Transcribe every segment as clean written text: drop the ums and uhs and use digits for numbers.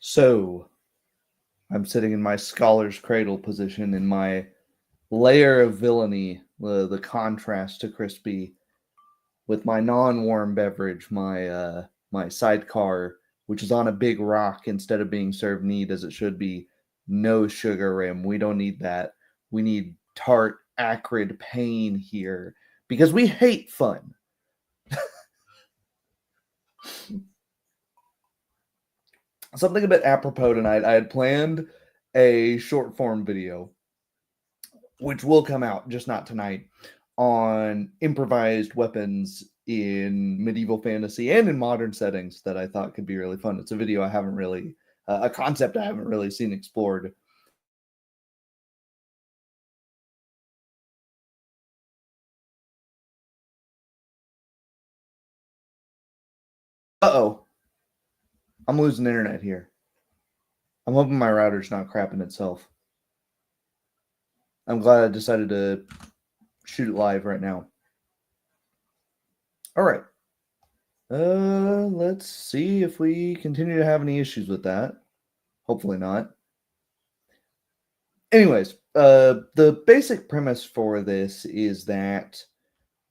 So I'm sitting in my scholar's cradle position in my layer of villainy, the contrast to Crispy, with my non-warm beverage, my sidecar, which is on a big rock instead of being served neat as it should be. No sugar rim. We don't need that. We need tart, acrid pain here because we hate fun. Something a bit apropos tonight. I had planned a short form video, which will come out, just not tonight, on improvised weapons in medieval fantasy and in modern settings that I thought could be really fun. It's a video I haven't really, a concept I haven't really seen explored. Uh-oh. I'm losing internet here. I'm hoping my router's not crapping itself. I'm glad I decided to shoot it live right now. All right. Let's see if we continue to have any issues with that. Hopefully not. Anyways, the basic premise for this is that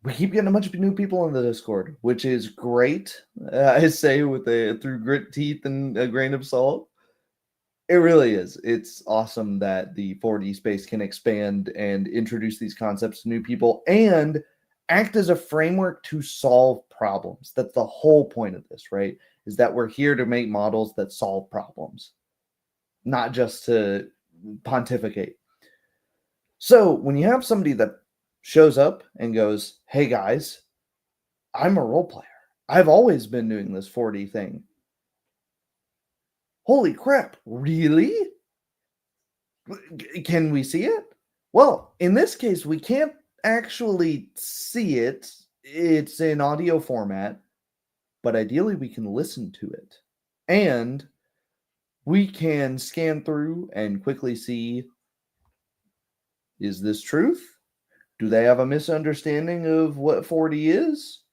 we keep getting a bunch of new people in the Discord, which is great. I say through grit teeth and a grain of salt. It really is. It's awesome that the 4D space can expand and introduce these concepts to new people and act as a framework to solve problems. That's the whole point of this, right? Is that we're here to make models that solve problems, not just to pontificate. So when you have somebody that shows up and goes, "Hey guys, I'm a role player. I've always been doing this 4D thing." Holy crap, really? Can we see it? Well, in this case, we can't actually see it. It's in audio format, but ideally we can listen to it. And we can scan through and quickly see, is this truth? Do they have a misunderstanding of what 4D is?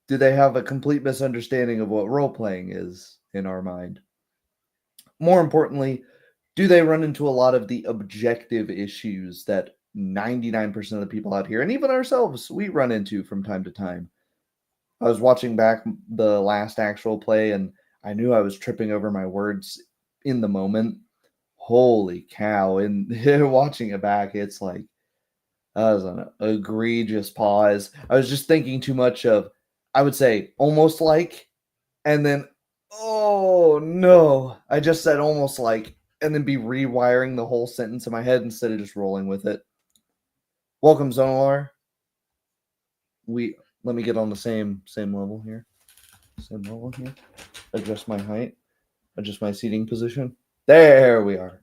Do they have a complete misunderstanding of what role playing is in our mind? More importantly, do they run into a lot of the objective issues that 99% of the people out here, and even ourselves, we run into from time to time? I was watching back the last actual play, and I knew I was tripping over my words in the moment. Holy cow. And watching it back, it's like, that was an egregious pause. I was just thinking too much of, I would say, almost like, and then, oh no, I just said almost like, and then be rewiring the whole sentence in my head instead of just rolling with it. Welcome, Zonalar. Let me get on the same level here. Same level here. Adjust my height. Adjust my seating position. There we are.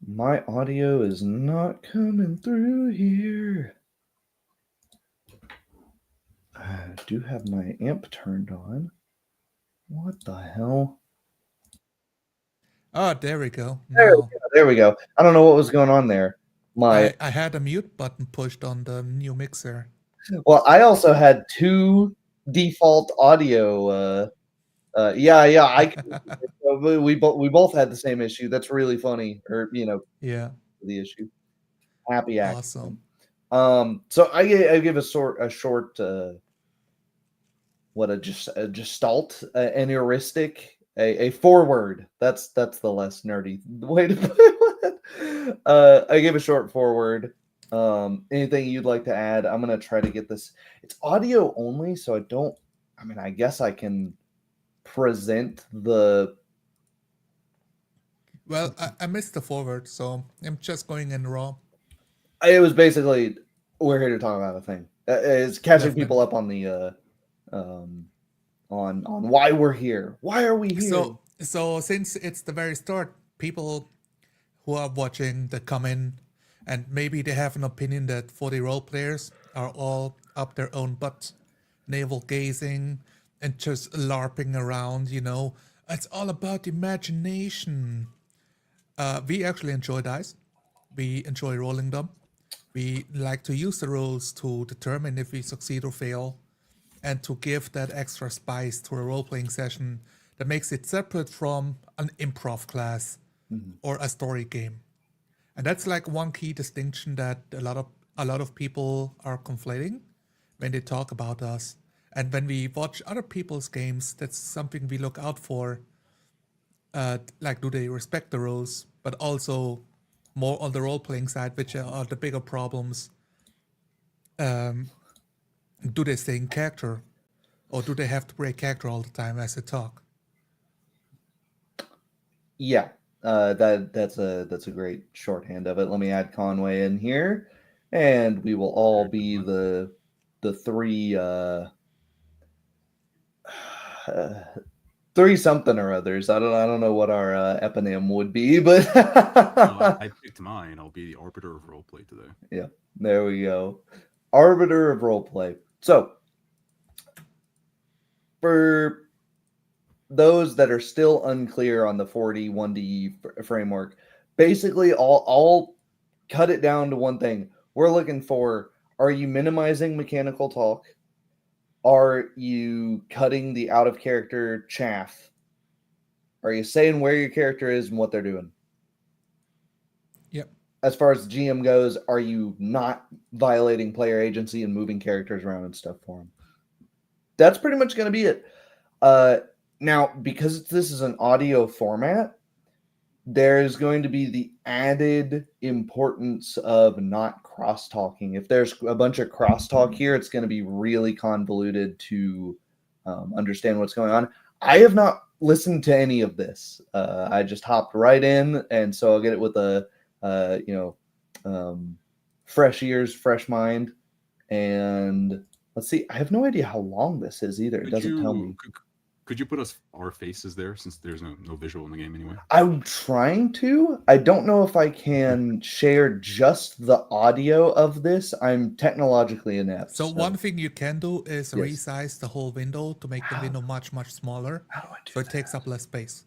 My audio is not coming through here. I do have my amp turned on. What the hell? Oh, there we go. There we go. I don't know what was going on there. I had a mute button pushed on the new mixer. Well, I also had two default audio. I we both had the same issue. That's really funny, or Yeah, the issue. Happy accident. awesome. So I give a short a gestalt, an heuristic, a forward. That's the less nerdy way to put it. I give a short forward. Anything you'd like to add? I'm gonna try to get this. It's audio only, so I don't. I mean, I guess I can present the. Well, I missed the forward, so I'm just going in raw. It was basically, we're here to talk about a thing. It's catching people Definitely. up on the um on why we're here. Why are we here? So since it's the very start, people who are watching that come in, and maybe they have an opinion that 40 role players are all up their own butt, navel gazing, and just larping around. It's all about imagination. We actually enjoy dice. We enjoy rolling them. We like to use the rules to determine if we succeed or fail. and to give that extra spice to a role playing session that makes it separate from an improv class or a story game. And that's like one key distinction that a lot of people are conflating when they talk about us. And when we watch other people's games, that's something we look out for. Like, do they respect the rules? But also, more on the role playing side, which are the bigger problems. Do they stay in character, or do they have to break character all the time as they talk? Yeah, that's a great shorthand of it. Let me add Conway in here, and we will all be the three three something or others. I don't know what our eponym would be, but I picked mine. I'll be the arbiter of roleplay today. yeah, there we go. Arbiter of roleplay. So for those that are still unclear on the 41D framework, basically I'll cut it down to one thing. We're looking for, are you minimizing mechanical talk? Are you cutting the out of character chaff? Are you saying where your character is and what they're doing? Yep. As far as the GM goes, are you not violating player agency and moving characters around and stuff for them? That's pretty much going to be it. Now, because this is an audio format, there's going to be the added importance of not cross-talking. If there's a bunch of crosstalk here, it's going to be really convoluted to understand what's going on. I have not listened to any of this. I just hopped right in, and so I'll get it with a fresh ears, fresh mind. And let's see. I have no idea how long this is either. It doesn't tell me. Could you put our faces there since there's no visual in the game anyway? I'm trying to. I don't know if I can share just the audio of this. I'm technologically inept. So one thing you can do is Yes. resize the whole window to make the window much, much smaller, How do I do so it that? takes up less space.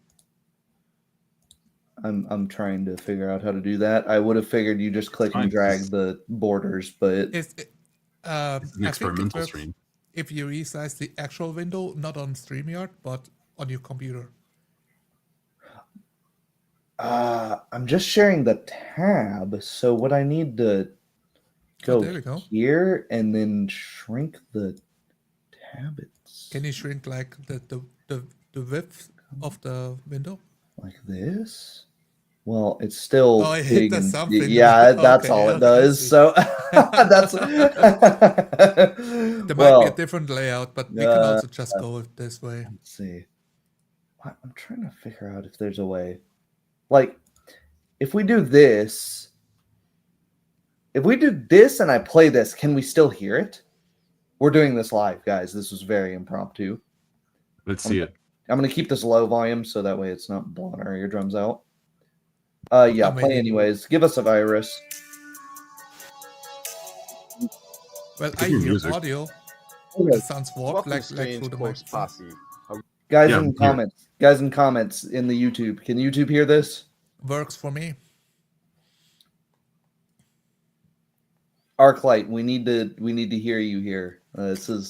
I'm trying to figure out how to do that. I would have figured you just click and fine. drag the borders, but It's It's an I think it experimental works stream. if you resize the actual window, not on StreamYard, but on your computer. I'm just sharing the tab. So what I need to go there we go. here and then shrink the tab. Can you shrink like the width of the window? Like this? Well, it's still Oh, it big does and something. yeah, that's Okay, all it okay, I does. see. So that's There might be a different layout, but we can also just go with this way. Let's see. I'm trying to figure out if there's a way. Like, if we do this, and I play this, can we still hear it? We're doing this live, guys. This was very impromptu. Let's see it. I'm gonna keep this low volume so that way it's not blowing our eardrums out. Yeah, play anyways. Give us a virus. Well, I hear hear music. audio. Okay. It sounds warped, Welcome like to through Strange the Course microphone. Posse. Guys Yeah, in I'm here. comments. Guys in comments in the YouTube. Can YouTube hear this? Works for me. Arclight, we need to hear you here.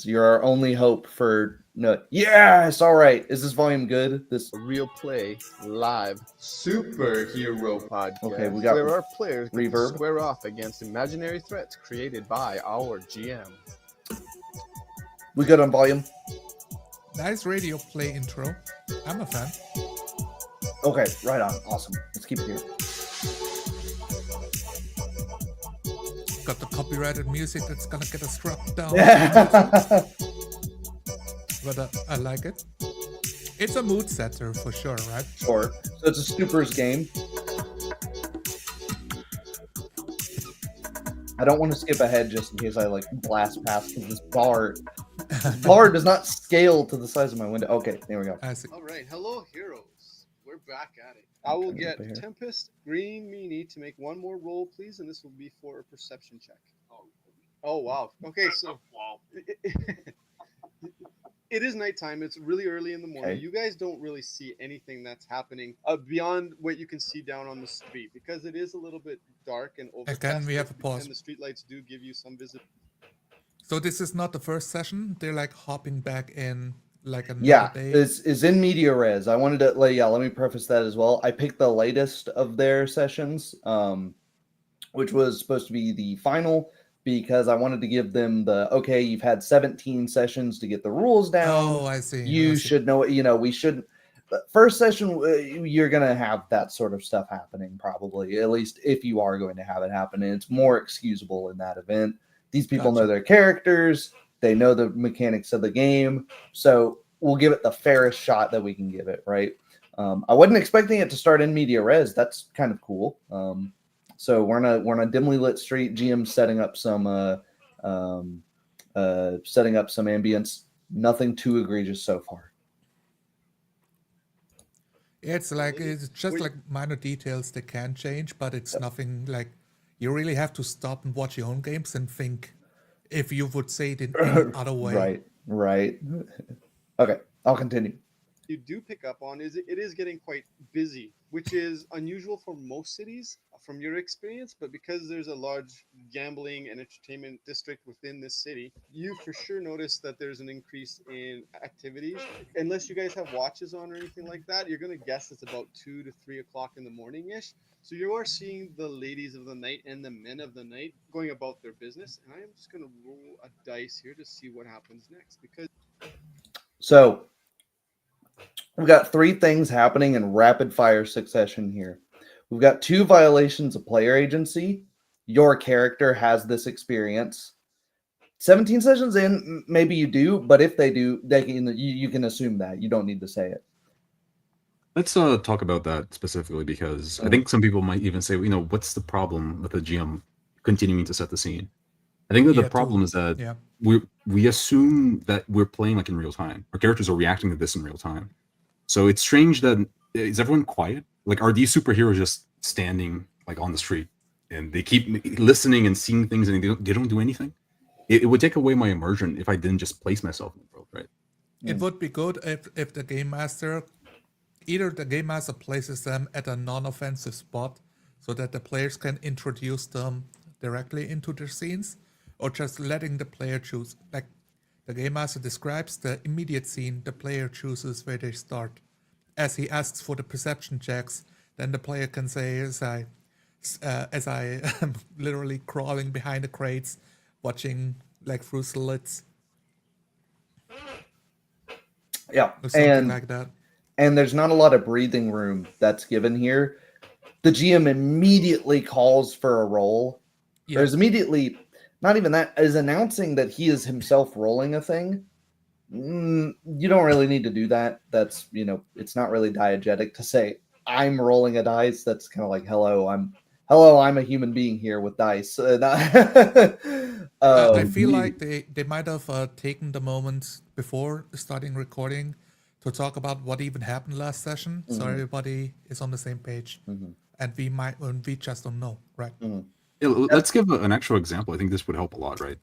You're our only hope for no. Yes, all right. Is this volume good? This A real play live superhero podcast. Okay, we got where our players get to reverb. square off against imaginary threats created by our GM. We good on volume? Nice radio play intro. I'm a fan. Okay, right on. Awesome. Let's keep it here. Got the copyrighted music that's gonna get us struck down. But I like it. It's a mood setter for sure, right? Sure. So it's a supers game. I don't want to skip ahead just in case I like blast past this bar. This bar does not scale to the size of my window. Okay, there we go. I see. All right, hello heroes. We're back at it. I will turn it get up here. Tempest, Green, Meanie to make one more roll, please, and this will be for a perception check. Oh wow. Okay, so it is nighttime. It's really early in the morning. Okay. You guys don't really see anything that's happening beyond what you can see down on the street because it is a little bit dark and overcast. Again, we have a pause. And the streetlights do give you some visibility. So this is not the first session. They're like hopping back in like another Yeah, day. is in media res. I wanted to let me preface that as well. I picked the latest of their sessions, which was supposed to be the final, because I wanted to give them the okay, you've had 17 sessions to get the rules down. Oh, I see. You should know it. We shouldn't. First session, you're gonna have that sort of stuff happening, probably. At least if you are going to have it happen, and it's more excusable in that event. These people know Gotcha. their characters. They know the mechanics of the game, so we'll give it the fairest shot that we can give it. Right. I wasn't expecting it to start in media res. That's kind of cool. So we're on a dimly lit street. GM's setting up some ambience. Nothing too egregious so far. It's like it's just Wait. like minor details that can change, but it's nothing like you really have to stop and watch your own games and think if you would say it in any other way. Right. Okay, I'll continue. You do pick up on is it is getting quite busy, which is unusual for most cities from your experience, but because there's a large gambling and entertainment district within this city, you for sure notice that there's an increase in activities. Unless you guys have watches on or anything like that, you're going to guess it's about 2 to 3 o'clock in the morning ish. So you are seeing the ladies of the night and the men of the night going about their business, and I am just going to roll a dice here to see what happens next, because So we've got 3 things happening in rapid fire succession here. We've got 2 violations of player agency. Your character has this experience. 17 sessions in, maybe you do, but if they do, you can assume that. You don't need to say it. Let's talk about that specifically, because I think some people might even say, what's the problem with the GM continuing to set the scene? I think that the problem is that Yeah. we assume that we're playing like in real time. Our characters are reacting to this in real time. So it's strange that is everyone quiet? Like, are these superheroes just standing like on the street and they keep listening and seeing things and they don't do anything? It would take away my immersion if I didn't just place myself in the world, right? It would be good if the game master, either the game master places them at a non-offensive spot so that the players can introduce them directly into their scenes, or just letting the player choose. Like the game master describes the immediate scene, the player chooses where they start. As he asks for the perception checks, then the player can say, as I am literally crawling behind the crates, watching like through slits Yeah. or something like that. And there's not a lot of breathing room that's given here. The GM immediately calls for a roll. Yeah. There's immediately, not even that, is announcing that he is himself rolling a thing. You don't really need to do that. That's, it's not really diegetic to say, I'm rolling a dice. That's kind of like, hello, I'm a human being here with dice. I feel like they might have taken the moment before starting recording to talk about what even happened last session, so everybody is on the same page, and we just don't know, right? Yeah, let's give an actual example. I think this would help a lot, right?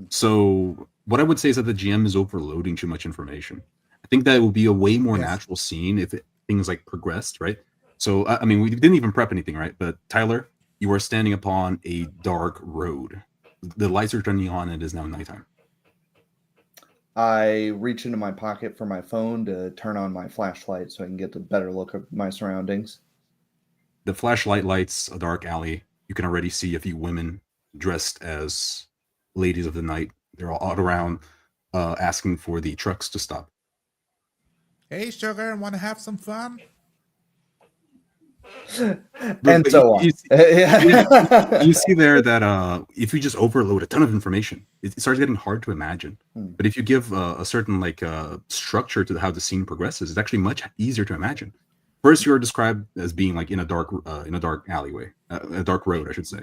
So what I would say is that the GM is overloading too much information. I think that it would be a way more natural scene if things like progressed, right? So I mean, we didn't even prep anything, right? But Tyler, you are standing upon a dark road. The lights are turning on, and it is now nighttime. I reach into my pocket for my phone to turn on my flashlight so I can get a better look at my surroundings. The flashlight lights a dark alley. You can already see a few women dressed as ladies of the night. They're all out around asking for the trucks to stop. Hey, sugar, want to have some fun? And so on. You see there that if you just overload a ton of information, it starts getting hard to imagine. But if you give a certain structure to how the scene progresses, it's actually much easier to imagine. First, you're described as being like in a dark alleyway, a dark road, I should say,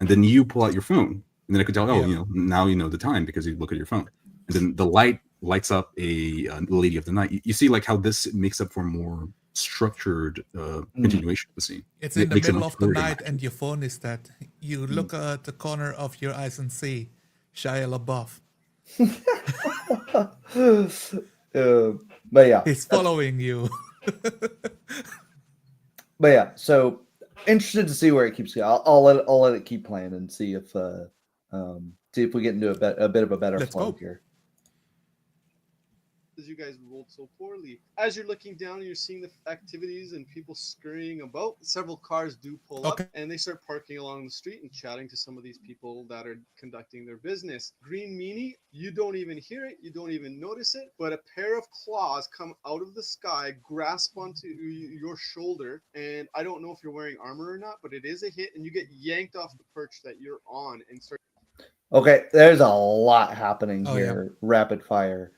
and then you pull out your phone, and then I could tell, now you know the time because you look at your phone, and then the light lights up a lady of the night. You see like how this makes up for more structured continuation of the scene. It's in the middle of the night and your phone is dead. You look at the corner of your eyes and see Shia LaBeouf. But yeah, he's following you. But yeah, so interested to see where it keeps going. I'll let it keep playing and see if See if we get into a bit of a better Let's flow go. here. You guys rolled so poorly. As you're looking down and you're seeing the activities and people scurrying about, several cars do pull Okay. up and they start parking along the street and chatting to some of these people that are conducting their business. Green Meanie, you don't even hear it, you don't even notice it, but a pair of claws come out of the sky, grasp onto your shoulder, and I don't know if you're wearing armor or not, but it is a hit, and you get yanked off the perch that you're on and start. Okay, there's a lot happening Oh, yeah. here. Rapid fire.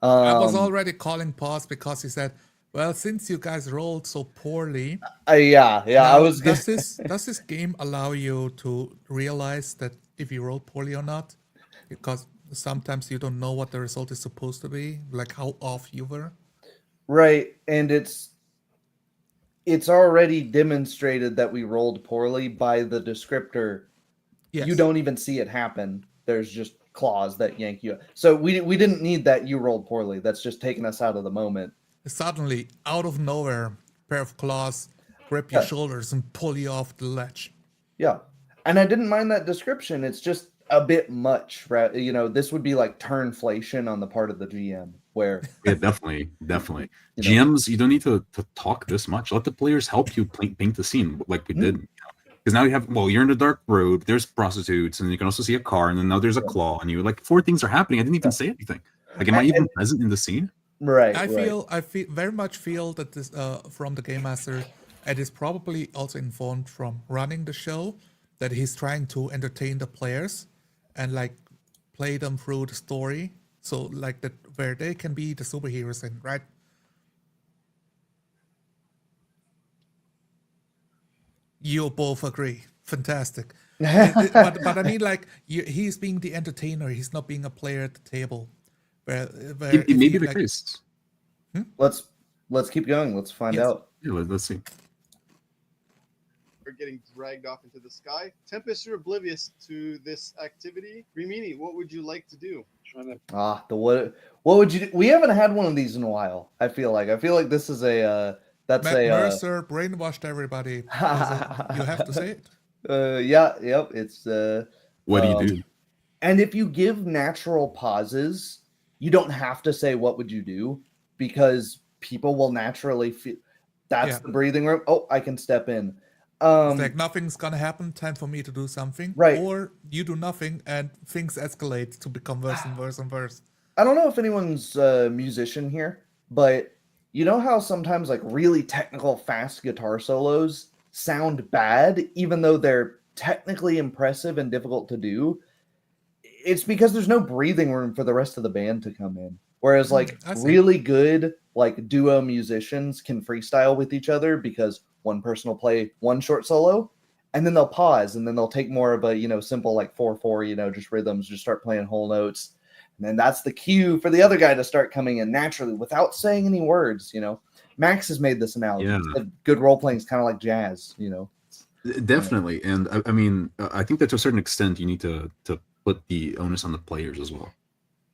I was already calling Posse because he said, "Well, since you guys rolled so poorly, Yeah. I now was does this game allow you to realize that if you roll poorly or not? Because sometimes you don't know what the result is supposed to be, like how off you were." right, and it's already demonstrated that we rolled poorly by the descriptor. Yes. You don't even see it happen. There's just claws that yank you. So we didn't need that you rolled poorly. That's just taking us out of the moment. Suddenly, out of nowhere, a pair of claws grip your Yeah. shoulders and pull you off the ledge. Yeah. And I didn't mind that description. It's just a bit much, right? You know, this would be like turnflation on the part of the GM, where Yeah, definitely. You know. GMs, you don't need to talk this much. Let the players help you paint the scene like we did. Because now you have, well, you're in a dark road, there's prostitutes, and you can also see a car, and then now there's a claw, and you like 4 things are happening. I didn't even say anything. Like, am I even present in the scene? right. I feel very much feel that this from the game master, and is probably also informed from running the show, that he's trying to entertain the players and like play them through the story, so like that where they can be the superheroes in, right? You both agree. Fantastic. But I mean, like, he's being the entertainer. He's not being a player at the table. Where It if may he, be the like, case. Let's keep going. Let's find Yes. out. Yeah, let's see. Are getting dragged off into the sky. Tempest, you're oblivious to this activity. Rimini, what would you like to do? What would you do? We haven't had one of these in a while. I feel like this is a that's Matt a Mercer brainwashed everybody. You have to say it. yep. It's What do you do? And if you give natural pauses, you don't have to say what would you do, because people will naturally feel that's the breathing room. Oh, I can step in. It's like nothing's gonna happen. Time for me to do something. Right. Or you do nothing and things escalate to become worse and worse and worse. I don't know if anyone's a musician here, but you know how sometimes like really technical fast guitar solos sound bad even though they're technically impressive and difficult to do? It's because there's no breathing room for the rest of the band to come in. Whereas like I see. really good like duo musicians can freestyle with each other because one person will play one short solo and then they'll pause and then they'll take more of a, you know, simple like 4/4, you know, just rhythms, just start playing whole notes. And then that's the cue for the other guy to start coming in naturally without saying any words, you know. Max has made this analogy. Yeah. He said good role playing is kind of like jazz, you know. Definitely. And I mean, I think that to a certain extent, you need to put the onus on the players as well.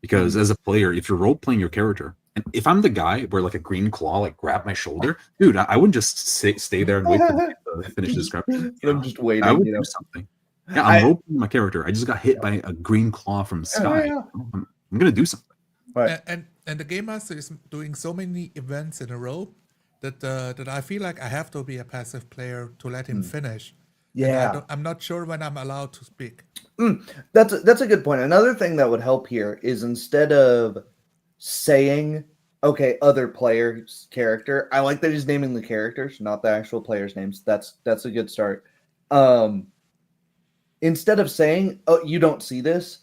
Because as a player, if you're role playing your character, and if I'm the guy where like a green claw like grab my shoulder, dude, I wouldn't just stay there and wait for them to finish the description. I'm just waiting. I would you know. do something. Yeah, I'm role playing my character. I just got hit by a green claw from the sky. Yeah. I'm gonna do something. Right. And the game master is doing so many events in a row that that I feel like I have to be a passive player to let him finish. And Yeah. I'm not sure when I'm allowed to speak. That's a good point. Another thing that would help here is instead of saying, okay, other player's character, I like that he's naming the characters, not the actual players' names. That's a good start. Instead of saying, oh, you don't see this,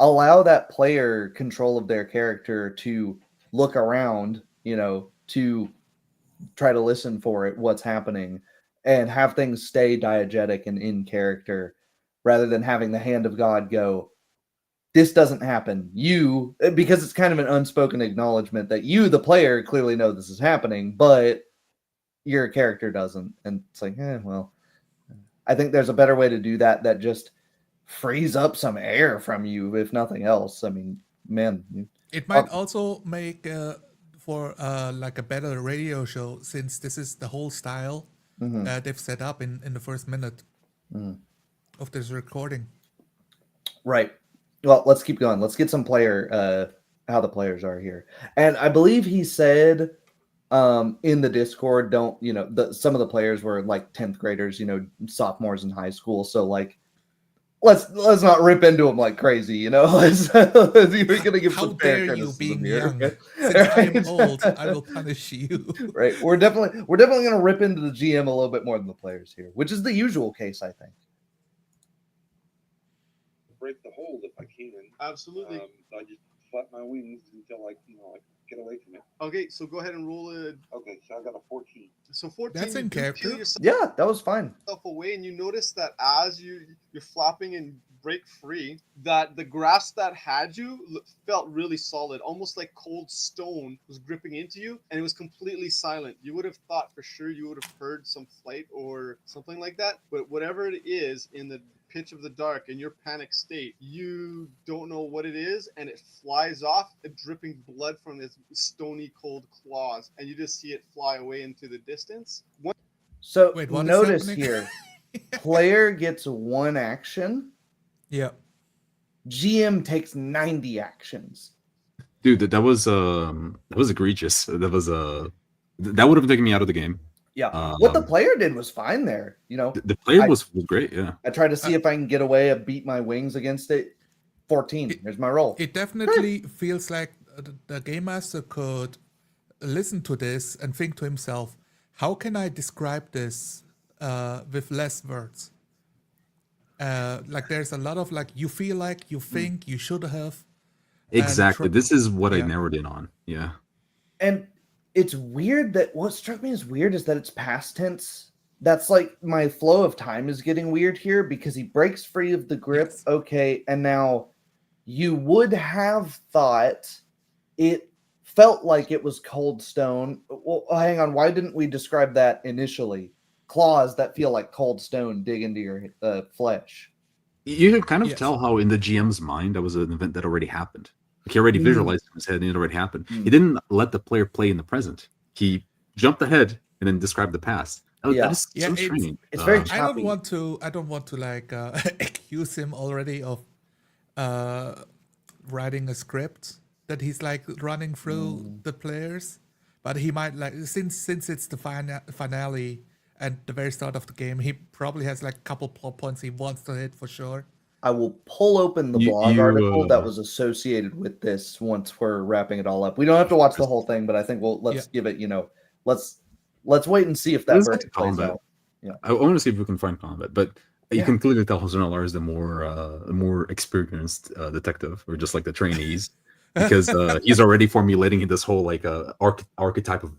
allow that player control of their character to look around, you know, to try to listen for it, what's happening, and have things stay diegetic and in character rather than having the hand of God go, this doesn't happen. You, because it's kind of an unspoken acknowledgement that you, the player, clearly know this is happening, but your character doesn't. And it's like, well, I think there's a better way to do that that just frees up some air from you, if nothing else. I mean, man. It might also make for like a better radio show, since this is the whole style they've set up in the first minute of this recording. Right. Well, let's keep going. Let's get some player how the players are here. And I believe he said in the Discord, don't, you know, some of the players were like 10th graders, you know, sophomores in high school. So like let's not rip into them like crazy, you know. We're gonna give How some fair dare you criticism being here. young? Okay? Since I am Right? old, I will punish you. Right. We're definitely gonna rip into the GM a little bit more than the players here, which is the usual case, I think. Break the hold if I can. Absolutely. I just flap my wings until I get away from it. Okay, so go ahead and roll it. Okay, so I got a 14. So 14. That's you in do character. feel yourself Yeah, that was fine. away, and you notice that as you're flapping and break free, that the grasp that had you felt really solid, almost like cold stone was gripping into you, and it was completely silent. You would have thought for sure you would have heard some flight or something like that, but whatever it is in the pitch of the dark in your panic state, you don't know what it is, and it flies off, dripping blood from its stony cold claws, and you just see it fly away into the distance. So Wait, what is notice happening? here, player gets 1 action, Yeah. GM takes 90 actions. Dude, that was egregious. That would have taken me out of the game. Yeah. What the Um, player did was fine there. You know, The player I- was great, yeah. I tried to see if I can get away and beat my wings against it. 14. Here's my roll. It definitely feels like the game master could listen to this and think to himself, how can I describe this with less words? Like there's a lot of like, you feel like, you think, you should have. Exactly. This is what I yeah. narrowed in on. Yeah. And it's weird that what struck me as weird is that it's past tense. That's like my flow of time is getting weird here because he breaks free of the grip. Yes. Okay. And now you would have thought it felt like it was cold stone. Well, hang on. Why didn't we describe that initially? Claws that feel like cold stone dig into your flesh. You can kind of Yes. tell how in the GM's mind that was an event that already happened. Like he already visualized it in his head and it already happened. He didn't let the player play in the present. He jumped ahead and then described the past. That Yeah. is so Yeah, it's- strange. it's very I don't choppy. want to like accuse him already of writing a script that he's like running through the players, but he might like since it's the finale and the very start of the game, he probably has like a couple plot points he wants to hit for sure. I will pull open the You- blog you, article that was associated with this once we're wrapping it all up. We don't have to watch the whole thing, but I think let's give it, let's wait and see if that Let's get to verdict plays combat. out. Yeah. I want to see if we can find combat, but you Yeah. can clearly tell Jose Nalar is the more experienced detective, or just like the trainees, because he's already formulating this whole like archetype of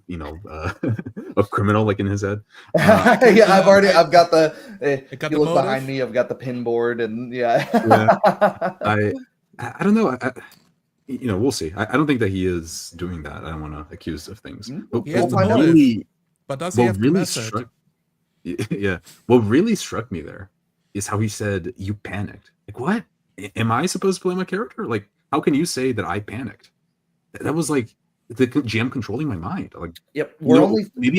of criminal like in his head. Yeah, I've got the. got You the look behind motive. me. I've got the pin board, and yeah. I don't know. We'll see. I don't think that he is doing that. I don't want to accuse of things. But He has We'll the find out. motive, but does he what have the really message? struck, yeah, what really struck me there is how he said you panicked. Like, what? Am I supposed to play my character? Like, how can you say that I panicked? That was like the GM controlling my mind. Like, Yep. maybe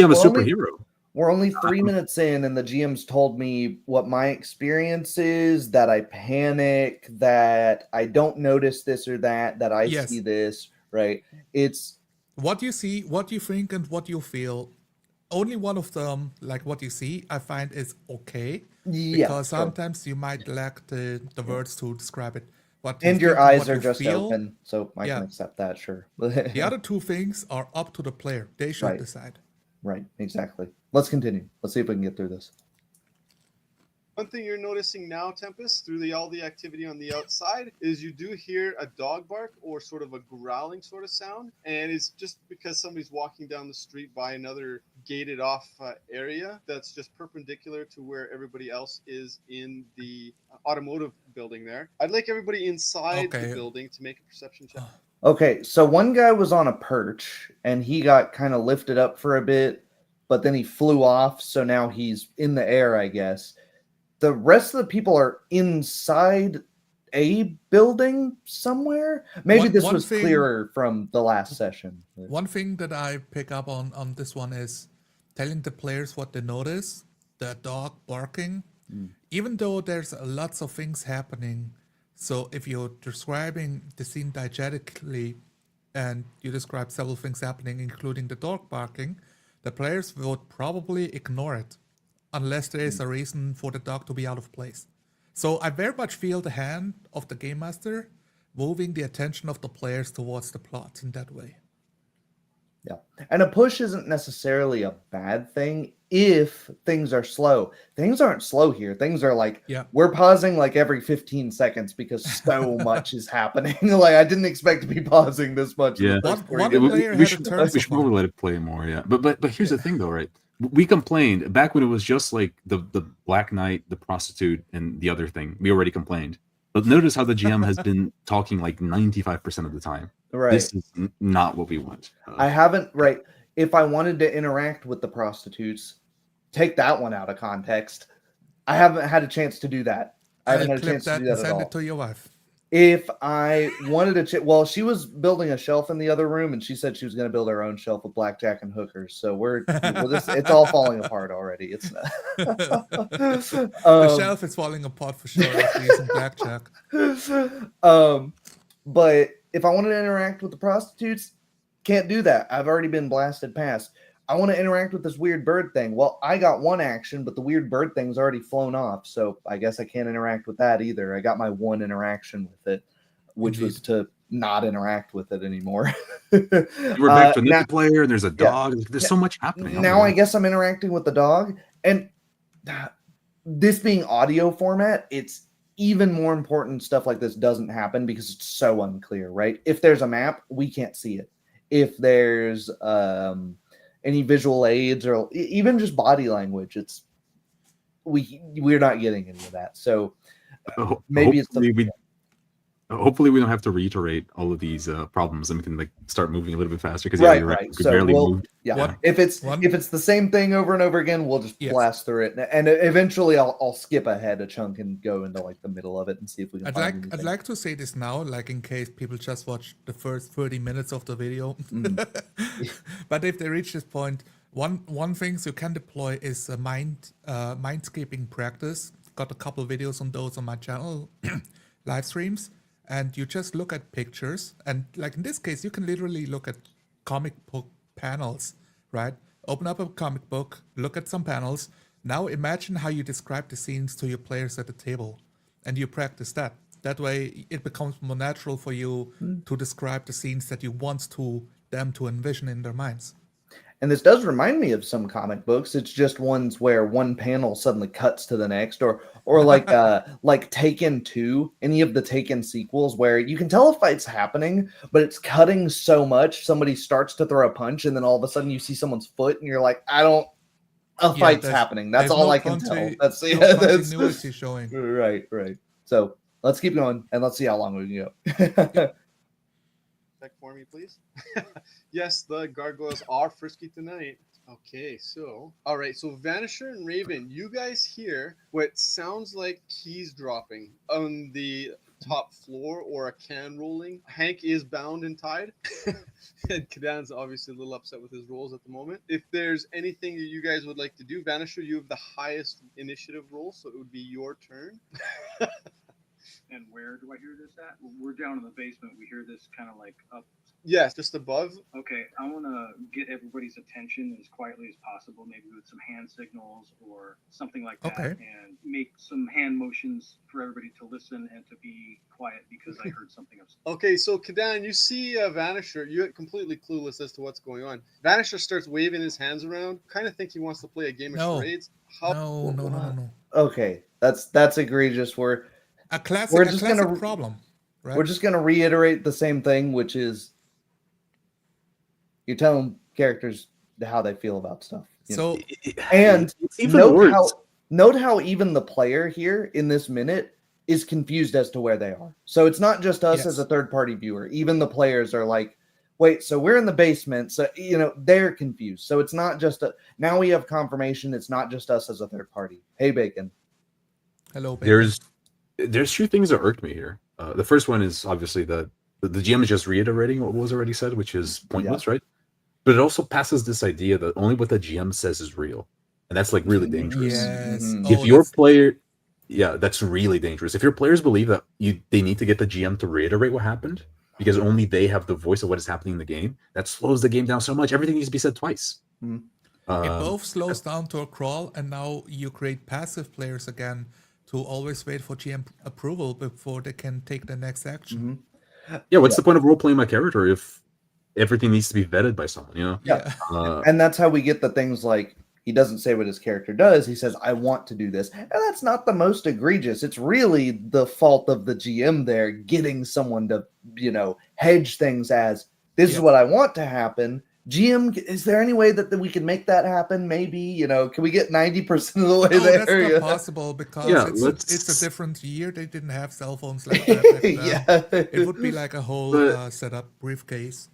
I'm a we're only- superhero. We're only 3 minutes in, and the GM's told me what my experience is, that I panic, that I don't notice this or that I Yes. see this, right? It's What you see, what you think, and what you feel. Only one of them, like what you see, I find is okay. yeah. Because sure. sometimes you might lack the words to describe it. What you And your think and eyes what are you just feel. open, so I Yeah. can accept that, sure. The other two things are up to the player. They should Right. decide. Right, exactly. Let's continue. Let's see if we can get through this. One thing you're noticing now, Tempest, through all the activity on the outside, is you do hear a dog bark or sort of a growling sort of sound, and it's just because somebody's walking down the street by another gated off area that's just perpendicular to where everybody else is in the automotive building there. I'd like everybody inside Okay. the building to make a perception check. Okay, so one guy was on a perch and he got kind of lifted up for a bit, but then he flew off, so now he's in the air, I guess. The rest of the people are inside a building somewhere. Maybe this One was thing- clearer from the last session. One thing that I pick up on this one is telling the players what they notice. The dog barking. Even though there's lots of things happening, So if you're describing the scene diegetically and you describe several things happening, including the dog barking, the players would probably ignore it unless there is a reason for the dog to be out of place. So I very much feel the hand of the game master moving the attention of the players towards the plot in that way. Yeah. And a push isn't necessarily a bad thing if things are slow. Things aren't slow here. Things are like, Yeah. we're pausing like every 15 seconds because so much is happening. Like, I didn't expect to be pausing this much. in the Yeah. first One 40 minutes. player we had a should turn so we should probably far. let it play more. Yeah, but here's the thing though, right? We complained back when it was just like the Black Knight, the prostitute, and the other thing. We already complained. But notice how the GM has been talking like 95% of the time. Right. This is not what we want. I haven't, right. If I wanted to interact with the prostitutes, take that one out of context. I haven't had a chance to do that. I haven't I'll had a clip chance to that do and that at send all. it to your wife. If I wanted to, well, she was building a shelf in the other room, and she said she was going to build her own shelf of blackjack and hookers. So it's all falling apart already. It's The shelf is falling apart for sure after using blackjack. But if I wanted to interact with the prostitutes, can't do that. I've already been blasted past. I want to interact with this weird bird thing. Well, I got one action, but the weird bird thing's already flown off, so I guess I can't interact with that either. I got my one interaction with it, which was to not interact with it anymore. We're back to a multiplayer, and there's a dog. Yeah. There's so much happening. Now I guess I'm interacting with the dog, and this being audio format, it's even more important stuff like this doesn't happen because it's so unclear, right? If there's a map, we can't see it. If there's any visual aids or even just body language, we're not getting any of that. So maybe hopefully we don't have to reiterate all of these problems, and we can like start moving a little bit faster because right. We So barely moved. Yeah, if it's the same thing over and over again, we'll just blast through it, and eventually I'll skip ahead a chunk and go into like the middle of it and see if we can. I'd like to say this now, like in case people just watch the first 30 minutes of the video. But if they reach this point, one thing you can deploy is a mindscaping practice. Got a couple videos on those on my channel, live streams. And you just look at pictures, and like in this case, you can literally look at comic book panels, right? Open up a comic book, look at some panels. Now imagine how you describe the scenes to your players at the table, and you practice that. That way, it becomes more natural for you to describe the scenes that you want them to envision in their minds. And this does remind me of some comic books. It's just ones where one panel suddenly cuts to the next, or like Taken 2, any of the Taken sequels, where you can tell a fight's happening, but it's cutting so much. Somebody starts to throw a punch, and then all of a sudden you see someone's foot, and you're like, fight's happening. That's all I can tell. That's continuity showing. Right. So let's keep going, and let's see how long we can go. For me, please. Yes, the gargoyles are frisky tonight. Okay, so all right, so Vanisher and Raven, you guys hear what sounds like keys dropping on the top floor or a can rolling. Hank is bound and tied. And Kadan's obviously a little upset with his rolls at the moment. If there's anything that you guys would like to do, Vanisher, you have the highest initiative roll, so it would be your turn. And where do I hear this at? We're down in the basement. We hear this kind of like up. Yes, just above. Okay, I want to get everybody's attention as quietly as possible, maybe with some hand signals or something like that, and make some hand motions for everybody to listen and to be quiet because I heard something upstairs. Okay, so Kadan, you see Vanisher. You're completely clueless as to what's going on. Vanisher starts waving his hands around. Kind of think he wants to play a game of charades. No. Okay, that's egregious. We're just gonna problem. Right? We're just gonna reiterate the same thing, which is you're telling characters how they feel about stuff. So, and note how even the player here in this minute is confused as to where they are. So it's not just us as a third party viewer. Even the players are like, wait, so we're in the basement. So, they're confused. So it's not just now we have confirmation. It's not just us as a third party. Hey, Bacon. Hello, Bacon. There's two things that irked me here. The first one is obviously the GM is just reiterating what was already said, which is pointless, right? But it also passes this idea that only what the GM says is real, and that's like really dangerous. Yes. If your player, Yeah, that's really dangerous. If your players believe that they need to get the GM to reiterate what happened because only they have the voice of what is happening in the game, that slows the game down so much. Everything needs to be said twice. Mhm. It both slows down to a crawl, and now you create passive players again to always wait for GM approval before they can take the next action. Yeah, what's the point of role playing my character if everything needs to be vetted by someone? Yeah. And that's how we get the things like he doesn't say what his character does. He says, I want to do this. And that's not the most egregious. It's really the fault of the GM there getting someone to, hedge things as this is what I want to happen. GM, is there any way that we can make that happen? Maybe, can we get 90% of the way there? That's not possible because it's a different year. They didn't have cell phones like that back then. Yeah. It would be like a whole setup briefcase.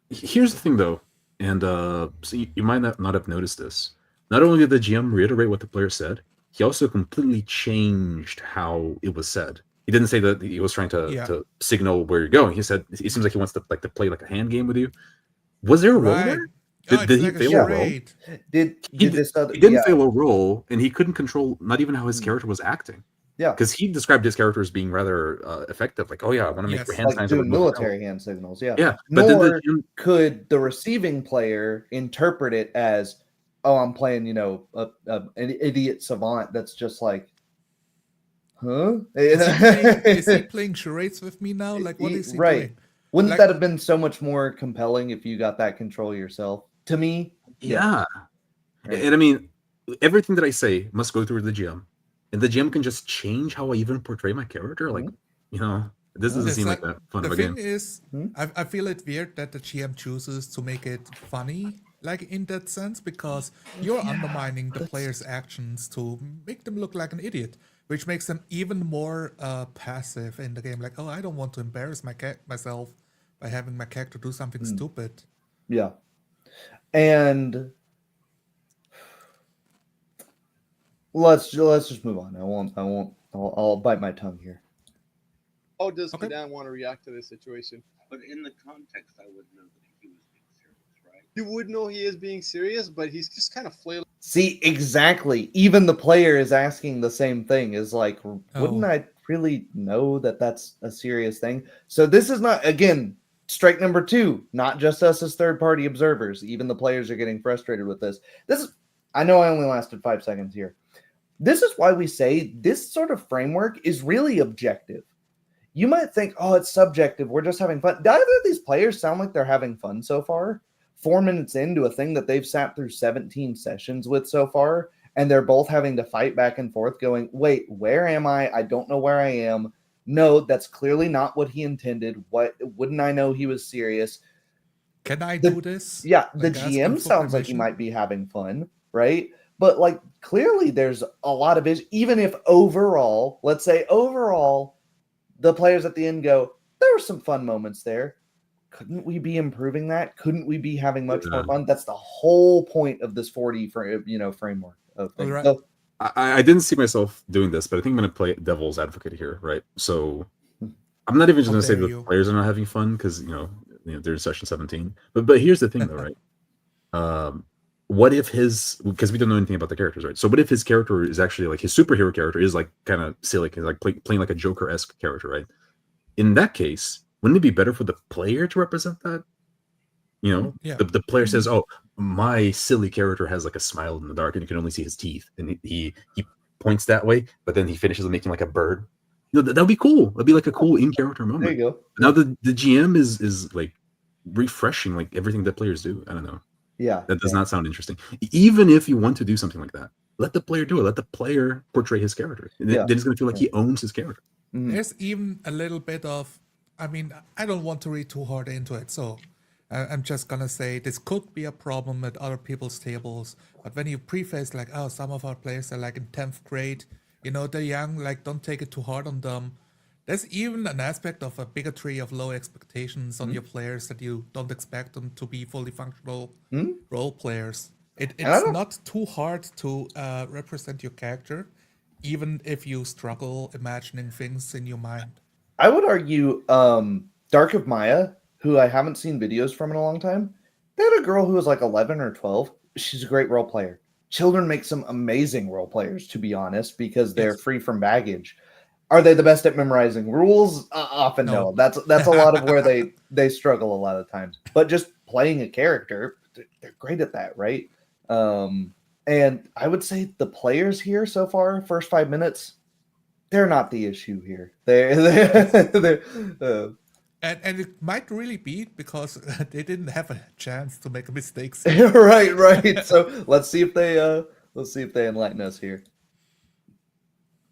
Here's the thing, though, and so you might not have noticed this. Not only did the GM reiterate what the player said, he also completely changed how it was said. He didn't say that he was trying to signal where you're going. He said it seems like he wants to play like a hand game with you. Was there a role there? Did he fail a role? He didn't fail a role, and he couldn't control not even how his character was acting. Yeah, because he described his character as being rather effective. Like, oh yeah, I want to make hand signs. Doing military hand signals. Yeah, yeah. But nor could the receiving player interpret it as, oh, I'm playing, an idiot savant that's just like, huh? Is he playing charades with me now? Like, what is he doing? Wouldn't that have been so much more compelling if you got that control yourself? To me, yeah. And I mean, everything that I say must go through the GM. And the GM can just change how I even portray my character. Like, this doesn't seem like that fun of a game. The thing is, I feel it weird that the GM chooses to make it funny, like in that sense, because you're undermining the player's actions to make them look like an idiot, which makes them even more passive in the game. Like, oh, I don't want to embarrass myself by having my character do something stupid. Yeah. And let's just move on. I'll bite my tongue here. Oh, does Dan want to react to this situation? But in the context, I would know that he was being serious, right? You would know he is being serious, but he's just kind of flailing. See, exactly. Even the player is asking the same thing. Is like, wouldn't I really know that that's a serious thing? So this is not, again, strike number 2. Not just us as third-party observers. Even the players are getting frustrated with this. I know I only lasted 5 seconds here. This is why we say this sort of framework is really objective. You might think, oh, it's subjective. We're just having fun. Do either of these players sound like they're having fun so far? 4 minutes into a thing that they've sat through 17 sessions with so far, and they're both having to fight back and forth going, wait, where am I? I don't know where I am. No, that's clearly not what he intended. Wouldn't I know he was serious? Can I do this? Yeah, the GM sounds like he might be having fun, right? But like clearly there's a lot of issues. Even if overall, let's say overall, the players at the end go, there were some fun moments there. Couldn't we be improving that? Couldn't we be having much more fun? That's the whole point of this 4D framework of things. Right. So, I didn't see myself doing this, but I think I'm going to play devil's advocate here, right? So I'm not even just going to say the players are not having fun because they're in session 17. But here's the thing, though, right? What if because we don't know anything about the characters, right? So what if his character is actually like his superhero character is like kind of silly, like playing like a Joker-esque character, right? In that case, wouldn't it be better for the player to represent that? The player says, oh, my silly character has like a smile in the dark and you can only see his teeth. And he points that way, but then he finishes making like a bird. That'd be cool. That'd be like a cool in-character moment. There you go. Now the GM is like refreshing like everything that players do. I don't know. Yeah. That does not sound interesting. Even if you want to do something like that, let the player do it. Let the player portray his character. Then he's going to feel like he owns his character. Mm-hmm. There's even a little bit of, I don't want to read too hard into it, so I'm just going to say this could be a problem at other people's tables, but when you preface like, oh, some of our players are like in 10th grade, they're young, like don't take it too hard on them. There's even an aspect of a bigotry of low expectations on your players that you don't expect them to be fully functional role players. It's not too hard to represent your character, even if you struggle imagining things in your mind. I would argue Dark of Maya, who I haven't seen videos from in a long time, they had a girl who was like 11 or 12. She's a great role player. children make some amazing role players, to be honest, because they're Yes. free from baggage. Are they the best at memorizing rules? Often no. No. That's a lot of where they struggle a lot of times. But just playing a character, they're great at that, right? And I would say the players here so far, first 5 minutes, they're not the issue here. They're And it might really be because they didn't have a chance to make mistakes. right. So let's see if they enlighten us here.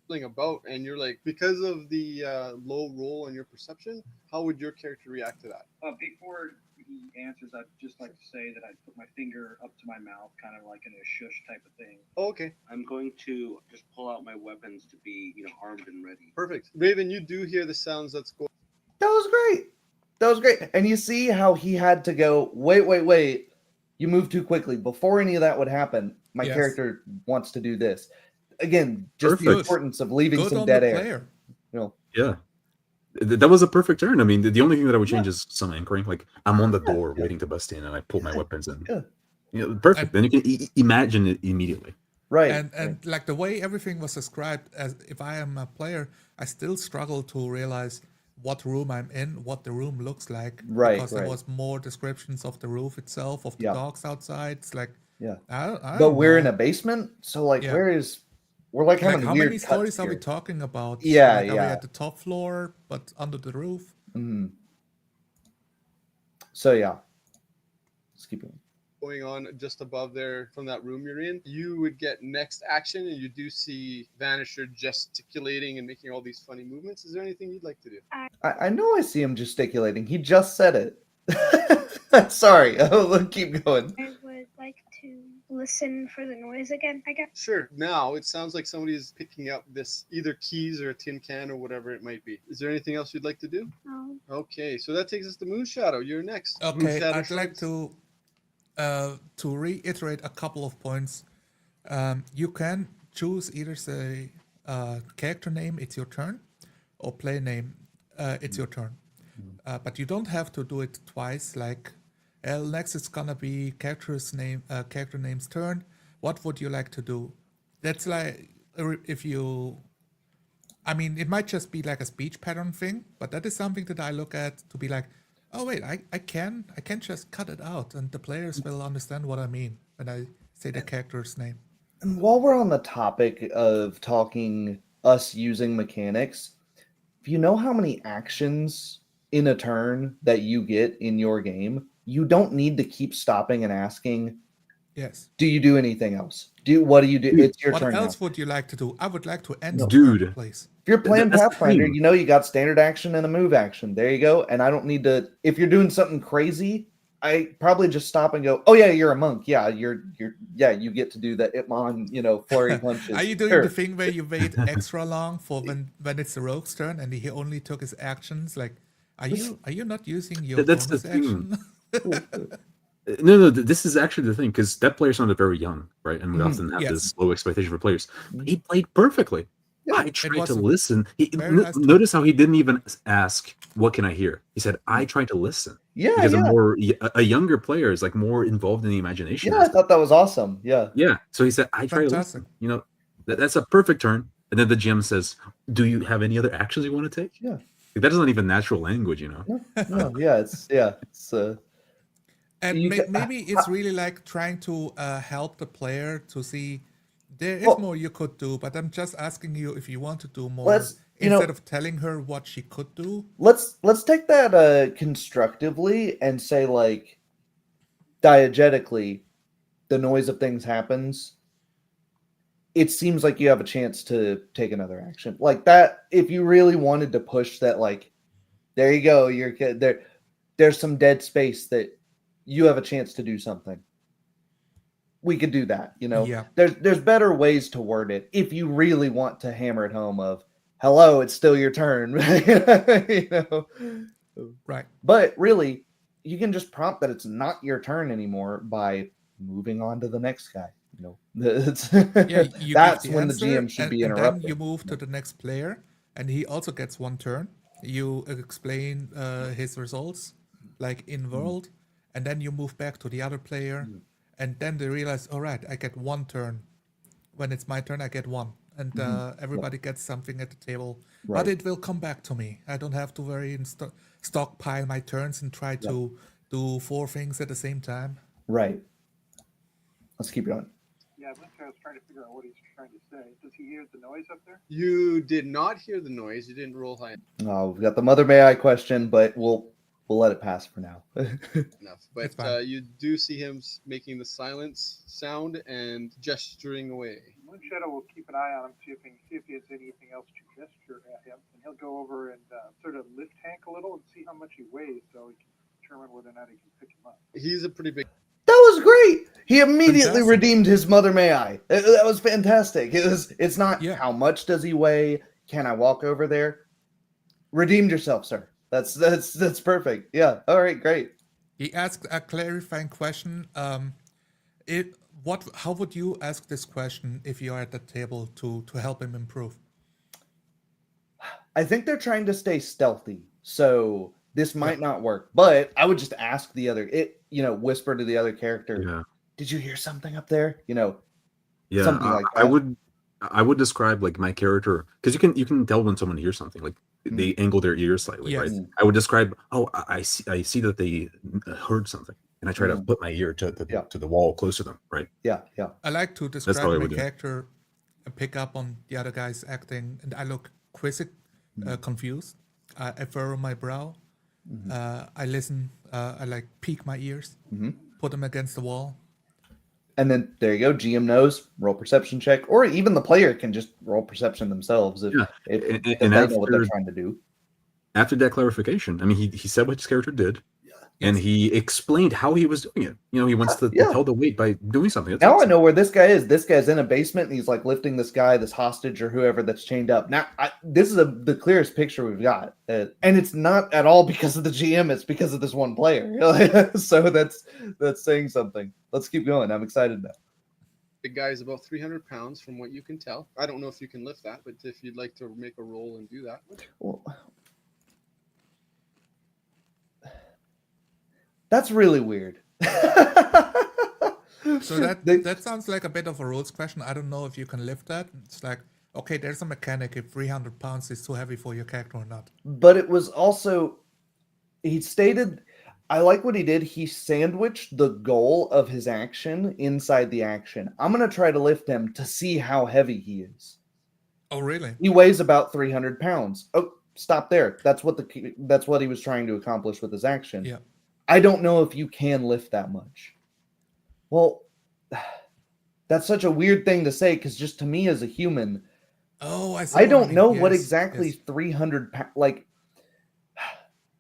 About, and you're like, because of the low roll and your perception, how would your character react to that? Before he answers, I'd just like to say that I'd put my finger up to my mouth, kind of like in a shush type of thing. Oh, okay, I'm going to just pull out my weapons to be, armed and ready. perfect. Raven, you do hear the sounds that's going. That was great. And you see how he had to go, wait. You moved too quickly. Before any of that would happen, my Yes. character wants to do this. Again, just the Perfect. importance of leaving Good some on dead the air. player. You know, Yeah. That was a perfect turn. I mean, the only thing that I would change is some anchoring. Like, I'm on the door waiting to bust in, and I pull my weapons in. Yeah. Perfect. And- then you can imagine it immediately. right. And like the way everything was described, as if I am a player, I still struggle to realize what room I'm in, what the room looks like. Right, Because there right. was more descriptions of the roof itself, of the Yeah. dogs outside. It's like, Yeah. I don't But we're know. in a basement, so like Yeah. we're like having Like, how weird many cuts stories are we here. talking about? Yeah, Like, are we yeah. at the top floor, but under the roof? Mhm. So yeah. Let's keep going. on just above there from that room you're in, you would get next action, and you do see Vanisher gesticulating and making all these funny movements. Is there anything you'd like to do? I know I see him gesticulating. He just said it. Sorry. I'll keep going. I would like to listen for the noise again, I guess. Sure. Now it sounds like somebody's picking up this either keys or a tin can or whatever it might be. Is there anything else you'd like to do? No. Okay, so that takes us to Moonshadow. You're next. Okay, Moonshadow I'd like shrugs. to reiterate a couple of points. You can choose either say character name, it's your turn, or play name, it's your turn. But you don't have to do it twice. Like, next it's gonna be character name's turn. What would you like to do? That's like if you. I mean, it might just be like a speech pattern thing, but that is something that I look at to be like, oh wait, I can just cut it out, and the players will understand what I mean when I say the character's name. And while we're on the topic of talking us using mechanics, if you know how many actions in a turn that you get in your game, you don't need to keep stopping and asking, Yes. do you do anything else? What do you do? Dude, It's your What turn else now. would you like to do? I would like to end Dude. the place. If you're playing That's the Pathfinder, thing. you know you got standard action and a move action. There you go. And I don't need to. If you're doing something crazy, I probably just stop and go, "Oh yeah, you're a monk. Yeah, you get to do the Itmon, flurry punches." Are you doing Sure. the thing where you wait extra long for when it's the rogue's turn and he only took his actions? Like, are you not using your That's the bonus thing. action? No, this is actually the thing, because that player sounded very young, right? And we Mhm. often have Yes. this low expectation for players. But he played perfectly. Yeah, I tried was to a listen. very nice turn. Notice how he didn't even ask, "What can I hear?" He said, "I tried to listen." Yeah, Because yeah. a younger player is like more involved in the imagination. Yeah, I thought that was awesome. Yeah. Yeah. So he said, "I try to Fantastic. listen." That's a perfect turn. And then the GM says, "Do you have any other actions you want to take?" Yeah. Like, that is not even natural language. No, yeah, it's And You ca- maybe it's really like trying to help the player to see there is Well- more you could do, but I'm just asking you if you want to do more Let's- instead of telling her what she could do. let's take that constructively and say, like, diegetically, the noise of things happens. It seems like you have a chance to take another action like that. If you really wanted to push that, like, there you go, you're there. There's some dead space that you have a chance to do something. We could do that. Yeah. There's better ways to word it if you really want to hammer it home. Of hello, it's still your turn. Right. But really, you can just prompt that it's not your turn anymore by moving on to the next guy. That's Yeah, you that's give the when answer, the GM should be and interrupted. then you move to the next player, and he also gets one turn. You explain his results, like in world, and then you move back to the other player, and then they realize, all right, I get one turn. When it's my turn, I get one, and everybody gets something at the table. But Right. it will come back to me. I don't have to worry and stockpile my turns and try to do 4 things at the same time. Right. Let's keep going. Yeah, I was trying to figure out what he's trying to say. Does he hear the noise up there? You did not hear the noise. You didn't roll high We've got the Mother May I question, but we'll let it pass for now. enough. It's But fine. you do see him making the silence sound and gesturing away. Moonshadow will keep an eye on him, see if he has anything else to gesture at him, and he'll go over and sort of lift Hank a little and see how much he weighs, so he can determine whether or not he can pick him up. He's a pretty big. That was great. He immediately Fantastic. redeemed his Mother May I. That was fantastic. It's not how much does he weigh? Can I walk over there? Redeemed yourself, sir. That's perfect. Yeah. All right. Great. He asked a clarifying question. How would you ask this question if you are at the table to help him improve? I think they're trying to stay stealthy, so this might not work. But I would just ask the other, whisper to the other character. Yeah. Did you hear something up there? Yeah, something like that. I would describe like my character, because you can tell when someone hears something, like they angle their ears slightly, Yes. right? I would describe, I see that they heard something, and I try to put my ear to the wall close to them, right? Yeah. I like to how I describe my would do it. character and pick up on the other guy's acting, and I look quizzic, confused. I furrow my brow. I listen. I like peek my ears, put them against the wall. And then there you go. GM knows, roll perception check, or even the player can just roll perception themselves if they know what they're trying to do. After that clarification, I mean, he said what his character did, and he explained how he was doing it. He wants to tell the weight by doing something. That's Now awesome. I know where this guy is. This guy's in a basement, and he's like lifting this guy, this hostage or whoever that's chained up. Now, this is the clearest picture we've got, and it's not at all because of the GM. It's because of this one player. So that's saying something. Let's keep going. I'm excited now. Big guy is about 300 pounds, from what you can tell. I don't know if you can lift that, but if you'd like to make a roll and do that. Well, that's really weird. So that sounds like a bit of a rules question. I don't know if you can lift that. It's like, okay, there's a mechanic if 300 pounds is too heavy for your character or not. But it was also, he stated, I like what he did. He sandwiched the goal of his action inside the action. I'm going to try to lift him to see how heavy he is. Oh, really? He weighs about 300 pounds. Oh, stop there. That's what he was trying to accomplish with his action. Yeah. I don't know if you can lift that much. Well, that's such a weird thing to say, because just to me as a human, I don't know what exactly 300 pounds, like,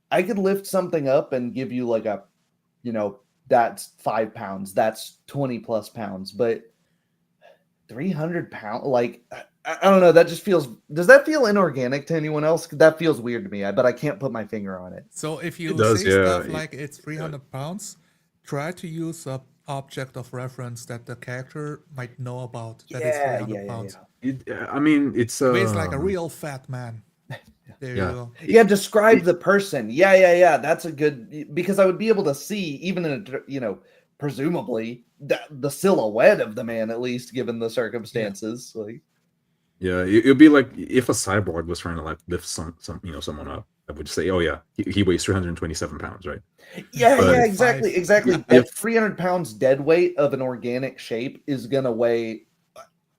I could lift something up and give you like a, that's 5 pounds, that's 20 plus pounds, but 300 pounds, like, I don't know. That just does that feel inorganic to anyone else? That feels weird to me, but I can't put my finger on it. So if you does, say yeah. stuff like it's 300 pounds, try to use a object of reference that the character might know about. That is 300 pounds. I mean, it's Weighs like a real fat man. There you go. Yeah, describe the person. Yeah. That's a good, because I would be able to see, even in a, presumably the silhouette of the man, at least given the circumstances. Like, yeah, it'd be like if a cyborg was trying to like lift someone up. I would say, oh yeah, he weighs 327 pounds, right? Yeah, exactly. That 300 pounds dead weight of an organic shape is gonna weigh.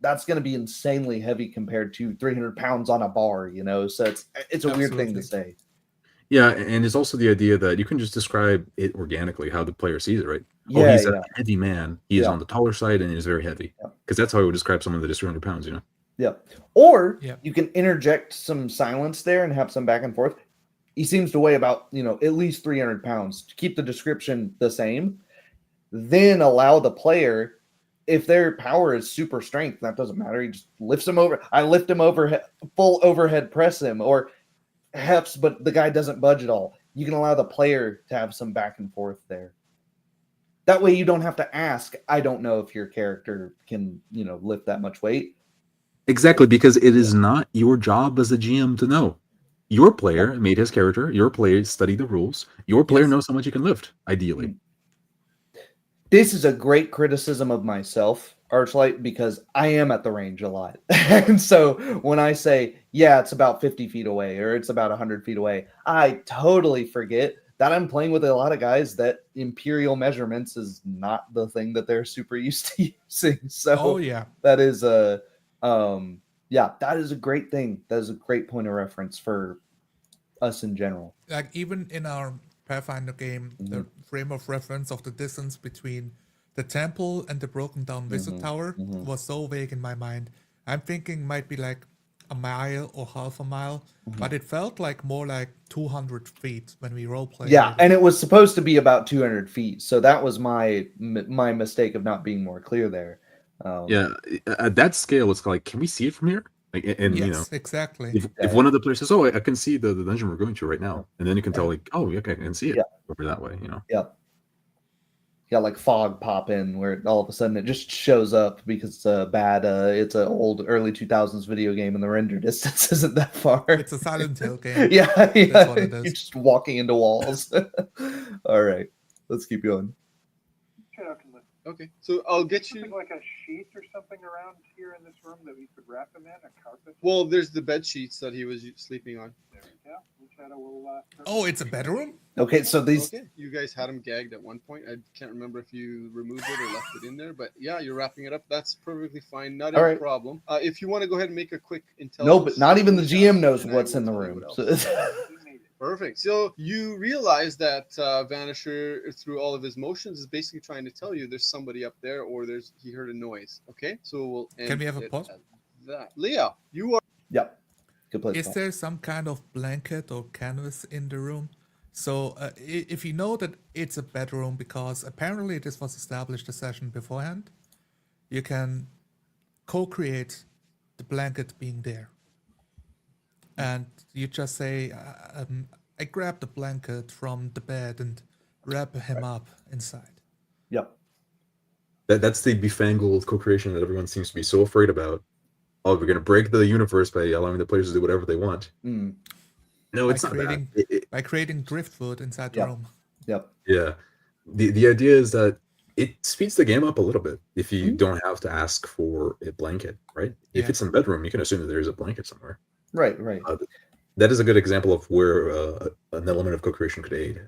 That's gonna be insanely heavy compared to 300 pounds on a bar, So it's a weird thing to say. Yeah, and it's also the idea that you can just describe it organically how the player sees it, right? Yeah, he's a heavy man. He is on the taller side and is very heavy. Because that's how I would describe someone that is 300 pounds, Yeah. Or you can interject some silence there and have some back and forth. He seems to weigh about, at least 300 pounds. To keep the description the same, then allow the player, if their power is super strength, that doesn't matter. He just lifts him over. I lift him over, full overhead press him, or hefts, but the guy doesn't budge at all. You can allow the player to have some back and forth there. That way you don't have to ask, I don't know if your character can, lift that much weight. Exactly, because it is not your job as a GM to know. Your player made his character. Your player studied the rules. Your player knows how much you can lift, ideally. This is a great criticism of myself, Archlight, because I am at the range a lot. And so when I say, yeah, it's about 50 feet away or it's about 100 feet away, I totally forget that I'm playing with a lot of guys that imperial measurements is not the thing that they're super used to using. So Oh yeah, that is that is a great thing. That is a great point of reference for us in general. like even in our Pathfinder game, the frame of reference of the distance between the temple and the broken down visit tower was so vague in my mind. I'm thinking might be like a mile or half a mile, but it felt like more like 200 feet when we roleplayed. Yeah, and it was supposed to be about 200 feet. So that was my mistake of not being more clear there. Yeah, at that scale, it's like, can we see it from here? Like, and you know, yes, exactly. if one of the players says, "Oh, I can see the dungeon we're going to right now," and then you can tell, like, "Oh, okay, I can see it Yeah. over that way," you know. Yep. Yeah, like fog pop in where all of a sudden it just shows up because it's a bad it's an old early 2000s video game and the render distance isn't that far. It's a Silent Hill game. yeah, That's what it You're is. just walking into walls. All right. Let's keep going. Check out and listen. Okay, so I'll get Something you. like a sheet or something around here in this room that we could wrap him in, a carpet. Well, there's the bed sheets that he was sleeping on. There we go. We'll try to Oh, it's a bedroom? Okay, so these Okay, you guys had him gagged at one point. I can't remember if you removed it or left it in there, but yeah, you're wrapping it up. That's perfectly fine, not All a right. problem. If you want to go ahead and make a quick intelligence. No, but not even the check, GM knows and I what's will in the tell you room. what else. So- Perfect. So you realize that Vanisher, through all of his motions, is basically trying to tell you there's somebody up there, or he heard a noise. Okay, so we'll end. Can we have a it pause? at that. Leah, you are. yeah. Good place. Is to there some kind of blanket or canvas in the room? So if you know that it's a bedroom, because apparently this was established a session beforehand, you can co-create the blanket being there. And you just say, I grab the blanket from the bed and wrap him up inside. Yep. That's the befangled co-creation that everyone seems to be so afraid about. Oh, we're gonna break the universe by allowing the players to do whatever they want. Mm. No, it's not that. By creating driftwood inside the Yep. room. Yep. Yeah, the idea is that it speeds the game up a little bit if you Mhm. don't have to ask for a blanket, right? If Yeah. it's in a bedroom, you can assume that there's a blanket somewhere. Right. Right. That is a good example of where an element of co-creation could aid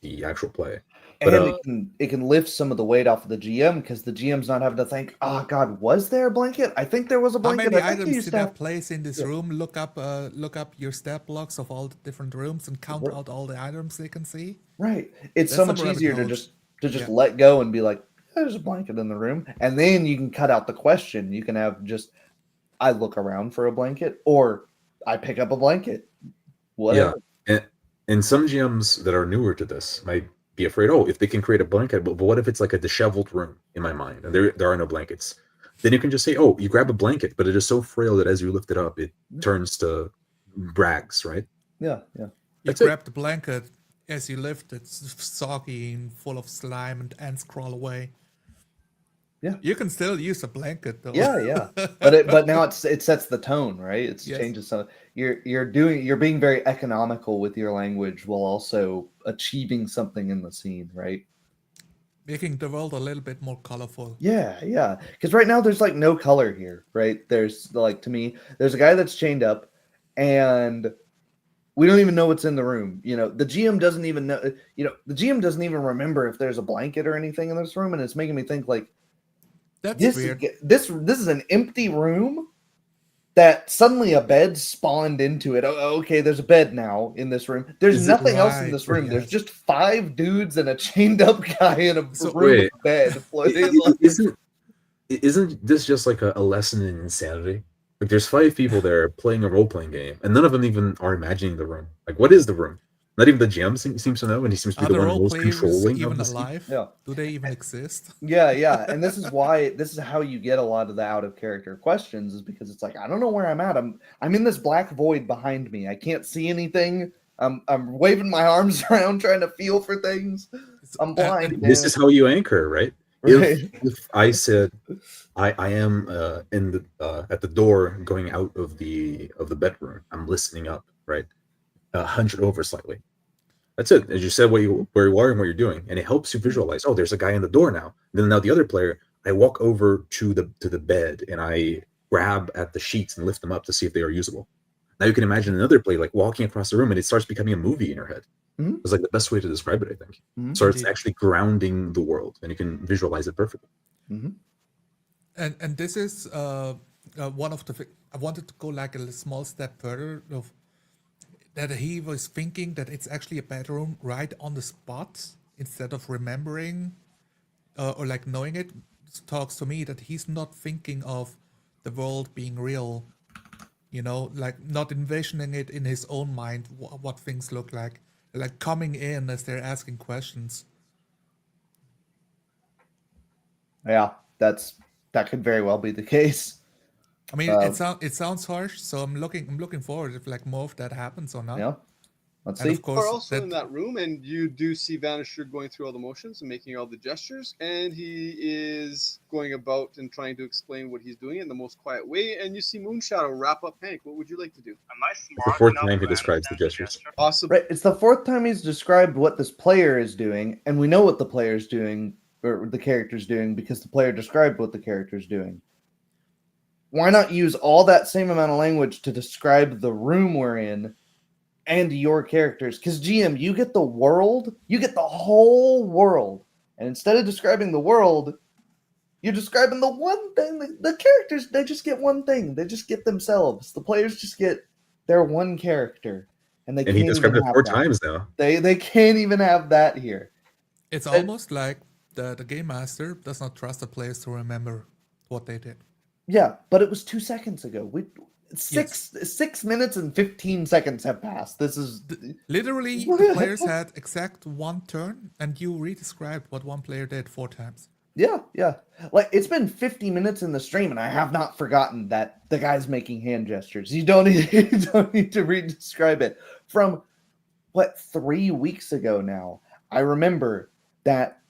the actual play. But And it can lift some of the weight off of the GM because the GM's not having to think, oh God, was there a blanket? I think there was a How blanket. many I think they items used did to that have-" place in this room? Look up your stat blocks of all the different rooms and count Right. out all the items they can see. Right. It's That's so some much rabbit easier to holes. just Yeah. let go and be like, there's a blanket in the room. And then you can cut out the question. You can have just I look around for a blanket or I pick up a blanket. Whatever. yeah, and some GMs that are newer to this might be afraid. Oh, if they can create a blanket, but what if it's like a disheveled room in my mind and there are no blankets? Then you can just say, oh, you grab a blanket, but it is so frail that as you lift it up, it turns to rags, right? Yeah. Yeah. You That's it. grab the blanket as you lift it, soggy and full of slime, and ants crawl away. Yeah. You can still use a blanket though. Yeah, yeah. But now it sets the tone, right? It Yes. changes some. You're being very economical with your language while also achieving something in the scene, right? Making the world a little bit more colorful. Yeah, yeah. Because right now there's like no color here, right? There's like to me, there's a guy that's chained up, and we don't even know what's in the room. You know, the GM doesn't even know. You know, the GM doesn't even remember if there's a blanket or anything in this room, and it's making me think like. That's weird. This is an empty room that suddenly a bed spawned into it. Oh, okay, there's a bed now in this room. There's Is it nothing else in right? this room. There's Yes. just 5 dudes and a chained up guy in a So- room with Wait. a bed. floating. Isn't this just like a lesson in insanity? Like there's 5 people there playing a role-playing game, and none of them even are imagining the room. Like, what is the room? Not even the GM seems to know, and he seems to Are be the the one role most players controlling even of the scene. alive? Yeah. Do they even exist? Yeah, yeah. And this is how you get a lot of the out of character questions is because it's like, I don't know where I'm at. I'm in this black void behind me. I can't see anything. I'm waving my arms around trying to feel for things. I'm blind. This man. is how you anchor, right? Right. If I said I am in the at the door going out of the bedroom, I'm listening up, right? 100 over slightly. That's it. As you said, where you are and what you're doing, and it helps you visualize. Oh, there's a guy in the door now. Then now the other player, I walk over to the bed and I grab at the sheets and lift them up to see if they are usable. Now you can imagine another player like walking across the room, and it starts becoming a movie in your head. Mhm. It's like the best way to describe it, I think. Mhm. So it's Indeed. actually grounding the world, and you can visualize it perfectly. Mhm. And this is one of the. I wanted to go like a small step further of that he was thinking that it's actually a bedroom right on the spot instead of remembering or like knowing it. Talks to me that he's not thinking of the world being real, you know, like not envisioning it in his own mind what things look like coming in as they're asking questions. Yeah, that could very well be the case. I mean, Uh, it sounds harsh, so I'm looking forward if like more of that happens or not. yeah, let's And see. of You course, are also in that room, and you do see Vanisher going through all the motions and making all the gestures, and he is going about and trying to explain what he's doing in the most quiet way. And you see Moonshadow wrap up Hank. What would you like to do? Am I It's the smart fourth enough time he to describes the understand gestures. Possibly. Right, it's the fourth time he's described what this player is doing, and we know what the player's doing or the character's doing because the player described what the character's doing. Why not use all that same amount of language to describe the room we're in and your characters? Because GM, you get the world, you get the whole world, and instead of describing the world, you're describing the one thing. The characters, they just get one thing. They just get themselves. The players just get their one character, and they And he can't described even it have 4 that. times now. They can't even have that here. it's almost like the game master does not trust the players to remember what they did. Yeah, but it was 2 seconds ago. We Yes. 6 minutes and 15 seconds have passed. This is Literally, the players had exact one turn, and you re-described what one player did 4 times. yeah. Like it's been 50 minutes in the stream, and I have not forgotten that the guy's making hand gestures. You don't need, you don't need to re-describe it. From what 3 weeks ago now, I remember that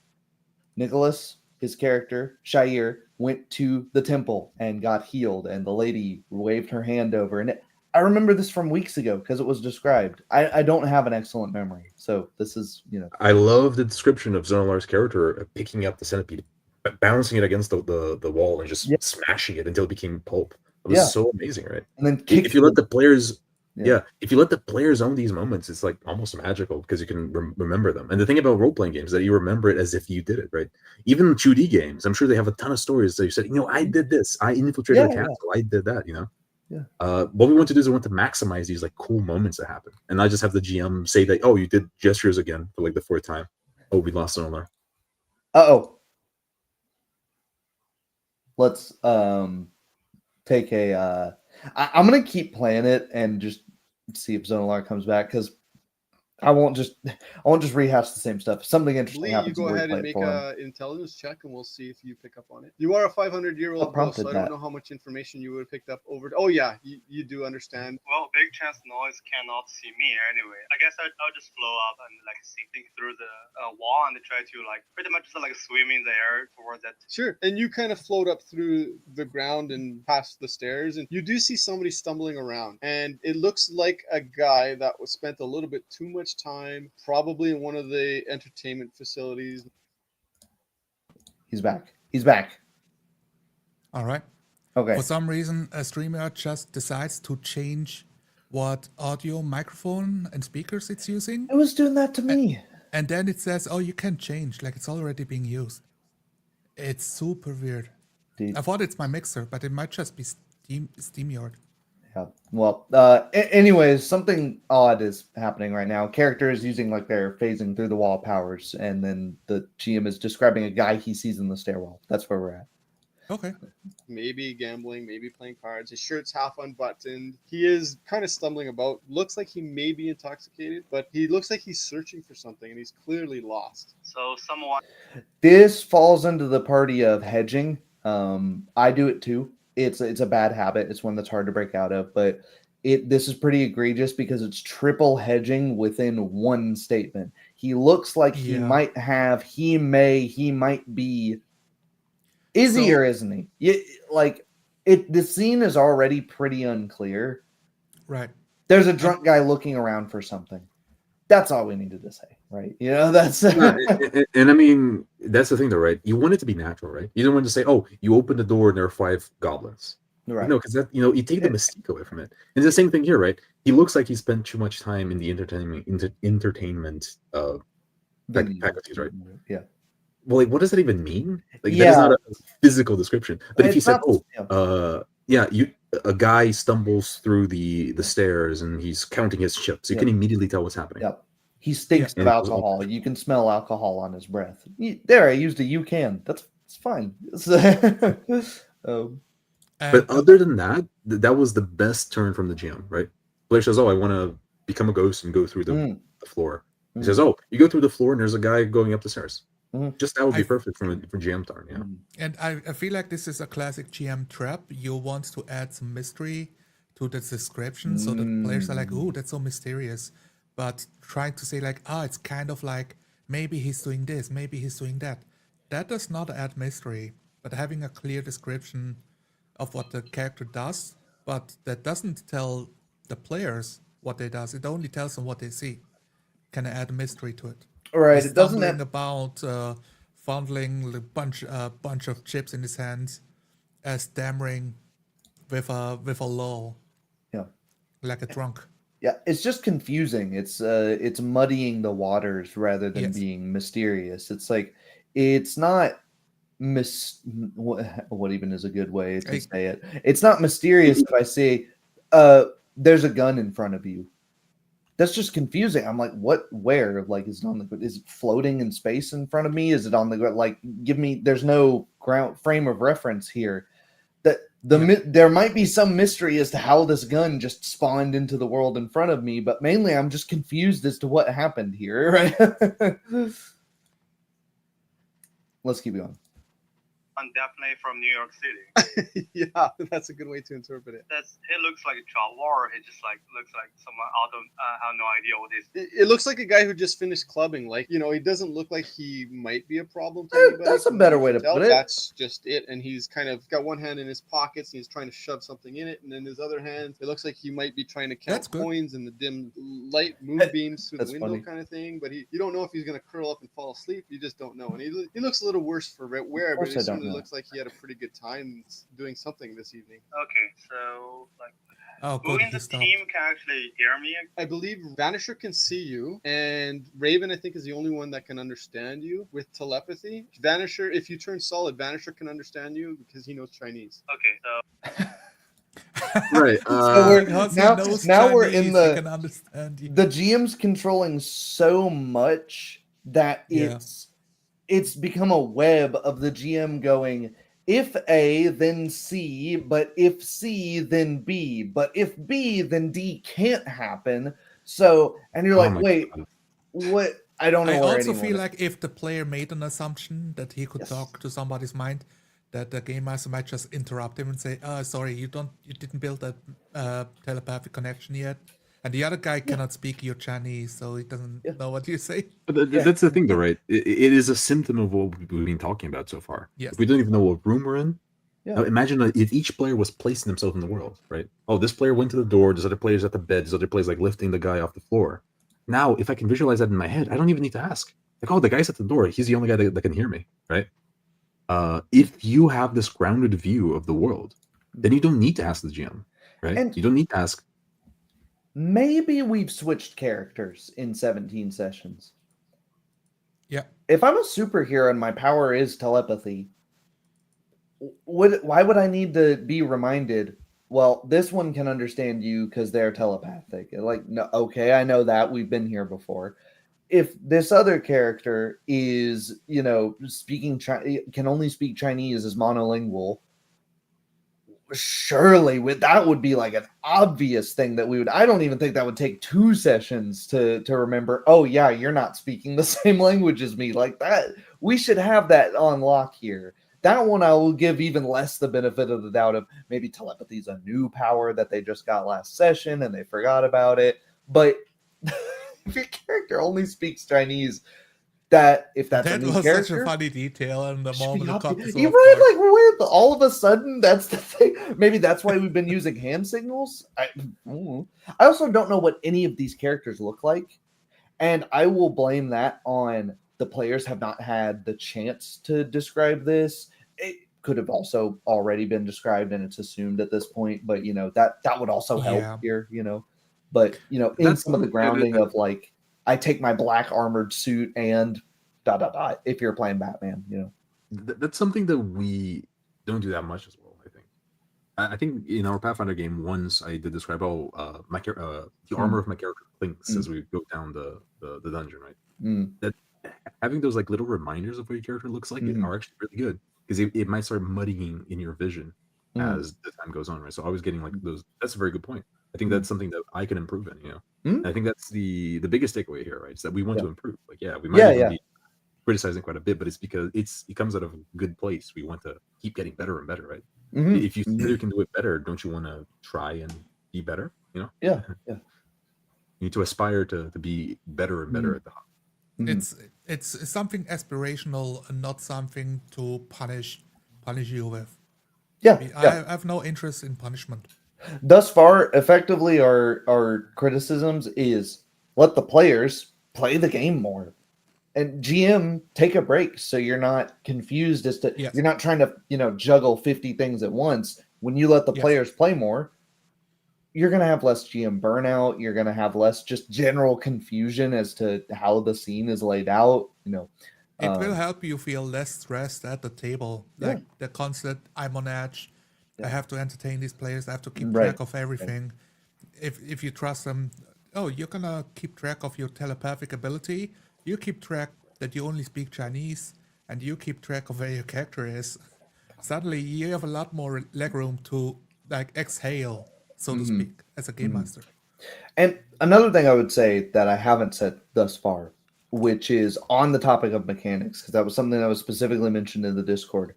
Nicholas, his character, Shair, went to the temple and got healed, and the lady waved her hand over. And I remember this from weeks ago because it was described. I don't have an excellent memory. So this is, I love the description of Zonalar's character picking up the centipede, bouncing it against the wall and just Yeah. smashing it until it became pulp. It was Yeah. so amazing, right? And then If you let the players, Yeah. if you let the players own these moments, it's like almost magical because you can remember them. And the thing about role-playing games is that you remember it as if you did it, right? Even 2D games, I'm sure they have a ton of stories that you said, I did this, I infiltrated the castle, I did that, Yeah. What we want to do is we want to maximize these like cool moments that happen, and not just have the GM say that, oh, you did gestures again for like the 4th time. Oh, we lost Zonalar. Uh-oh. Let's take a I'm gonna keep playing it and just see if Zonalar comes back because I won't just rehash the same stuff. If something interesting Lee, you happens, go we'll ahead replay and it make for him. an intelligence check, and we'll see if you pick up on it. You are a 500-year-old What ghost, so prompted I don't that? know how much information you would have picked up over. Oh yeah, you do understand. Well, big chance noise cannot see me anyway. I guess I'll just flow up and like sifting through the wall and try to like pretty much just like swim in the air towards it. Sure, and you kind of float up through the ground and past the stairs, and you do see somebody stumbling around, and it looks like a guy that was spent a little bit too much time, probably in one of the entertainment facilities. He's back. All right. Okay. For some reason, a streamer just decides to change what audio, microphone, and speakers it's using. It was doing that to me. And then it says, oh, you can change, like it's already being used. It's super weird. Dude. I thought it's my mixer, but it might just be SteamYard. Yeah. Well, anyways, something odd is happening right now. Character is using like they're phasing through the wall powers, and then the GM is describing a guy he sees in the stairwell. That's where we're at. Okay. Maybe gambling, maybe playing cards. His shirt's half unbuttoned. He is kind of stumbling about. Looks like he may be intoxicated, but he looks like he's searching for something, and he's clearly lost. So someone. This falls into the party of hedging. I do it too. It's a bad habit. It's one that's hard to break out of, but this is pretty egregious because it's triple hedging within one statement. He looks like he might have, he might be. Is he or isn't he? The scene is already pretty unclear. Right. There's a drunk guy looking around for something. That's all we needed to say, right? That's and I mean, that's the thing, though, right? You want it to be natural, right? You don't want to say, "Oh, you open the door and there are 5 goblins." right. No, because that you take the mystique away from it. And it's the same thing here, right? He looks like he spent too much time in the entertainment faculties, right? Yeah. Well, like, what does that even mean? Like, that is not a physical description. But if you It's said, not- a guy stumbles through the stairs and he's counting his chips, you can immediately tell what's happening. Yep. He stinks Yeah. of alcohol. You can smell alcohol on his breath. There, I used a you can. It's fine. But other than that, that was the best turn from the GM, right? Blair says, "Oh, I want to become a ghost and go through the floor." He says, "Oh, you go through the floor and there's a guy going up the stairs." Just that would be perfect for GM turn, yeah. And I feel like this is a classic GM trap. You want to add some mystery to the description, so the players are like, "Ooh, that's so mysterious," but trying to say like, it's kind of like maybe he's doing this, maybe he's doing that. That does not add mystery, but having a clear description of what the character does, but that doesn't tell the players what they does. It only tells them what they see. Can add mystery to it. Right. He's It doesn't stumbling about, fondling a bunch of chips in his hands, stammering with a lull. Yeah. Like a drunk. Yeah, it's just confusing. It's muddying the waters rather than being mysterious. It's like it's not what even is a good way to say it? It's not mysterious if I say there's a gun in front of you. That's just confusing. I'm like, what? Where? Like, is it floating in space in front of me? Is it on the ground? Like, give me. There's no ground frame of reference here. There might be some mystery as to how this gun just spawned into the world in front of me, but mainly I'm just confused as to what happened here. Right? Let's keep going. I'm definitely from New York City. Yeah, that's a good way to interpret it. He looks like a child, or he just like looks like someone I don't have no idea what it is. It looks like a guy who just finished clubbing. Like, he doesn't look like he might be a problem to anybody. That's a better way to put it. That's just it. And he's kind of got one hand in his pockets and he's trying to shove something in it, and then his other hand, it looks like he might be trying to count coins in the dim light moonbeams through the window kind of thing. But you don't know if he's gonna curl up and fall asleep. You just don't know. And he looks a little worse for wear, but it certainly looks like he had a pretty good time doing something this evening. Okay, so who in the team can actually hear me? I believe Vanisher can see you, and Raven, I think, is the only one that can understand you with telepathy. Vanisher, if you turn solid, Vanisher can understand you because he knows Chinese. Okay, so right. So now we're in the GM's controlling so much that it's become a web of the GM going, if A, then C, but if C, then B, but if B, then D can't happen. So, and you're like, wait, what? I don't know. I also feel like if the player made an assumption that he could talk to somebody's mind, that the game master might just interrupt him and say, sorry, you didn't build a telepathic connection yet. And the other guy cannot speak your Chinese, so he doesn't know what you say. But that's the thing, though, right? It is a symptom of what we've been talking about so far. Yes. If we don't even know what room we're in. Now imagine if each player was placing themselves in the world, right? Oh, this player went to the door, this other player's at the bed, this other player's like lifting the guy off the floor. Now, if I can visualize that in my head, I don't even need to ask. Like, oh, the guy's at the door. He's the only guy that can hear me, right? If you have this grounded view of the world, then you don't need to ask the GM, right? And you don't need to ask. Maybe we've switched characters in 17 sessions. Yeah. If I'm a superhero and my power is telepathy, why would I need to be reminded, well, this one can understand you because they're telepathic? Like, no, okay, I know that. We've been here before. If this other character is, speaking can only speak Chinese, is monolingual, surely that would be like an obvious thing that we would. I don't even think that would take 2 sessions to remember. Oh yeah, you're not speaking the same language as me. Like that, we should have that on lock here. That one I will give even less the benefit of the doubt of maybe telepathy is a new power that they just got last session and they forgot about it. But if your character only speaks Chinese, if that's a new was character, such a funny detail in the moment it caught you're right. Like, all of a sudden, that's the thing. Maybe that's why we've been using hand signals. I also don't know what any of these characters look like, And I will blame that on the players have not had the chance to describe this. It could have also already been described and it's assumed at this point, but that would also help Yeah. here, But in That's some of the something grounding that- of like I take my black armored suit and ... if you're playing Batman, That's something that we don't do that much as well, I think. I think in our Pathfinder game once I did describe the armor of my character clinks as we go down the dungeon, right? That having those like little reminders of what your character looks like are actually really good because it might start muddying in your vision as the time goes on, right? So I was getting like those. That's a very good point. I think that's something that I can improve in. And I think that's the biggest takeaway here, right? Is that we want to improve. Like, we might even be criticizing quite a bit, but it's because it comes out of a good place. We want to keep getting better and better, right? If you feel you can do it better, don't you want to try and be better? Yeah. You need to aspire to be better and better at the hobby. It's something aspirational and not something to punish you with. I have no interest in punishment. Thus far, effectively, our criticisms is let the players play the game more. And GM, take a break so you're not confused as to you're not trying to juggle 50 things at once. When you let the players play more, you're going to have less GM burnout. You're going to have less just general confusion as to how the scene is laid out. It will help you feel less stressed at the table. Like the constant, I'm on edge. I have to entertain these players. I have to keep track of everything. If you trust them, you're going to keep track of your telepathic ability. You keep track that you only speak Chinese, and you keep track of where your character is. Suddenly, you have a lot more leg room to like exhale, so to speak, as a game master. And another thing I would say that I haven't said thus far, which is on the topic of mechanics, because that was something that was specifically mentioned in the Discord.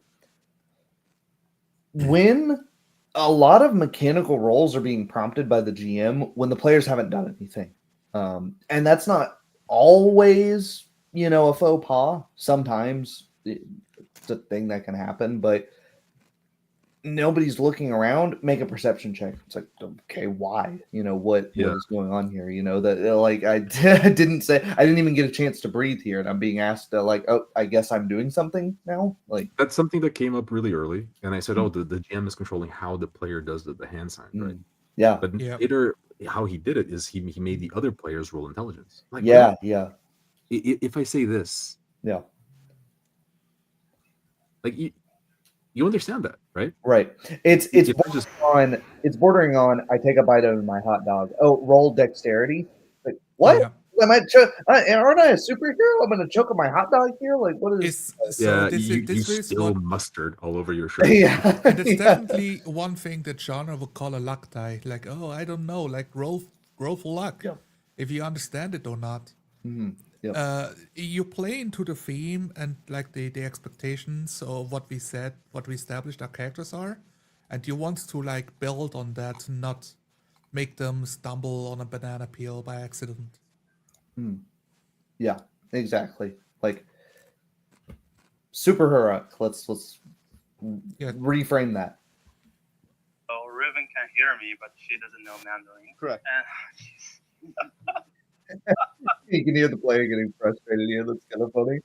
When a lot of mechanical roles are being prompted by the GM when the players haven't done anything, and that's not always, a faux pas. Sometimes it's a thing that can happen, but nobody's looking around. Make a perception check. It's like, okay, why? What is going on here? That like I didn't even get a chance to breathe here, and I'm being asked to like, I guess I'm doing something now. Like that's something that came up really early, and I said, the GM is controlling how the player does the hand sign, right? Yeah. But later, how he did it is he made the other players roll intelligence. Like, if I say this, like you understand that, right? Right. It's bordering on I take a bite out of my hot dog. Oh, roll dexterity. Like what? Yeah. Am I aren't I a superhero? I'm gonna choke on my hot dog here. Like what is? You spill mustard all over your shirt. And it's definitely one thing that genre would call a luck die. Like, I don't know, like roll for luck. Yeah. If you understand it or not. You play into the theme and like the expectations of what we established our characters are, and you want to like build on that, not make them stumble on a banana peel by accident. Yeah, exactly. Like super heroic. Let's reframe that. So Riven can hear me, but she doesn't know Mandarin. Correct. You can hear the player getting frustrated here. That's kind of funny.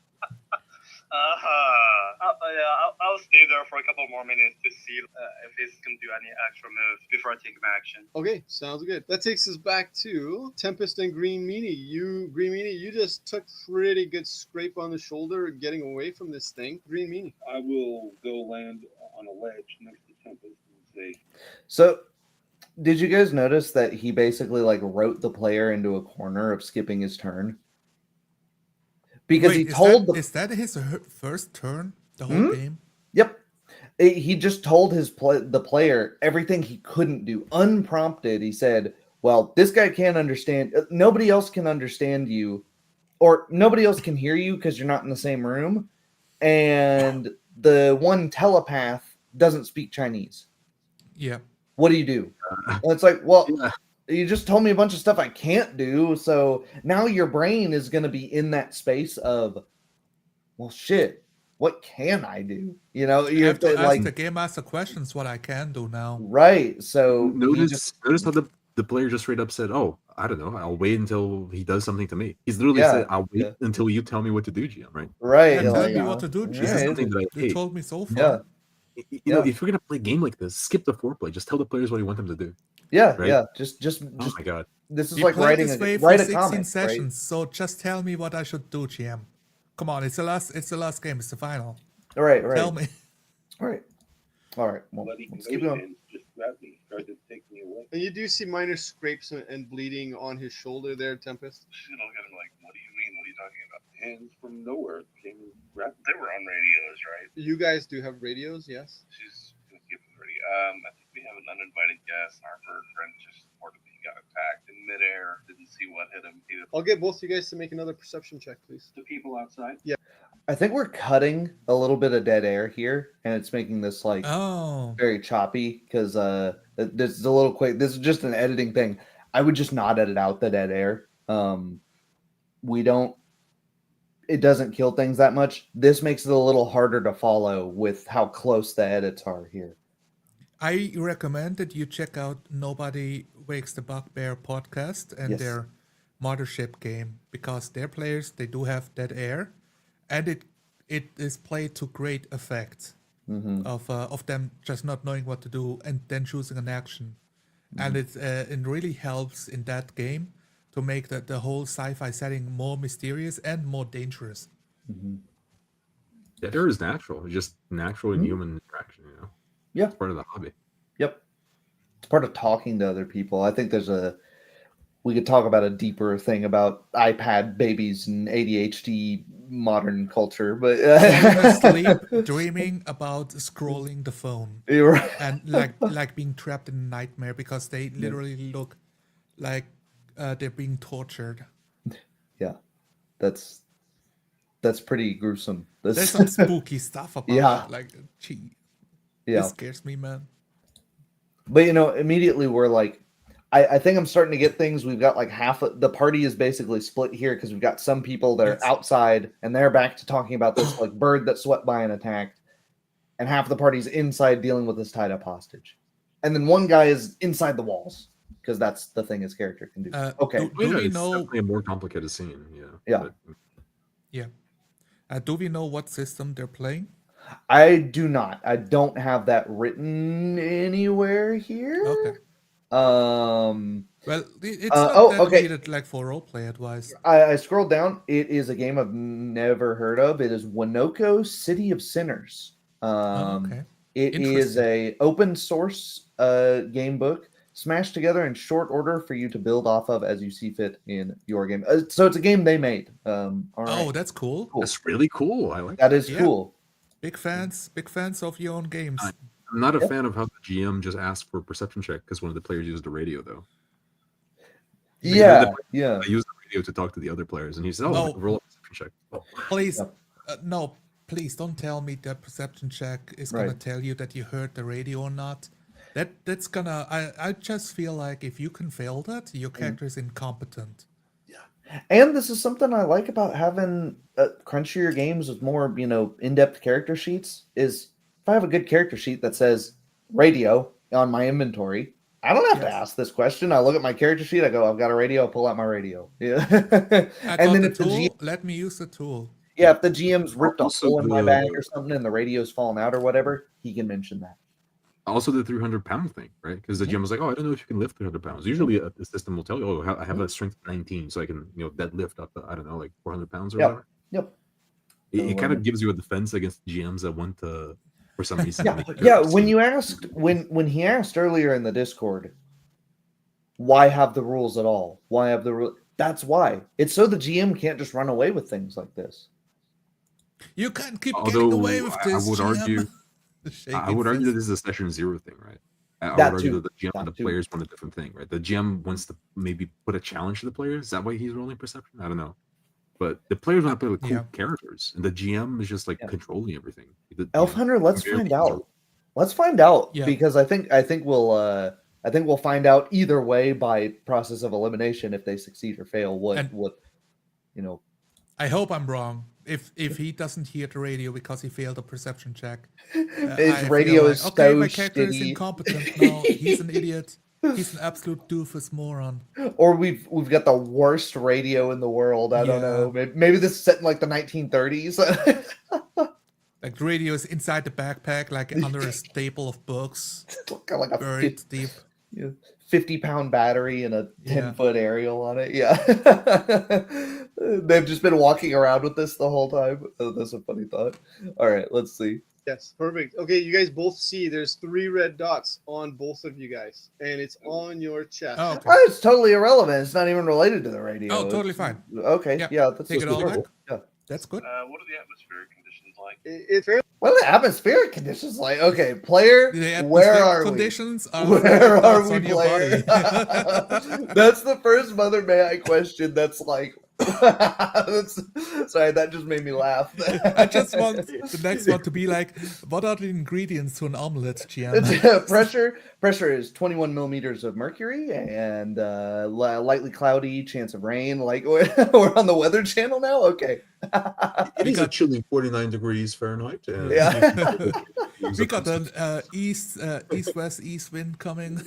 I'll stay there for a couple more minutes to see if he's going to do any extra moves before I take my action. Okay, sounds good. That takes us back to Tempest and Green Meanie. You just took pretty good scrape on the shoulder getting away from this thing. Green Meanie. I will go land on a ledge next to Tempest and say... So, did you guys notice that he basically like wrote the player into a corner of skipping his turn? Because he told is that his first turn the whole game? Yep. He just told the player everything he couldn't do unprompted. He said, well, this guy can't understand. Nobody else can understand you, or nobody else can hear you because you're not in the same room. And the one telepath doesn't speak Chinese. Yeah. What do you do? And it's like, well, you just told me a bunch of stuff I can't do. So now your brain is going to be in that space of, well, shit, what can I do? You have to ask the game master questions what I can do now. Right. So notice how the player just straight up said, oh, I don't know. I'll wait until he does something to me. He's literally said, "I'll wait until you tell me what to do, GM." Right? Right. Yeah, tell Like, me what to do, This GM. is something that I You hate. told me so yeah. far. You know, if you're gonna play a game like this, skip the foreplay. Just tell the players what you want them to do. Yeah. Right? Yeah. Just Oh my god. this is We like played writing this way for write a 16 comic, right? sessions, so just tell me what I should do, GM. Come on, it's the last game, it's the final. Right. Tell me. Right. All right. Well, Bloody let's keep going. conversion just grabbed me, tried to take me away. And you do see minor scrapes and bleeding on his shoulder there, Tempest. She look at him like, what do you mean? What are you talking about? Hands from nowhere came and grabbed me. They were on radios, right? You guys do have radios, yes? She's gonna give them ready. I think we have an uninvited guest. Our bird friend just reported that he got attacked in midair. Didn't see what hit him. I'll get both you guys to make another perception check, please. The people outside. Yeah. I think we're cutting a little bit of dead air here, and it's making this like very choppy because this is a little quick. This is just an editing thing. I would just not edit out the dead air. We don't. It doesn't kill things that much. This makes it a little harder to follow with how close the edits are here. I recommend that you check out Nobody Wakes the Bugbear podcast and their Mothership game, because their players, they do have dead air, and it is played to great effect of them just not knowing what to do and then choosing an action. And it really helps in that game to make the whole sci-fi setting more mysterious and more dangerous. Dead air is natural. It's just natural and human interaction, you know? Yeah. It's part of the hobby. Yep. It's part of talking to other people. I think we could talk about a deeper thing about iPad babies and ADHD modern culture, but Sleep dreaming about scrolling the phone. You're right. And like being trapped in a nightmare because they literally look like they're being tortured. Yeah. That's pretty gruesome. There's some spooky stuff about it. Like, gee. Yeah. This scares me, man. But immediately we're like, I think I'm starting to get things. We've got like half of the party is basically split here because we've got some people that are outside and they're back to talking about this like bird that swept by and attacked, and half of the party's inside dealing with this tied up hostage, and then one guy is inside the walls because that's the thing his character can do. Okay, Do we it's know? definitely a more complicated scene. Yeah. Do we know what system they're playing? I do not. I don't have that written anywhere here. Okay. Well, it's not that needed, like for roleplay advice. I scrolled down. It is a game I've never heard of. It is Winoco City of Sinners. Okay. It is a open source game book smashed together in short order for you to build off of as you see fit in your game. So it's a game they made. All right. Oh, that's cool. That's really cool. I like that. Is cool. Big fans of your own games. I'm not a fan of how the GM just asked for a perception check because one of the players used the radio, though. I used the radio to talk to the other players, and he said, roll a perception check. Oh. Please, no, please don't tell me that perception check is going to tell you that you heard the radio or not. That's gonna, I just feel like if you can fail that, your character is incompetent. And this is something I like about having crunchier games with more, in-depth character sheets is if I have a good character sheet that says radio on my inventory, I don't have to ask this question. I look at my character sheet, I go, I've got a radio, I'll pull out my radio. Yeah. And then if the tool, let me use the tool. Yeah, if the GM's ripped a hole in my bag or something and the radio's fallen out or whatever, he can mention that. Also the 300-pound thing, right? Because the GM was like, I don't know if you can lift 300 pounds. Usually the system will tell you, I have a strength of 19, so I can, deadlift up, I don't know, like 400 pounds or whatever. Yep. It kind of gives you a defense against GMs that want to, for some reason. When you asked, when he asked earlier in the Discord, why have the rules at all? Why have the rule? That's why. It's so the GM can't just run away with things like this. You can't keep getting away with this. I would argue that this is a session 0 thing, right? I would argue that the GM and the players want a different thing, right? The GM wants to maybe put a challenge to the players. Is that why he's rolling perception? I don't know. But the players want to play with cool characters, and the GM is just like controlling everything. Elf Hunter, let's find out. Let's find out because I think we'll find out either way by process of elimination if they succeed or fail. I hope I'm wrong. If he doesn't hear the radio because he failed a perception check, his radio is okay, so my character is shitty. incompetent. No, he's an idiot. He's an absolute doofus moron. Or we've got the worst radio in the world. I don't know. Maybe this is set in like the 1930s. Like the radio is inside the backpack, like under a staple of books, Got like a buried deep. 50-pound battery and a Yeah. 10-foot aerial on it. Yeah. They've just been walking around with this the whole time. Oh, that's a funny thought. All right, let's see. Yes, perfect. Okay, you guys both see there's 3 red dots on both of you guys, and it's on your chest. Oh, okay. Oh, it's totally irrelevant. It's not even related to the radio. Oh, totally fine. Okay, Yep. yeah, that's Take it all back. Yeah. That's good. What are the atmospheric conditions like? It's fairly What are the atmospheric conditions like? Okay, player, The where atmospheric are conditions we? are Where are thoughts we, on your player? body. That's the first Mother May I question that's like... Sorry, that just made me laugh. I just want the next one to be like, what are the ingredients to an omelet, GM? Pressure is 21 millimeters of mercury and lightly cloudy, chance of rain. Like we're on the Weather Channel now. Okay. It is a chilly 49 degrees Fahrenheit. Yeah. We got an east-west east wind coming.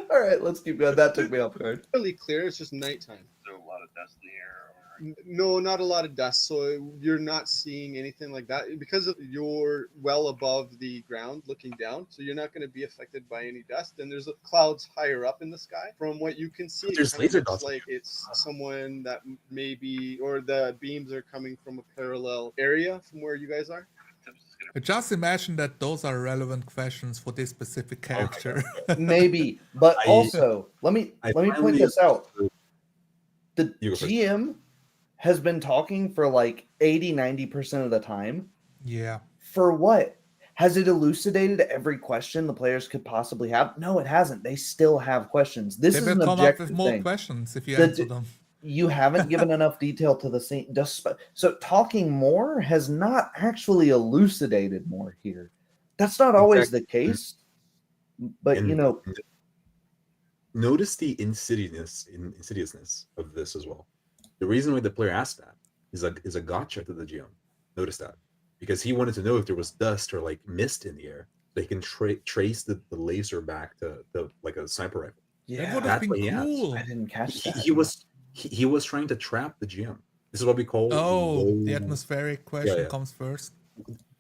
All right, let's keep going. That took me off guard. fairly clear. It's just nighttime. Is there a lot of dust in the air? Or... No, not a lot of dust. So you're not seeing anything like that because you're well above the ground looking down. So you're not going to be affected by any dust. And there's clouds higher up in the sky. From what you can see, There's it kind of laser looks dots. like it's someone that maybe, or the beams are coming from a parallel area from where you guys are. Just imagine that those are relevant questions for this specific character. Maybe, but also let me point this out. The You go first. GM has been talking for like 80-90% of the time. Yeah. For what? Has it elucidated every question the players could possibly have? No, it hasn't. They still have questions. This They is will an come up objective with more thing. questions if you The- answer them. You haven't given enough detail to the scene. So talking more has not actually elucidated more here. That's not always the case. But And notice the insidiousness of this as well. The reason why the player asked that is a gotcha to the GM. Notice that, because he wanted to know if there was dust or like mist in the air, so he can trace the laser back to like a sniper rifle. That would have That's been what he asked. cool. I didn't catch that. He was trying to trap the GM. This is what we call The atmospheric question comes first.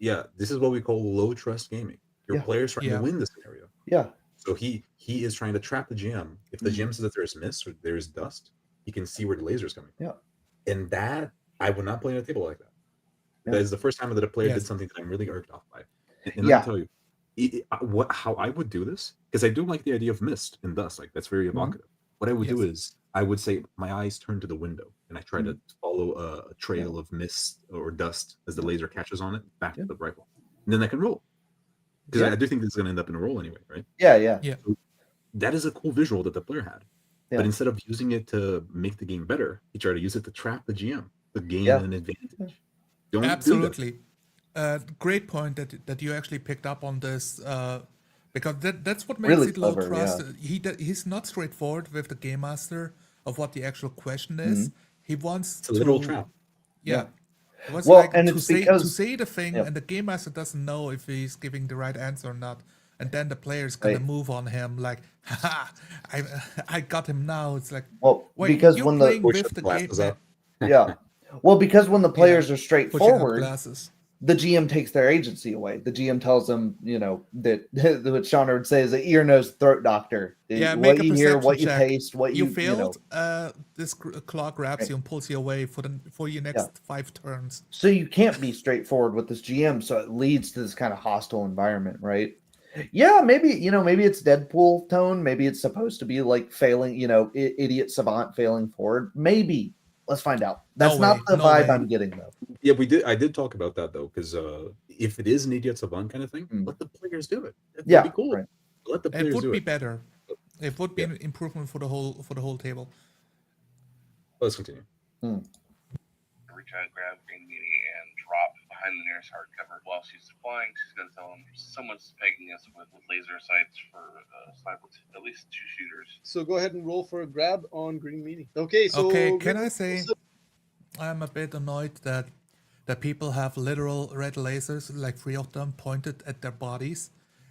Yeah, this is what we call low trust gaming. Your player's trying to win the scenario. Yeah. So he is trying to trap the GM. If the GM says that there's mist or there's dust, he can see where the laser is coming from. Yeah. And that I would not play on a table like that. That is the first time that a player did something that I'm really irked off by. And let me tell you, how I would do this, because I do like the idea of mist and dust. Like that's very evocative. What I would do is I would say my eyes turn to the window and I try to follow a trail of mist or dust as the laser catches on it back to the rifle. And then I can roll. Because I do think this is going to end up in a roll anyway, right? Yeah. So that is a cool visual that the player had. Yeah. But instead of using it to make the game better, he tried to use it to trap the GM, to gain an advantage. Don't Absolutely. do that. Great point that you actually picked up on this. Because that's what makes Really it low clever, trust. He's not straightforward with the game master of what the actual question is. He wants It's a literal trap. Yeah. It was Well, like and to it's say because- the thing, and the game master doesn't know if he's giving the right answer or not. And then the player's gonna move on him like, haha, I got him now. It's like, Well, wait, because you're when the playing with the game, up. yeah, well, because when the players are pushing up straightforward, glasses. the GM takes their agency away. The GM tells them, that what Shauna would say is an ear, nose, throat doctor. Yeah, what make a you hear, perception what you check. taste, what You you failed. This claw grabs you and pulls you away for your next 5 turns. So you can't be straightforward with this GM, so it leads to this kind of hostile environment, right? Yeah, maybe it's Deadpool tone. Maybe it's supposed to be like failing, idiot savant failing forward. Maybe. Let's find out. That's not the vibe I'm getting though. Yeah, I did talk about that though, because if it is an idiot savant kind of thing, let the players do it. That'd be cool. Right. Let the It players would do be it. better. It would be an improvement for the whole table. Let's continue. Reach out, grab Green Meanie, and drop behind the nearest hardcover. While she's flying, she's going to tell him someone's pegging us with laser sights for sniper, at least 2 shooters. So go ahead and roll for a grab on Green Meanie. Okay, so Can I say I'm a bit annoyed that people have literal red lasers, like 3 of them, pointed at their bodies,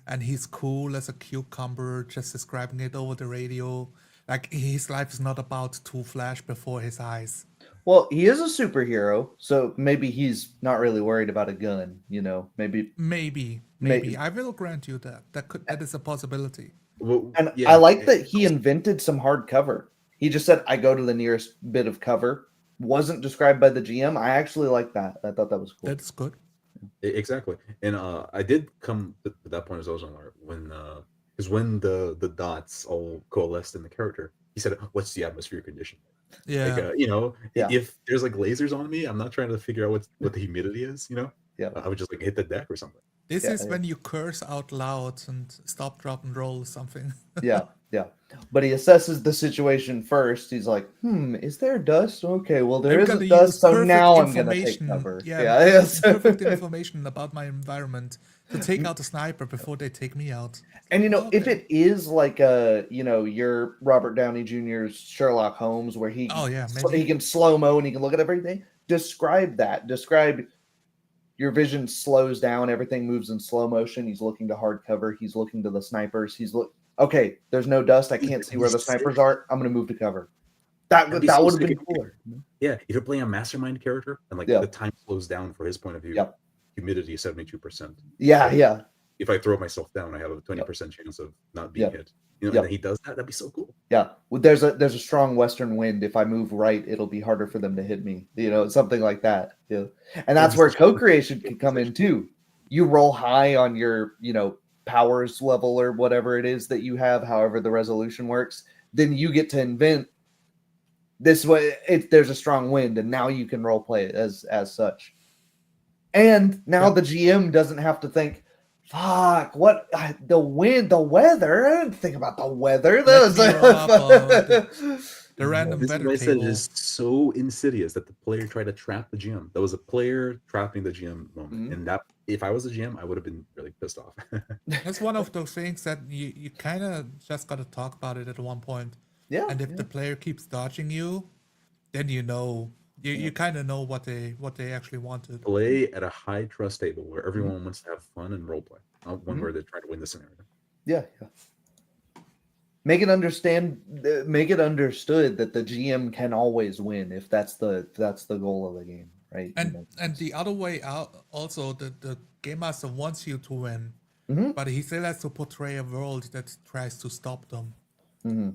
and he's cool as a cucumber, just describing it over the radio. Like his life is not about to flash before his eyes. Well, he is a superhero, so maybe he's not really worried about a gun. Maybe. Maybe I will grant you that. That is a possibility. Well, And yeah, I like that he invented some hard cover. He just said, "I go to the nearest bit of cover." Wasn't described by the GM. I actually like that. I thought that was cool. That's good. Exactly. And I did come to that point as well, when because when the dots all coalesced in the character, he said, "What's the atmosphere condition?" Yeah. Like Yeah. if there's like lasers on me, I'm not trying to figure out what the humidity is. Yeah. I would just like hit the deck or something. This Yeah, is yeah. when you curse out loud and stop, drop, and roll something. Yeah. But he assesses the situation first. He's like, is there dust? Okay, well, there I'm isn't gonna dust, use so perfect now I'm gonna take information. cover. Yeah, Yes. perfect information about my environment to take out the sniper before they take me out. And if Okay. it is like your Robert Downey Jr.'s Sherlock Holmes, where he Oh yeah, he maybe. can slow mo and he can look at everything. Describe that. Describe your vision slows down. Everything moves in slow motion. He's looking to hard cover. He's looking to the snipers. Okay, there's no dust. I can't see where the snipers are. I'm gonna move to cover. That That'd be would so have been sick. cooler. Yeah, if you're playing a mastermind character and like Yeah. the time slows down for his point of view, Yep. humidity is 72%. Yeah, So yeah. if I throw myself down, I have a 20% chance of not being Yep. hit. Yep. And then he does that. That'd be so cool. Yeah, well, there's a strong western wind. If I move right, it'll be harder for them to hit me. Something like that. Yeah, and that's where co-creation can come in too. You roll high on your powers level or whatever it is that you have, however the resolution works. Then you get to invent this way. There's a strong wind, and now you can role play it as such. And now the GM doesn't have to think, fuck, what the wind, the weather. I didn't think about the weather. Let me rob, the random This weather message table. is so insidious that the player tried to trap the GM. That was a player trapping the GM moment. And that if I was a GM, I would have been really pissed off. That's one of those things that you kind of just got to talk about it at one point. Yeah. And if the player keeps dodging you, then you kind of know what they actually wanted. Play at a high trust table where everyone wants to have fun and role play, not one where they try to win the scenario. Yeah. Make it understood that the GM can always win if that's the goal of the game, right? And the other way out, also the game master wants you to win, but he still has to portray a world that tries to stop them. Mm-hmm.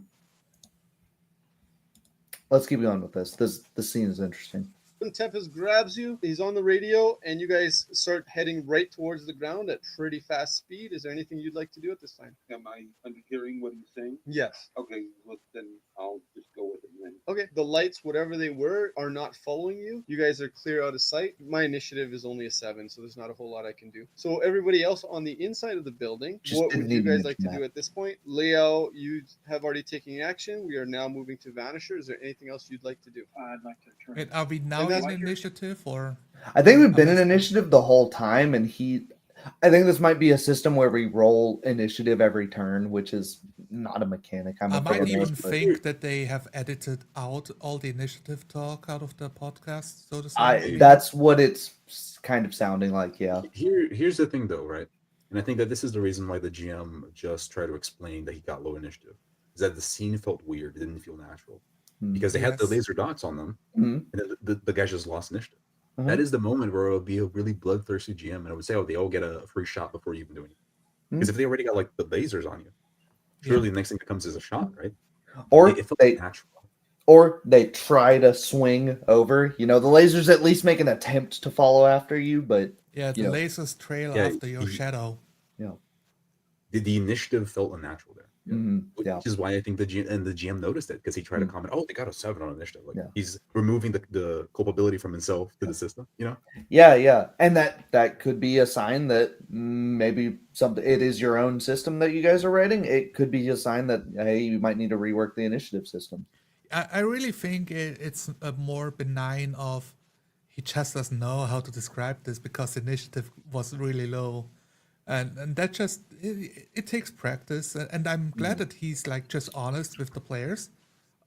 Let's keep going with this. The scene is interesting. When Tempest grabs you, he's on the radio, and you guys start heading right towards the ground at pretty fast speed. Is there anything you'd like to do at this time? Am I underhearing what he's saying? Yes. Okay, well, then I'll just go with it then. Okay, the lights, whatever they were, are not following you. You guys are clear out of sight. My initiative is only a 7, so there's not a whole lot I can do. So everybody else on the inside of the building, what would you guys like to do at this point? Liao, you have already taken action. We are now moving to Vanisher. Is there anything else you'd like to do? I'd like to turn. Wait, are we now in initiative or? I think we've been in initiative the whole time, and I think this might be a system where we roll initiative every turn, which is not a mechanic. I might even think that they have edited out all the initiative talk out of the podcast, so to say. That's what it's kind of sounding like, yeah. Here's the thing, though, right? And I think that this is the reason why the GM just tried to explain that he got low initiative. Is that the scene felt weird. It didn't feel natural. Because they had the laser dots on them, and the guys just lost initiative. That is the moment where it would be a really bloodthirsty GM, and I would say, they all get a free shot before you even do anything. Because if they already got like the lasers on you, surely the next thing that comes is a shot, right? Or it felt natural. Or they try to swing over. The lasers at least make an attempt to follow after you, but the lasers trail after your shadow. Yeah, the initiative felt unnatural there. Which is why I think the GM noticed it, because he tried to comment, they got a 7 on initiative. He's removing the culpability from himself to the system, Yeah, and that could be a sign that maybe it is your own system that you guys are writing. It could be a sign that, hey, you might need to rework the initiative system. I really think it's a more benign of he just doesn't know how to describe this because the initiative was really low. And that just it takes practice, and I'm glad that he's like just honest with the players.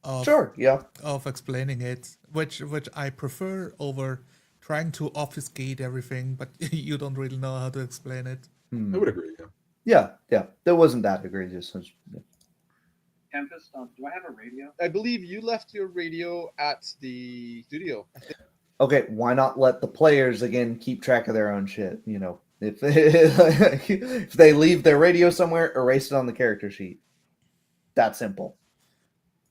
Of explaining it, which I prefer over trying to obfuscate everything, but you don't really know how to explain it. I would agree. Yeah, that wasn't that egregious. Tempest, do I have a radio? I believe you left your radio at the studio. I think. Okay, why not let the players again keep track of their own shit? You know, if they leave their radio somewhere, erase it on the character sheet. That simple.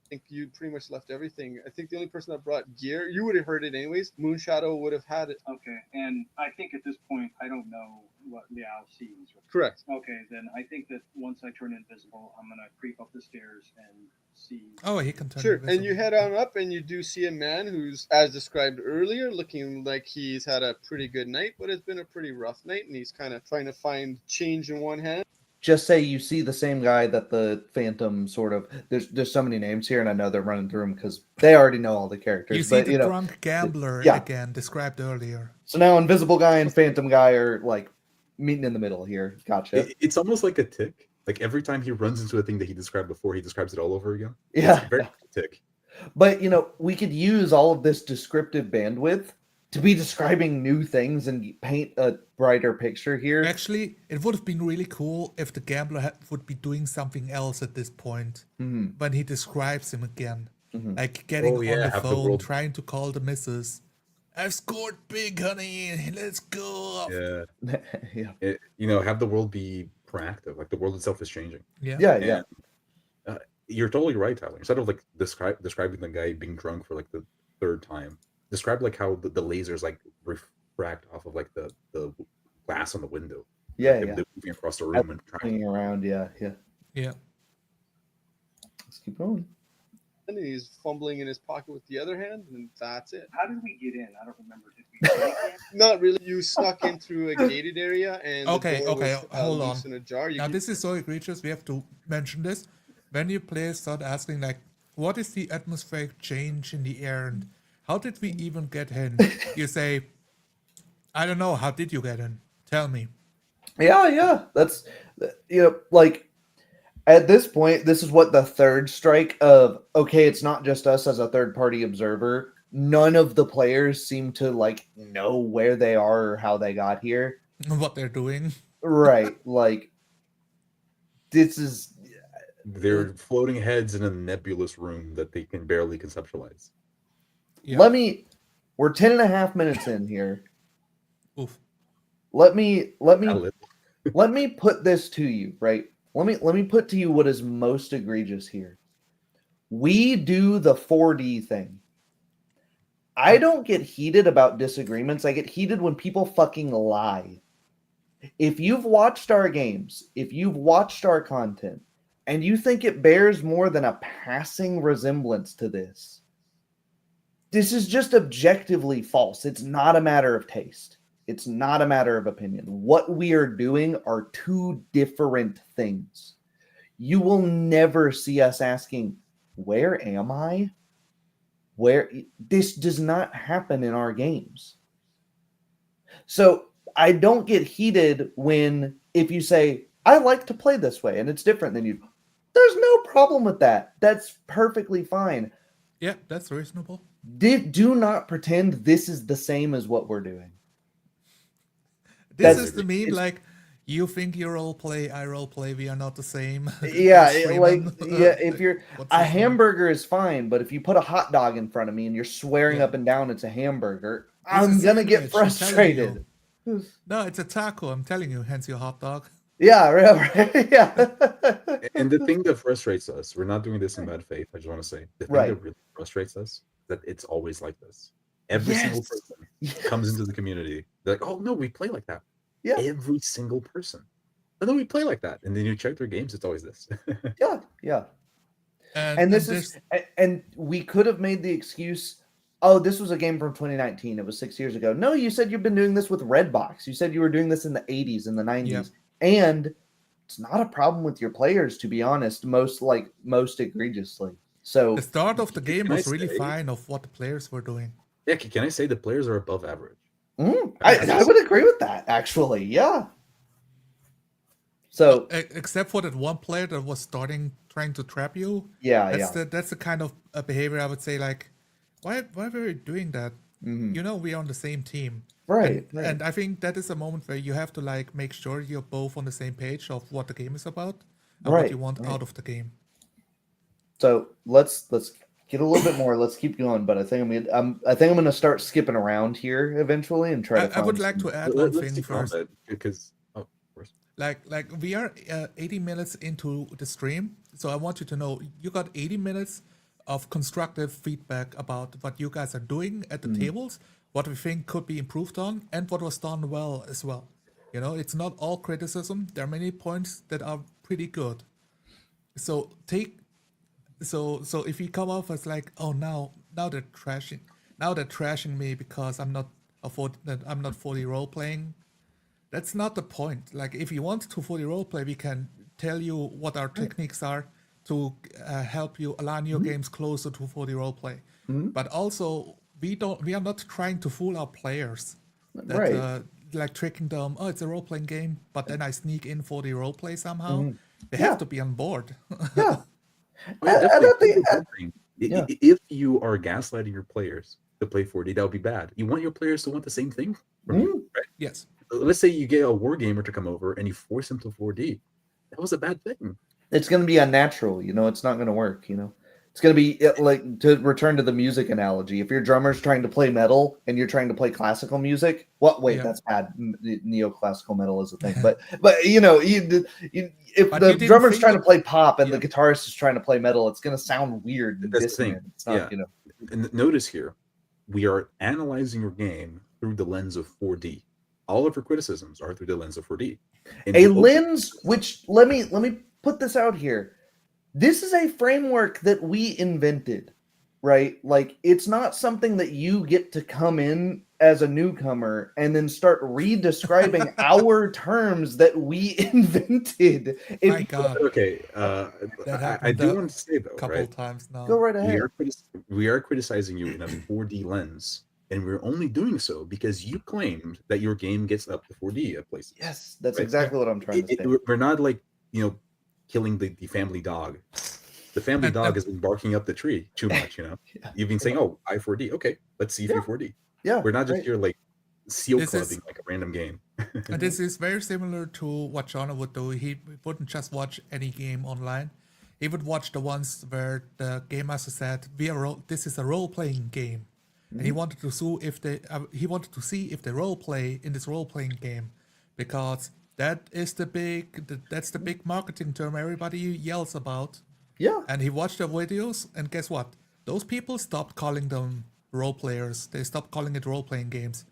I think you pretty much left everything. I think the only person that brought gear, you would have heard it anyways. Moonshadow would have had it. Okay, and I think at this point I don't know what Liao sees. Correct. Okay, then I think that once I turn invisible, I'm gonna creep up the stairs and see. Oh, he can turn Sure, invisible. and you head on up, and you do see a man who's, as described earlier, looking like he's had a pretty good night, but it's been a pretty rough night, and he's kind of trying to find change in one hand. Just say you see the same guy that the Phantom sort of. There's so many names here, and I know they're running through them because they already know all the characters. You see but, the you know, drunk gambler yeah. again, described earlier. So now Invisible Guy and Phantom Guy are like meeting in the middle here. Gotcha. It's almost like a tick. Like every time he runs into a thing that he described before, he describes it all over again. Yeah. It's very tick. But, you know, we could use all of this descriptive bandwidth to be describing new things and paint a brighter picture here. Actually, it would have been really cool if the gambler would be doing something else at this point when he describes him again. Like getting on the phone, trying to call the missus. I've scored big, honey. Let's go. Yeah. Have the world be proactive. Like the world itself is changing. Yeah. You're totally right, Tyler. Instead of like describing the guy being drunk for like the third time, describe like how the lasers like refract off of like the glass on the window. Yeah, They're moving across the room and trying around. Yeah. Let's keep going. And he's fumbling in his pocket with the other hand, and that's it. How did we get in? I don't remember. Did we break in? Not really. You snuck in through a gated area, and Okay, the door was, hold on. loose in a jar. Now this is so egregious. We have to mention this. When you players start asking like, what is the atmospheric change in the air and how did we even get in? You say, I don't know. How did you get in? Tell me. Yeah. That's, like at this point, this is what the third strike of, okay, it's not just us as a third party observer. None of the players seem to like know where they are or how they got here. What they're doing. Right. Like this is. They're floating heads in a nebulous room that they can barely conceptualize. Yeah. We're 10 and a half minutes in here. Oof. Let me put this to you, right? Let me put to you what is most egregious here. We do the 4D thing. I don't get heated about disagreements. I get heated when people fucking lie. If you've watched our games, if you've watched our content, and you think it bears more than a passing resemblance to this, this is just objectively false. It's not a matter of taste. It's not a matter of opinion. What we are doing are two different things. You will never see us asking, where am I? This does not happen in our games. So I don't get heated if you say, I like to play this way and it's different than you. There's no problem with that. That's perfectly fine. Yeah, that's reasonable. Do not pretend this is the same as what we're doing. This is the meme, like, you think you role play, I role play, we are not the same. Yeah, if you're a hamburger is fine, but if you put a hot dog in front of me and you're swearing up and down it's a hamburger, I'm gonna get frustrated. No, it's a taco, I'm telling you, hence your hot dog. Yeah, right. Yeah. And the thing that frustrates us, we're not doing this in bad faith. I just want to say the thing that really frustrates us that it's always like this. Every single person comes into the community. They're like, oh no, we play like that. Yeah. Every single person. And then we play like that. And then you check their games, it's always this. Yeah. And we could have made the excuse, oh, this was a game from 2019. It was 6 years ago. No, you said you've been doing this with Redbox. You said you were doing this in the 80s and the 90s. Yeah. And it's not a problem with your players, to be honest, most egregiously. So the start of the game was really fine of what the players were doing. Yeah, can I say the players are above average? I would agree with that, actually. Yeah. So except for that one player that was trying to trap you. Yeah, that's the kind of behavior I would say, like, why were you doing that? You know we're on the same team. Right, And I think that is a moment where you have to like make sure you're both on the same page of what the game is about and what you want out of the game. So let's get a little bit more. Let's keep going, but I think I'm gonna start skipping around here eventually and try to. I would like to add one thing first, because of course, like we are 80 minutes into the stream, so I want you to know you got 80 minutes of constructive feedback about what you guys are doing at the tables, what we think could be improved on, and what was done well as well. You know, it's not all criticism. There are many points that are pretty good. So if you come off as like, oh now they're trashing me because I'm not 40 role playing. That's not the point. Like if you want to 40 role play, we can tell you what our techniques are to help you align your games closer to 40 role play. But also we are not trying to fool our players. Like tricking them. Oh, it's a role playing game, but then I sneak in 40 role play somehow. They have to be on board. If you are gaslighting your players to play 4D, that would be bad. You want your players to want the same thing from you, right? Yes. Let's say you get a war gamer to come over and you force him to 4D. That was a bad thing. It's going to be unnatural, it's not going to work, It's going to be like, to return to the music analogy. If your drummer's trying to play metal and you're trying to play classical music, that's bad. Neoclassical metal is a thing, but if the drummer's trying to play pop and the guitarist is trying to play metal, it's going to sound weird. And that's the thing. It's not, And notice here, we are analyzing your game through the lens of 4D. All of our criticisms are through the lens of 4D. A lens, which let me put this out here. This is a framework that we invented, right? Like, it's not something that you get to come in as a newcomer and then start redescribing our terms that we invented. My God. Okay, I do want to say though, couple times now. Go right ahead. We are criticizing you in a 4D lens, and we're only doing so because you claimed that your game gets up to 4D at places. Yes, that's exactly what I'm trying to say. We're not like, killing the family dog. The family dog has been barking up the tree too much, You've been saying, oh, I 4D. Okay, let's see if you're 4D. Yeah. We're not just here like seal clubbing like a random game. And this is very similar to what John would do. He wouldn't just watch any game online. He would watch the ones where the game master said, this is a role-playing game. And he wanted to see if they role play in this role-playing game, because that's the big marketing term everybody yells about. Yeah. And he watched the videos, and guess what? Those people stopped calling them role players. They stopped calling it role-playing games.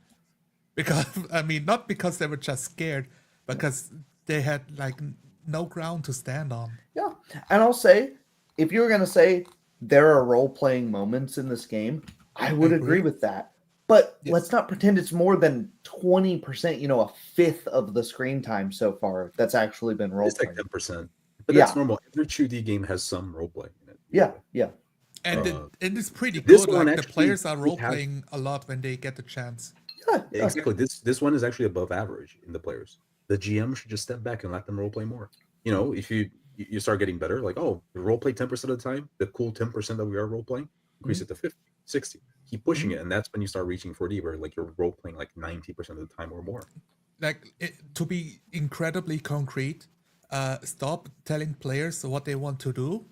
Because, not because they were just scared, because they had like no ground to stand on. Yeah. And I'll say, if you were going to say there are role-playing moments in this game, I would agree with that. But let's not pretend it's more than 20%, a fifth of the screen time so far that's actually been role playing. It's like 10%. But that's normal. Every 2D game has some role play in it. Yeah. And it is pretty good. Like, the players are role playing a lot when they get the chance. Yeah, exactly. This one is actually above average in the players. The GM should just step back and let them role play more. If you start getting better, like, oh, we role play 10% of the time, the cool 10% that we are role playing, increase it to 50, 60. Keep pushing it, and that's when you start reaching 4D, where like you're role playing like 90% of the time or more. Like, to be incredibly concrete, stop telling players what they want to do,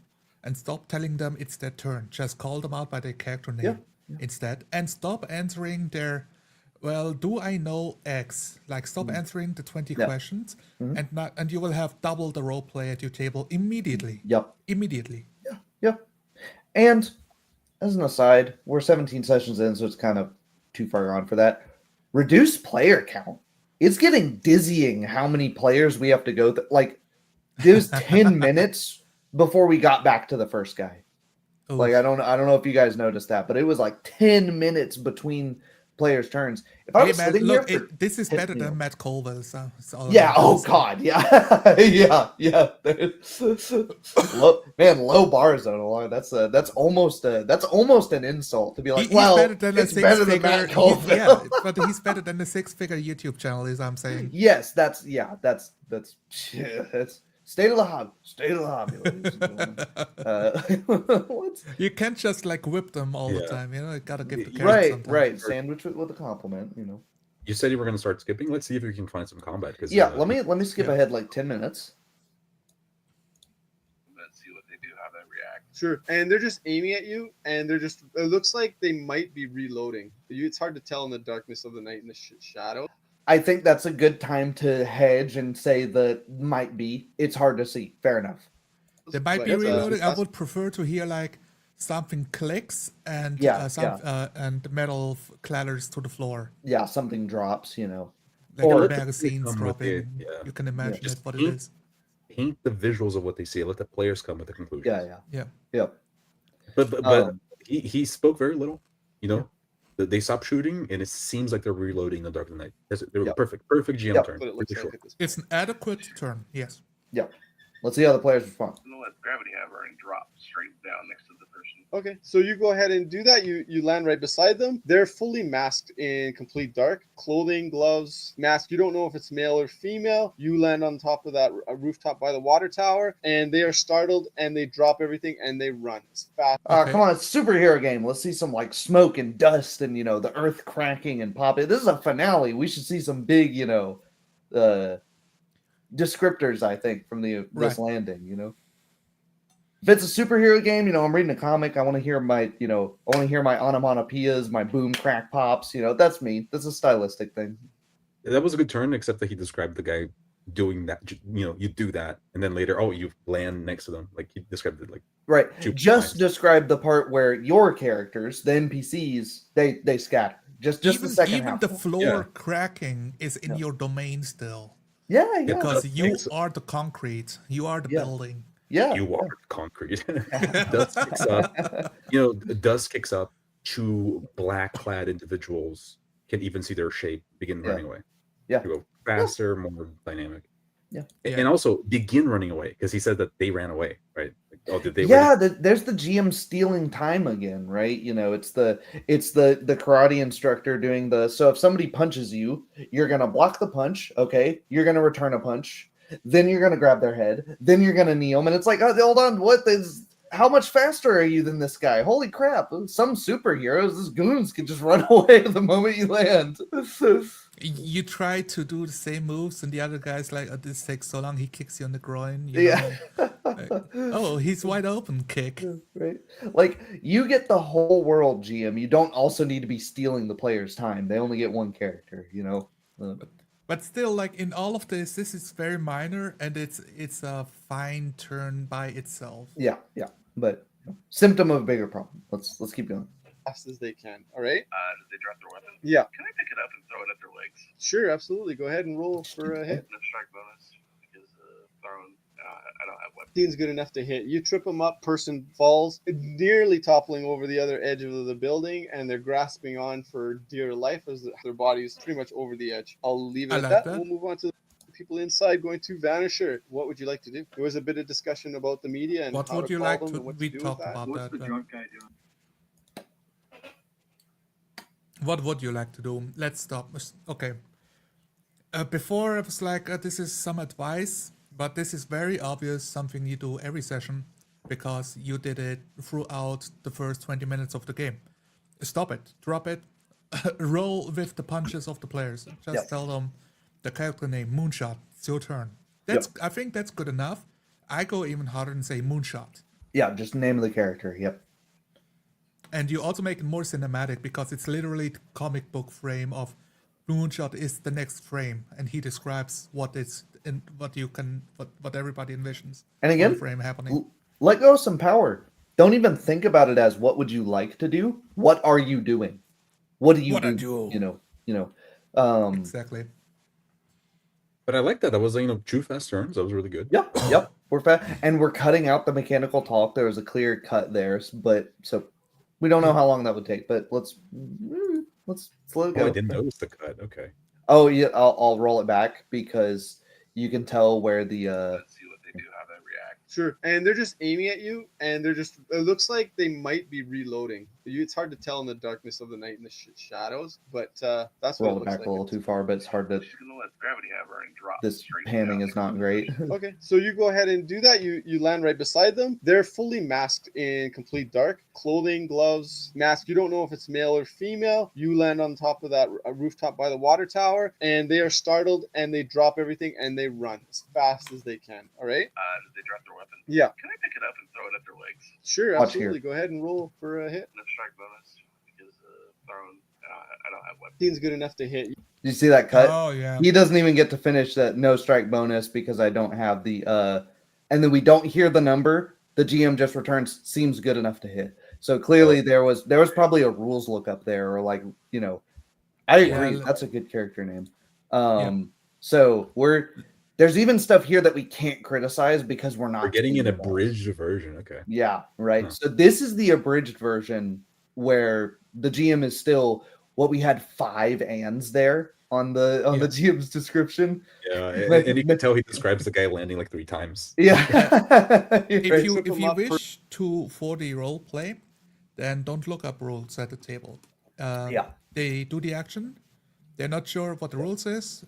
and stop telling them it's their turn. Just call them out by their character name instead, and stop answering their, well, do I know X? Like, stop answering the 20 questions, and you will have double the role play at your table immediately. Yep. Immediately. Yeah. And as an aside, we're 17 sessions in, so it's kind of too far gone for that. Reduce player count. It's getting dizzying how many players we have to go through. Like, it was 10 minutes before we got back to the first guy. Oof. Like, I don't know if you guys noticed that, but it was like 10 minutes between players' turns. If I was sitting look, here this is better than Matt Colville. So yeah. Oh God. Yeah. yeah. Low bars on a line. That's almost an insult to be like. Better than it's better than Matt Colville. Yeah, but he's better than the 6-figure YouTube channel. Is I'm saying. Yes. State of the hobby. State of the hobby, ladies and gentlemen. What's You can't just like whip them all the Yeah. time. You know, you gotta give the Y- carrot right? sometimes. Right. Sandwich it with a compliment. You know. You said you were going to start skipping. Let's see if we can find some combat. Because Yeah. Let me skip Yeah. ahead like 10 minutes. Let's see what they do, how they react. Sure. And they're just aiming at you, and they're just. It looks like they might be reloading. It's hard to tell in the darkness of the night in the shadow. I think that's a good time to hedge and say that might be. It's hard to see. Fair enough. They might But be it's, reloading. I would prefer to hear like something clicks and and metal clatters to the floor. Yeah, something drops. You know. Like Or- the magazines come with dropping. it, yeah. You can imagine Just it what it paint- is. Paint the visuals of what they see. Let the players come with the conclusions. Yeah. Yeah. Yep. But he spoke very little. You know, they stopped shooting, and it seems like they're reloading in the dark of the night. They were Yep. perfect GM Yep. turn. What it looks Pretty like sure. at this point. It's an adequate turn. Yes. Let's see how the players respond. I'm gonna let gravity hammer and drop straight down next to the person. Okay, so you go ahead and do that. You land right beside them. They're fully masked in complete dark. Clothing, gloves, mask. You don't know if it's male or female. You land on top of that rooftop by the water tower, and they are startled, and they drop everything, and they run as fast. Okay. Come on, it's a superhero game. Let's see some like smoke and dust and the earth cracking and popping. This is a finale. We should see some big descriptors, I think, from this Right. landing. If it's a superhero game, I'm reading a comic. I want to hear my onomatopoeias, my boom crack pops. That's me. That's a stylistic thing. That was a good turn, except that he described the guy doing that. You do that, and then later, you land next to them. Like he described it like Right. 2 Just times. describe the part where your characters, the NPCs, they scatter. Just the second even half. the floor Yeah. cracking is in Yeah. your domain still. Yeah. Because That you makes- are the concrete. You are the Yeah. building. Yeah. You are concrete. Dust kicks up. Dust kicks up. 2 black-clad individuals can even see their shape begin Yeah. running away. Yeah. You go faster, more dynamic. Yeah. And also begin running away because he said that they ran away, right? Like, did they? Yeah, there's the GM stealing time again, right? It's the karate instructor doing so if somebody punches you, you're gonna block the punch, okay? You're gonna return a punch, then you're gonna grab their head, then you're gonna kneel them, and it's like, hold on, how much faster are you than this guy? Holy crap! Some superheroes, these goons can just run away the moment you land. You try to do the same moves, and the other guy's like, this takes so long. He kicks you on the groin. You Yeah. know? Oh, he's wide open. Kick. Right. Like you get the whole world, GM. You don't also need to be stealing the player's time. They only get one character, But still, like in all of this is very minor, and it's a fine turn by itself. Yeah. But symptom of a bigger problem. Let's keep going. Fast as they can. All right. Did they drop their weapon? Yeah. Can I pick it up and throw it at their legs? Sure. Absolutely. Go ahead and roll for a hit. No strike bonus because thrown. I don't have weapons. 15's good enough to hit. You trip them up. Person falls, nearly toppling over the other edge of the building, and they're grasping on for dear life as their bodies pretty much over the edge. I'll leave it I at like that. that. We'll move on to the people inside going to Vanisher. What would you like to do? There was a bit of discussion about the media and What how would to you call like them to? and what We to do talked with that. about What's the that. drunk guy doing? What would you like to do? Let's stop. Okay. Before I was like, this is some advice, but this is very obvious something you do every session because you did it throughout the first 20 minutes of the game. Stop it. Drop it. Roll with the punches of the players. Just Yep. tell them the character name, Moonshot. It's your turn. I think that's good enough. I go even harder and say Moonshot. Yeah, just name of the character. Yep. And you also make it more cinematic because it's literally the comic book frame of Moonshot is the next frame, and he describes what is and what everybody envisions. And on again, the frame happening. let go of some power. Don't even think about it as what would you like to do. What are you doing? What do you What do? are you? Exactly. But I like that. That was true fast turns. That was really good. Yep. We're fast, and we're cutting out the mechanical talk. There was a clear cut there, but so we don't know how long that would take. But let's let it go. Oh, I didn't notice the cut. Okay. Oh yeah, I'll roll it back because you can tell where the Let's see what they do, how they react. Sure. And they're just aiming at you, and it looks like they might be reloading. It's hard to tell in the darkness of the night and the shadows, but that's what Roll it it looks back like. a little too far, but it's hard to. She's gonna let gravity have her and drop. This straight panning down is not great. Okay, so you go ahead and do that. You land right beside them. They're fully masked in complete dark, clothing, gloves, mask. You don't know if it's male or female. You land on top of that rooftop by the water tower, and they are startled and they drop everything and they run as fast as they can. All right. Did they drop their weapon? Yeah. Can I pick it up and throw it at their legs? Sure, Watch absolutely. here. Go ahead and roll for a hit. No strike bonus because thrown. I don't have weapons. Seems good enough to hit. Did you see that cut? Oh yeah. He doesn't even get to finish that no strike bonus because I don't have the and then we don't hear the number. The GM just returns seems good enough to hit. So clearly there was probably a rules lookup there, or like, you know, I agree. That's a good character name. So there's even stuff here that we can't criticize because we're not getting an abridged version. Okay. Yeah, right. So this is the abridged version where the GM is still what we had 5 ands there on the GM's description. Yeah, and you can tell he describes the guy landing like 3 times. Yeah. If you wish to 4D role play, then don't look up rules at the table. They do the action. They're not sure what the rules is.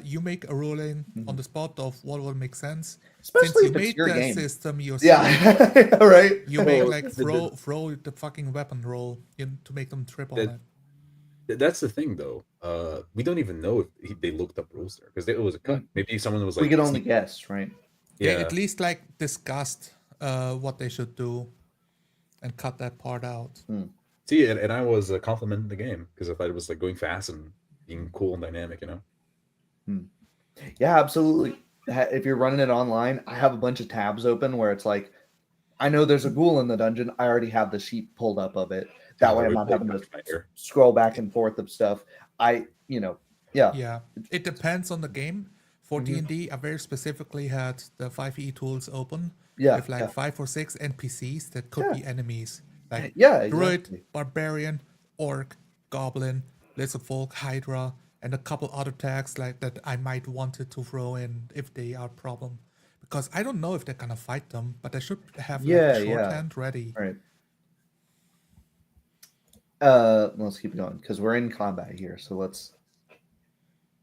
You make a ruling on the spot of what will make sense. Especially since you made the game. System yourself. Yeah, right. You make like throw the fucking weapon roll to make them trip on it. That's the thing, though. We don't even know if they looked up rules there because it was a cut. Maybe someone was like, we could only guess, right? Yeah, at least like discussed what they should do and cut that part out. See, and I was complimenting the game because I thought it was like going fast and being cool and dynamic, you know. Yeah, absolutely. If you're running it online, I have a bunch of tabs open where it's like, I know there's a ghoul in the dungeon. I already have the sheet pulled up of it. That way I'm not having to scroll back and forth of stuff. Yeah. It depends on the game. For D&D, I very specifically had the 5e tools open with like 5 or 6 NPCs that could be enemies. Like Druid, Barbarian, Orc, Goblin, Lizard Folk, Hydra, and a couple other tags like that I might wanted to throw in if they are a problem. Because I don't know if they're gonna fight them, but I should have a shorthand ready. Right. Let's keep going because we're in combat here. So let's.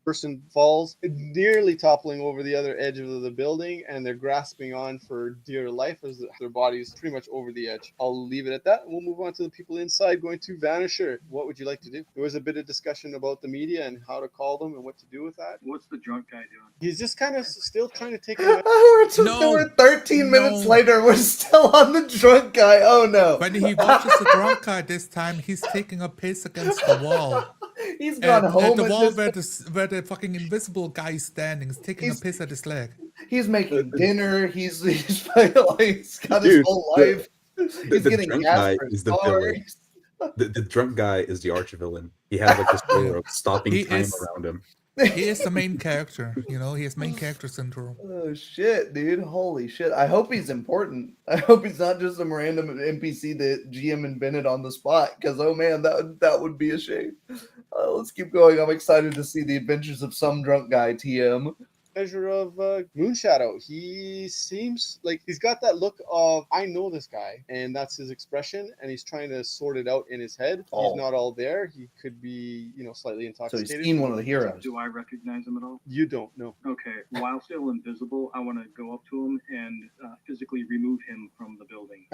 Person falls, nearly toppling over the other edge of the building, and they're grasping on for dear life as their body's pretty much over the edge. I'll leave it at that, and we'll move on to the people inside going to Vanisher. What would you like to do? There was a bit of discussion about the media and how to call them and what to do with that. What's the drunk guy doing? He's just kind of still trying to take we're 13 minutes later. We're still on the drunk guy. Oh no. When he watches the drunk guy this time, he's taking a piss against the wall. He's gone home. At the wall where the fucking invisible guy is standing, is taking a piss at his leg. He's making dinner. He's got his whole life. He's getting drunk gas guy for his is the car. villain. The drunk guy is the arch villain. He has like this way of stopping time around him. He is the main character, you know. He has main character syndrome. Oh shit, dude! Holy shit! I hope he's important. I hope he's not just some random NPC that GM invented on the spot. Because oh man, that would be a shame. Let's keep going. I'm excited to see the adventures of some drunk guy. TM. Measure of Moonshadow. He seems like he's got that look of I know this guy, and that's his expression, and he's trying to sort it out in his head. He's not all there. He could be, slightly intoxicated. So he's seen one of the heroes. Do I recognize him at all? You don't know. Okay. While still invisible, I want to go up to him and physically remove him from the building.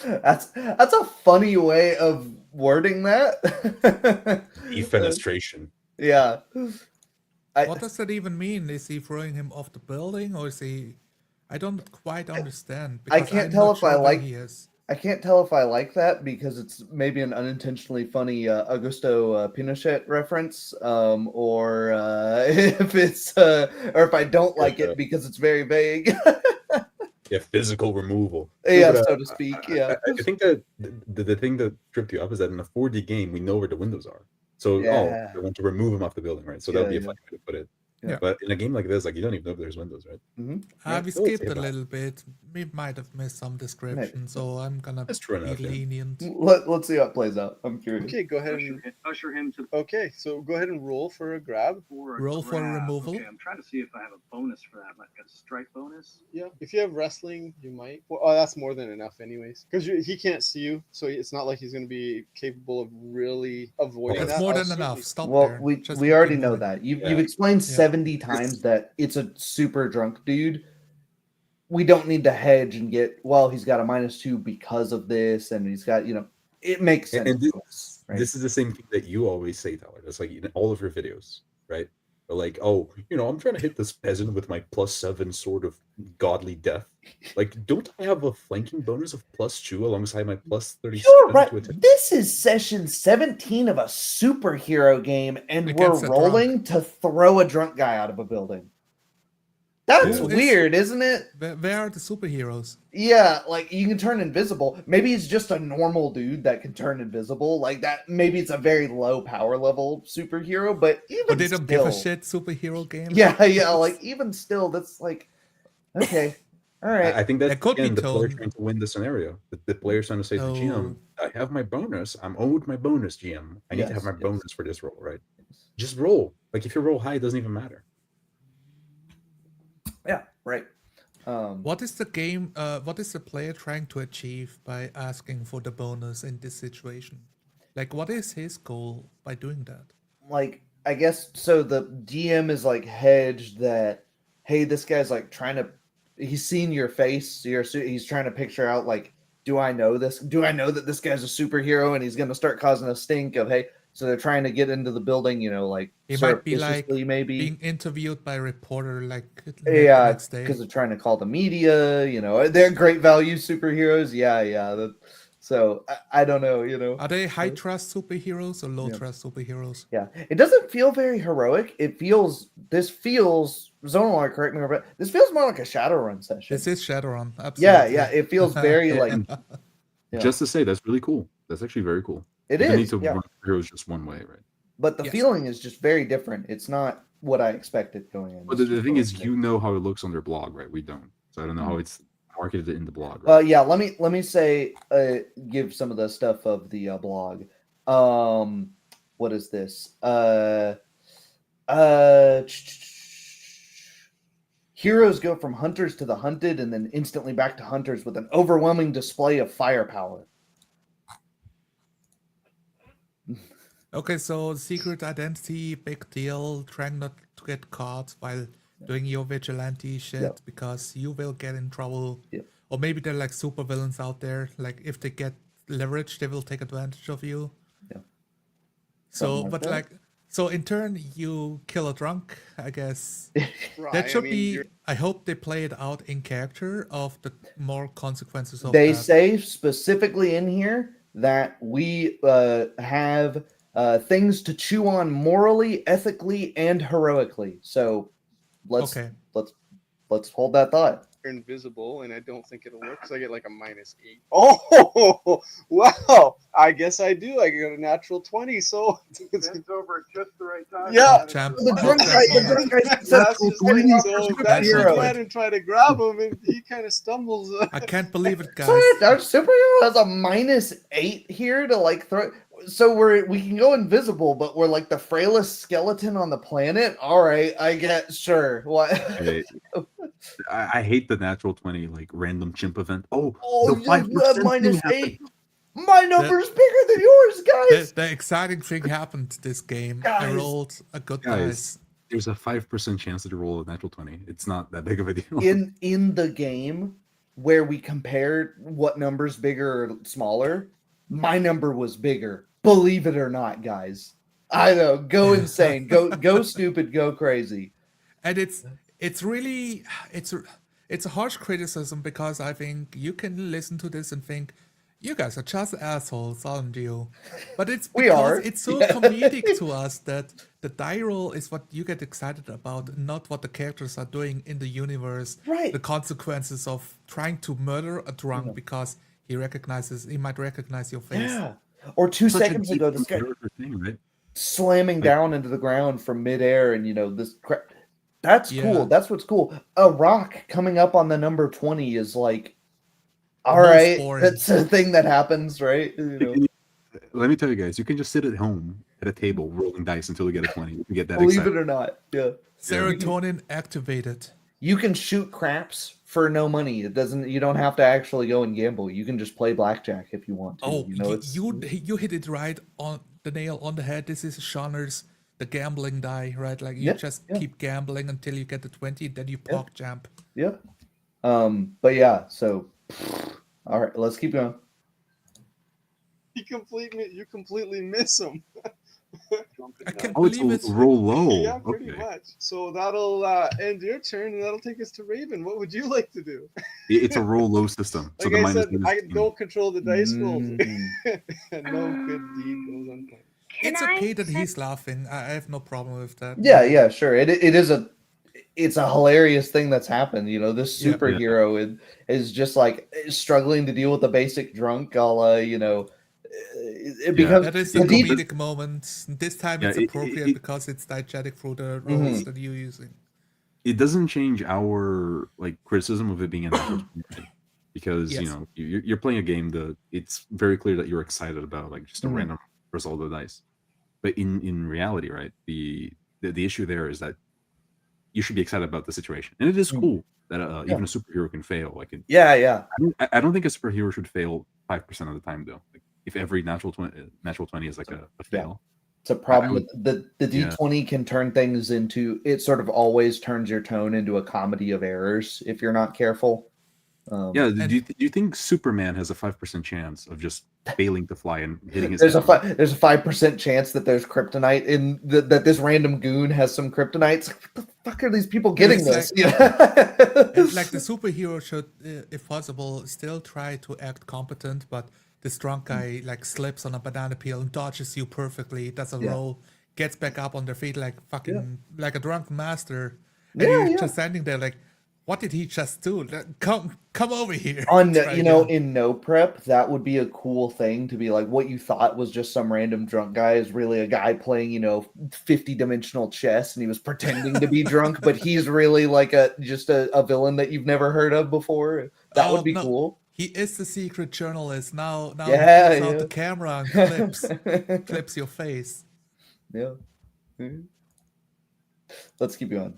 That's a funny way of wording that. Defenestration. Yeah. What does that even mean? Is he throwing him off the building, or is he? I don't quite understand. I can't tell if I like. I can't tell if I like that because it's maybe an unintentionally funny Augusto Pinochet reference, or if it's or if I don't like it because it's very vague. Yeah, physical removal. Yeah, so to speak. Yeah. I think that the thing that tripped you up is that in a 4D game, we know where the windows are. So, they want to remove him off the building, right? So that would be a funny way to put it. Yeah. But in a game like this, like you don't even know if there's windows, right? We skipped a little bit. we might have missed some description, so I'm gonna That's true be enough, yeah. lenient. Let's see how it plays out. I'm curious. Okay, go ahead and Usher him to okay. So go ahead and roll for a grab. for a Roll for grab. removal. Okay, I'm trying to see if I have a bonus for that, like a strike bonus. Yeah, if you have wrestling, you might. Well, oh, that's more than enough, anyways. Because he can't see you, so it's not like he's going to be capable of really avoiding That's that. more I'll than enough. certainly- Stop Well, there. we Just we keep already know moving. that. You've Yeah. explained Yeah. 70 times that it's a super drunk dude. We don't need to hedge and get, well, he's got a -2 because of this, and he's got, it makes sense And to us, right? this is the same thing that you always say, Tyler. That's like in all of your videos, right? Or like, oh, I'm trying to hit this peasant with my +7 sword of godly death. Like, don't I have a flanking bonus of +2 alongside my +37 You're right. to attack? This is session 17 of a superhero game, and Against we're a drunk. rolling to throw a drunk guy out of a building. That's Who is- weird, isn't it? Where are the superheroes? Yeah, like you can turn invisible. Maybe he's just a normal dude that can turn invisible. Like that, maybe it's a very low power level superhero, but even But they don't give a still- shit superhero game? Yeah, like even still, that's like okay, all right. I think that's It could be again the player tone. trying to win the scenario. The player's trying to say to GM, I have my bonus. I'm owed my bonus, GM. I need to have my Yes, yes. bonus for this roll, right? Just roll. Like if you roll high, it doesn't even matter. Yeah, right. What is the game? What is the player trying to achieve by asking for the bonus in this situation? Like, what is his goal by doing that? Like I guess so. The DM is like hedged that hey, this guy's like trying to. He's seen your face. He's trying to picture out like, do I know this? Do I know that this guy's a superhero and he's going to start causing a stink of hey? So they're trying to get into the building, like He might be like surreptitiously, maybe being interviewed by a reporter, like the yeah, next day. because they're trying to call the media. They're great value superheroes. Yeah. So I don't know. Are they high trust superheroes or low Yeah. trust superheroes? Yeah, it doesn't feel very heroic. This feels Zonal, correct me if I'm wrong, this feels more like a Shadowrun session. This is Shadowrun. Absolutely. Yeah, it feels very like yeah. Just to say, that's really cool. That's actually very cool. It you don't is, need to yeah. run heroes just one way, right? But the Yes. feeling is just very different. It's not what I expected going in. But the thing is, you know how it looks on their blog, right? We don't. So I don't know how it's marketed in the blog. Right? Yeah, let me say give some of the stuff of the blog. What is this? Heroes go from hunters to the hunted and then instantly back to hunters with an overwhelming display of firepower. Okay, so secret identity, big deal. Trying not to get caught while doing your vigilante shit Yep. because you will get in trouble. Yep. Or maybe they're like super villains out there. Like if they get leverage, they will take advantage of you. Yeah. So, Something like but that. like, so in turn, you kill a drunk, I guess. Right, That should I mean, be. you're- I hope they play it out in character of the more consequences of They that. say specifically in here that we have things to chew on morally, ethically, and heroically. So let's Okay. let's hold that thought. invisible, and I don't think it'll work because I get like a -8. Oh, wow! I guess I do. I got a natural 20, so Bends over at just the right time. Yeah. Champ. The That's drunk that guy, the moment. drunk guy that's says just he's it. a So superhero. that's That's I right. and try to grab him, and he kind of stumbles. I can't believe it, guys. Sorry, our superhero has a -8 here to like throw. So we can go invisible, but we're like the frailest skeleton on the planet. All right, I get sure. What? Hey, I hate the natural 20 like random chimp event. Oh, Oh, the you have 5% thing happened. -8. My number's bigger than yours, guys. The exciting thing happened this game. I Guys. rolled a good Guys. dice. There's a 5% chance that you roll a natural 20. It's not that big of a deal. In the game where we compared what number's bigger or smaller, my number was bigger. Believe it or not, guys. I know. Go insane. Go stupid. Go crazy. And it's really it's a harsh criticism because I think you can listen to this and think you guys are just assholes, aren't you? But it's We because are. it's so Yeah. comedic to us that the die roll is what you get excited about, not what the characters are doing in the universe. Right. The consequences of trying to murder a drunk because he might recognize your face. Yeah. Or 2 Such a seconds deep ago, this guy character thing, right? slamming down into the ground from midair, and this crap. That's Yeah. cool. That's what's cool. A rock coming up on the number 20 is like, all most right, boring. that's a thing that happens, right? You know, Let me tell you guys, you can just sit at home at a table rolling dice until you get a 20. You can get that believe excited. it or not, yeah. Serotonin activated. You can shoot craps for no money. It doesn't. You don't have to actually go and gamble. You can just play blackjack if you want to. Oh, You know, it's you hit it right on the nail on the head. This is Shauner's the gambling die, right? Like you Yeah, just yeah. keep gambling until you get the 20, then you pog jump. yeah. But yeah. So, all right, let's keep going. You completely miss him. I can't Oh, it's believe it. roll low. Yeah, pretty Okay. much. So that'll end your turn, and that'll take us to Raven. What would you like to do? It's a roll low system. So Like the I minus said, one is I don't control the dice rolls. Mm. No good deed goes unpunished. It's Can okay I that send- he's laughing. I have no problem with that. Yeah, sure. It's a hilarious thing that's happened. You know, this Yeah. superhero is just like struggling to deal with the basic drunk, a la, you know, it becomes That is the a deed- comedic moment. This time Yeah, it's appropriate because it's diegetic through the rolls that you're using. It doesn't change our like criticism of it being a natural 20, right? Because Yes. you know you're playing a game that it's very clear that you're excited about like just a random result of the dice. But in reality, right, the issue there is that you should be excited about the situation, and it is cool that even a superhero can fail. Like, yeah. I don't think a superhero should fail 5% of the time though. Like, if every natural 20 is like a fail, It's a problem I with the D20 can turn things into, it sort of always turns your tone into a comedy of errors if you're not careful. Do you think Superman has a 5% chance of just failing to fly and hitting his There's head? a 5% chance that there's kryptonite in that this random goon has some kryptonite. It's like, what the fuck are these people getting this? It's like the superhero should, if possible, still try to act competent, but this drunk guy like slips on a banana peel and dodges you perfectly, does a roll, gets back up on their feet like fucking like a drunk master, and you're just standing there like, what did he just do? Come over here. On in no prep, that would be a cool thing to be like, what you thought was just some random drunk guy is really a guy playing 50-dimensional chess, and he was pretending to be drunk, but he's really like a villain that you've never heard of before. That would be cool. He is the secret journalist now. Now he pulls out the camera and clips your face. Yeah. Let's keep going.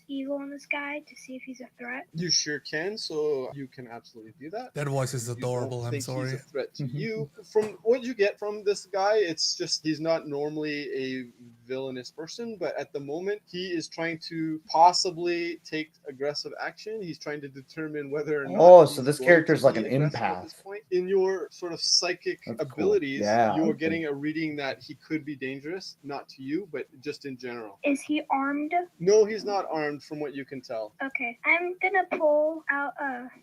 Evil in this guy to see if he's a threat. You sure can, so you can absolutely do that. That voice is adorable. I'm sorry. He's a threat to you. From what you get from this guy, it's just he's not normally a villainous person, but at the moment he is trying to possibly take aggressive action. He's trying to determine whether or not. So this character is like an empath. In your sort of psychic abilities, you're getting a reading that he could be dangerous, not to you, but just in general. Is he armed? No, he's not armed from what you can tell. Okay. I'm gonna pull out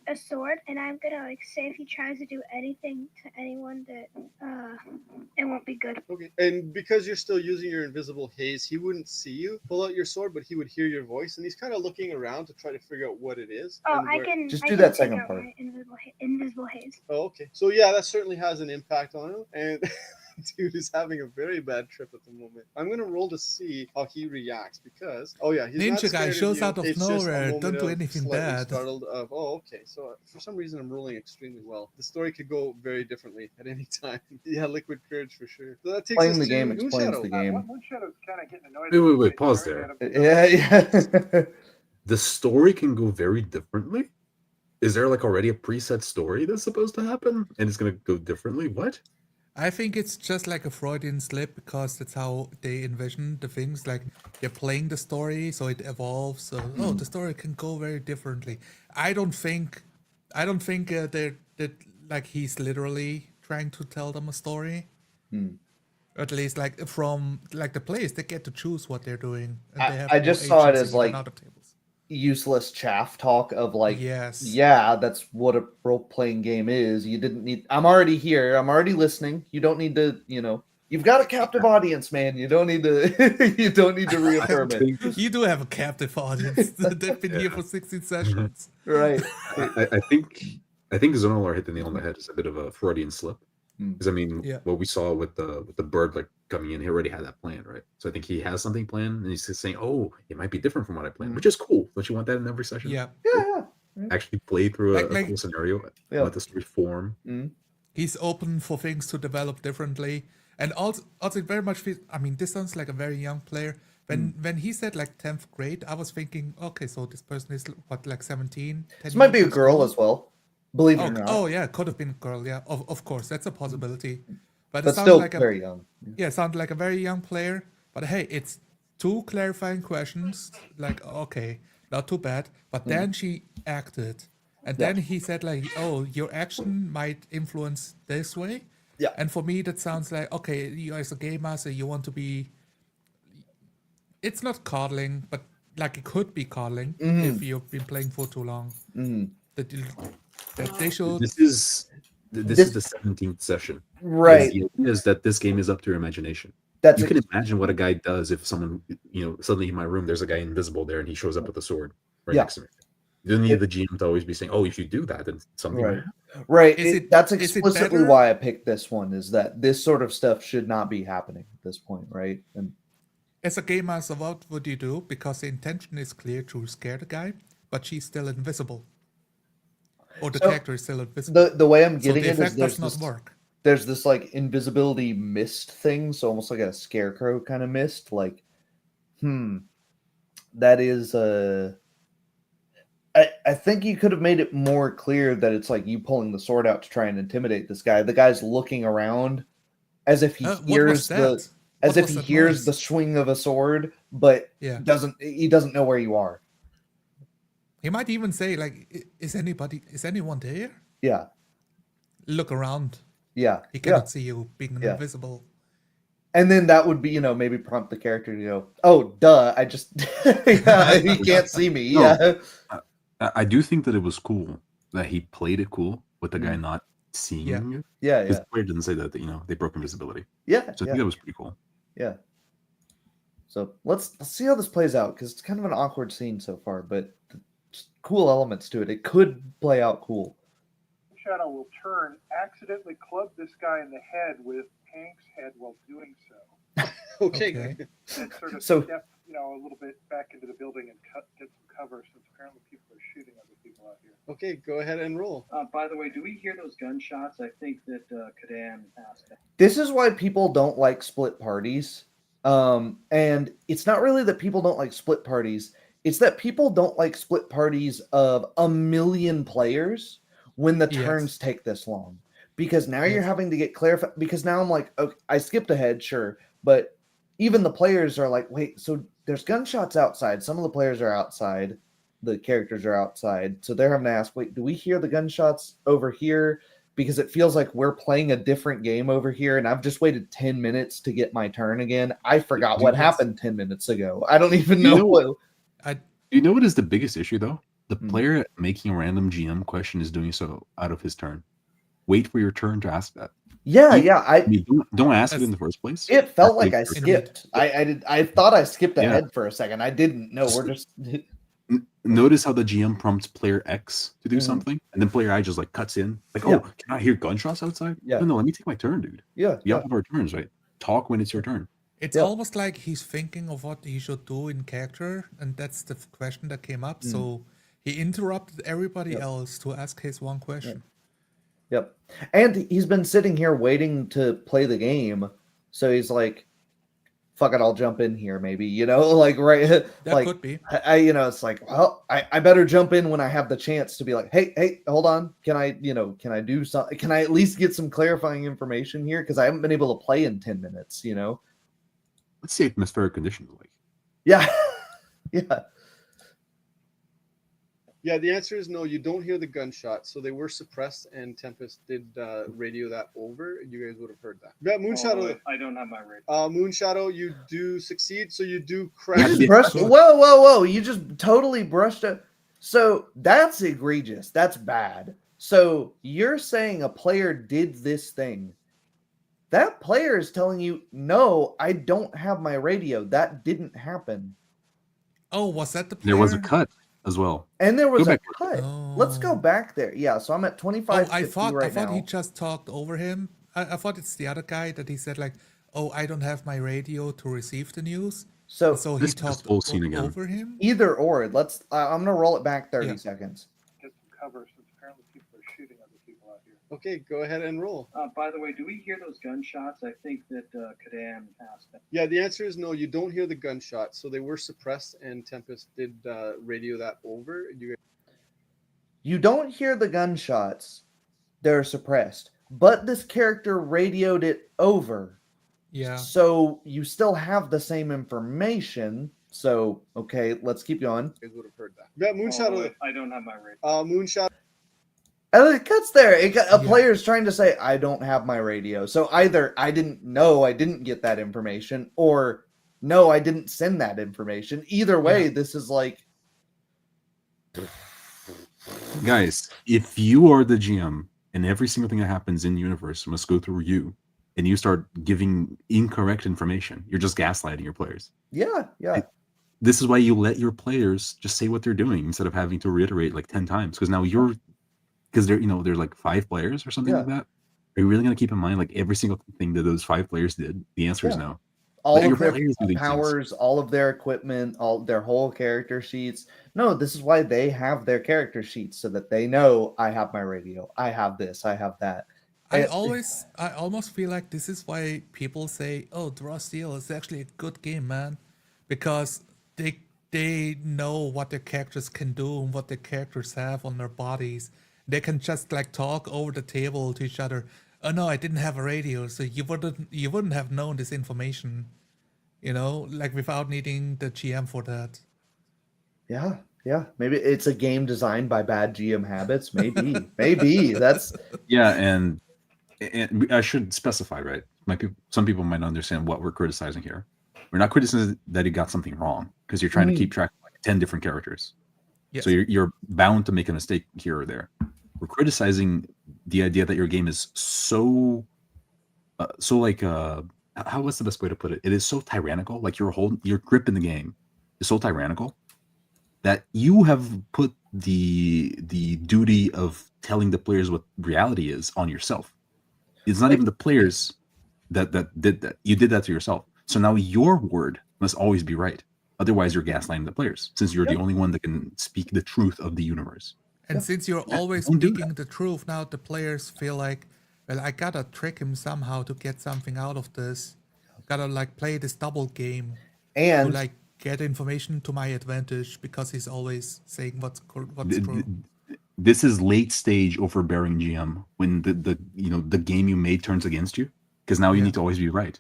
a sword, and I'm gonna say if he tries to do anything to anyone that it won't be good. Okay. And because you're still using your invisible haze, he wouldn't see you pull out your sword, but he would hear your voice, and he's kind of looking around to try to figure out what it is. Oh, I can just do that second part. Invisible haze. Oh, okay. So yeah, that certainly has an impact on him, and dude is having a very bad trip at the moment. I'm gonna roll to see how he reacts because he's Ninja not guy shows out of nowhere. Don't do anything bad. Startled of okay. So for some reason I'm rolling extremely well. The story could go very differently at any time. Yeah, liquid courage for sure. So that takes Playing us the to game explains the game. Moonshadow's kind of getting annoyed. Wait, pause there. Yeah. The story can go very differently. Is there like already a preset story that's supposed to happen, and it's gonna go differently? What? I think it's just like a Freudian slip because that's how they envision the things. Like they're playing the story, so it evolves. So the story can go very differently. I don't think they're like he's literally trying to tell them a story. At least like from like the players, they get to choose what they're doing. And they have I just saw it agency as like even out of tables. Useless chaff talk of like, yes, yeah, that's what a role-playing game is. You didn't need, I'm already here, I'm already listening. You don't need to, you've got a captive audience, man. You don't need to you don't need to reaffirm it. You do have a captive audience. They've been here for 16 sessions. Right. I think Zonalar hit the nail on the head. It's a bit of a Freudian slip. Because I mean, what we saw with the bird like coming in, he already had that plan, right? So I think he has something planned, and he's just saying, "Oh, it might be different from what I planned," which is cool. Don't you want that in every session? Yeah. Yeah. Actually play through a Like- cool scenario, Yeah. let the story form. He's open for things to develop differently, and also it very much feels. I mean, this sounds like a very young player. When he said like 10th grade, I was thinking, okay, so this person is what, like 17? This might be a girl as well. Believe it or not. Oh yeah, could have been a girl. Yeah, of course, that's a possibility. But it But sounds still like very young. Yeah, it sounded like a very young player. But hey, it's 2 clarifying questions. Like, okay, not too bad. But then she acted. And then he said like, oh, your action might influence this way. Yeah. And for me, that sounds like, okay, you as a game master, you want to be... It's not coddling, but like it could be coddling if you've been playing for too long. That they should... This is the 17th session. Right. The idea is that this game is up to your imagination. That's You can imagine what a guy does if someone, suddenly in my room, there's a guy invisible there and he shows up with a sword right Yeah. next to me. You don't need the GM to always be saying, "Oh, if you do that, then something." Right. might happen." Right. Is it- That's is it explicitly better- why I picked this one, is that this sort of stuff should not be happening at this point, right? And As a game master, what would you do? Because the intention is clear to scare the guy, but she's still invisible. Or the So, character is still invisible. the way I'm So getting the it is effect there's does not this, work. there's this like invisibility mist thing, so almost like a scarecrow kind of mist. Like, that is I think you could have made it more clear that it's like you pulling the sword out to try and intimidate this guy. The guy's looking around as if he What was hears that? as What if was he that hears noise? the swing of a sword, but Yeah. he doesn't know where you are. He might even say, like, is anyone there? Yeah. Look around. Yeah. He Yeah. cannot see you being Yeah. invisible. And then that would be, maybe prompt the character to go, "Oh, duh, I just he can't see me." No. Yeah. I do think that it was cool that he played it cool with the guy not seeing Yeah. you. Yeah, Because yeah. the player didn't say that, they broke invisibility. Yeah. So I Yeah. think that was pretty cool. Yeah. So let's see how this plays out, because it's kind of an awkward scene so far, but just cool elements to it. It could play out cool. Shadow will turn, accidentally club this guy in the head with Hank's head while doing so, Okay. Okay. and sort of So- step, a little bit back into the building and get some cover, since apparently people are shooting other people out here. Okay, go ahead and roll. By the way, do we hear those gunshots? I think that Kadan asked that. This is why people don't like split parties. And it's not really that people don't like split parties. It's that people don't like split parties of a million players when the Yes. turns take this long. Because now you're Yes. having to get clarified. Because now I'm like, okay, I skipped ahead, sure. But even the players are like, wait, so there's gunshots outside. Some of the players are outside. The characters are outside. So they're having to ask, wait, do we hear the gunshots over here? Because it feels like we're playing a different game over here, and I've just waited 10 minutes to get my turn again. I forgot what happened 10 minutes ago. I don't even know what. You know what is the biggest issue, though? The Hmm. player making a random GM question is doing so out of his turn. Wait for your turn to ask that. Yeah, You- yeah. I mean, don't ask it in the first place. It felt Wait like I for your turn. skipped. I thought I skipped Yeah. ahead for a second. I didn't. No, we're just. Notice how the GM prompts player X to do Mhm. something, and then player I just like cuts in, like, Yeah. "Oh, can I hear gunshots outside?" Yeah. No, let me take my turn, dude. Yeah, We all have our turns, right? Talk when it's your turn. It's Yeah. almost like he's thinking of what he should do in character, and that's the question that came up. So he interrupted everybody Yep. else to ask his one question. Yep. And he's been sitting here waiting to play the game. So he's like, fuck it, I'll jump in here, maybe, like, right. That like, could be. it's like, well, I better jump in when I have the chance to be like, hey, hold on. Can I do something? Can I at least get some clarifying information here? Because I haven't been able to play in 10 minutes, Let's see atmospheric conditions like. Yeah. Yeah. Yeah, the answer is no. You don't hear the gunshots, so they were suppressed, and Tempest did radio that over. You guys would have heard that. Yeah, Moonshadow. I don't have my radio. Moonshadow, you do succeed, so you do You crash. just Yeah. brushed. Whoa! You just totally brushed it. So that's egregious. That's bad. So you're saying a player did this thing. That player is telling you, no, I don't have my radio. That didn't happen. Oh, was that the player? There was a cut as well. And there was Go a back. cut. Let's go Oh. back there. Yeah, so I'm at 25 I thought right he now. just talked over him. I thought it's the other guy that he said like, oh, I don't have my radio to receive the news. So So he This is this talked whole scene again. over him. either or. I'm gonna roll it back 30 Yeah. seconds. Get some cover since apparently people are shooting other people out here. Okay, go ahead and roll. By the way, do we hear those gunshots? I think that Kadan asked that. Yeah, the answer is no. You don't hear the gunshots, so they were suppressed, and Tempest did radio that over. You don't hear the gunshots; they're suppressed. But this character radioed it over. Yeah. So you still have the same information. So okay, let's keep going. You guys would have heard that. That moonshot. I don't have my radio. Moonshot. And it cuts there. A Yeah. player's trying to say, "I don't have my radio." So either I didn't get that information, or no, I didn't send that information. Either way, this is like, Guys, if you are the GM and every single thing that happens in universe must go through you, and you start giving incorrect information, you're just gaslighting your players. yeah. This is why you let your players just say what they're doing instead of having to reiterate like 10 times. Because now because there's like 5 players or something like that. Are you really going to keep in mind like every single thing that those 5 players did? The answer is no. All Let your of their players do these things. powers, all of their equipment, all their whole character sheets. No, this is why they have their character sheets, so that they know I have my radio, I have this, I have that. I almost feel like this is why people say, "Oh, Draw Steel is actually a good game, man," because they know what their characters can do and what their characters have on their bodies. They can just like talk over the table to each other. Oh no, I didn't have a radio, so you wouldn't have known this information, like without needing the GM for that. Yeah. Maybe it's a game designed by bad GM habits. Maybe that's and I should specify, right? Some people might not understand what we're criticizing here. We're not criticizing that he got something wrong, because you're trying to keep track of like 10 different characters. Yes. So you're bound to make a mistake here or there. We're criticizing the idea that your game is so like what's the best way to put it? It is so tyrannical. Like your grip in the game is so tyrannical that you have put the duty of telling the players what reality is on yourself. It's not even the players that did that. You did that to yourself. So now your word must always be right. Otherwise, you're gaslighting the players, since you're the only one that can speak the truth of the universe. And since you're always speaking the truth, now the players feel like, well, I gotta trick him somehow to get something out of this. Gotta like play this double game and to like get information to my advantage, because he's always saying what's true. This is late stage overbearing GM, when the game you made turns against you, because now you need to always be right.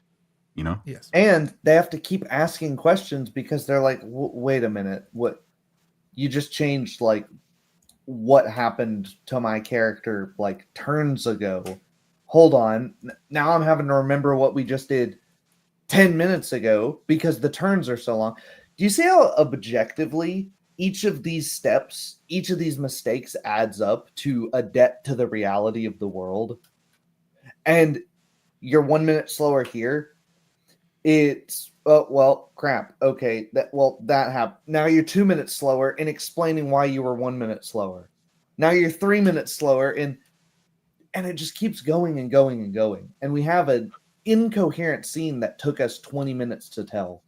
Yes. And they have to keep asking questions, because they're like, wait a minute, what? You just changed like what happened to my character like turns ago. Hold on. Now I'm having to remember what we just did 10 minutes ago because the turns are so long. Do you see how objectively each of these steps, each of these mistakes adds up to a debt to the reality of the world? And you're 1 minute slower here. It's crap. Okay, that happened. Now you're 2 minutes slower in explaining why you were 1 minute slower. Now you're 3 minutes slower and it just keeps going and going and going. And we have an incoherent scene that took us 20 minutes to tell.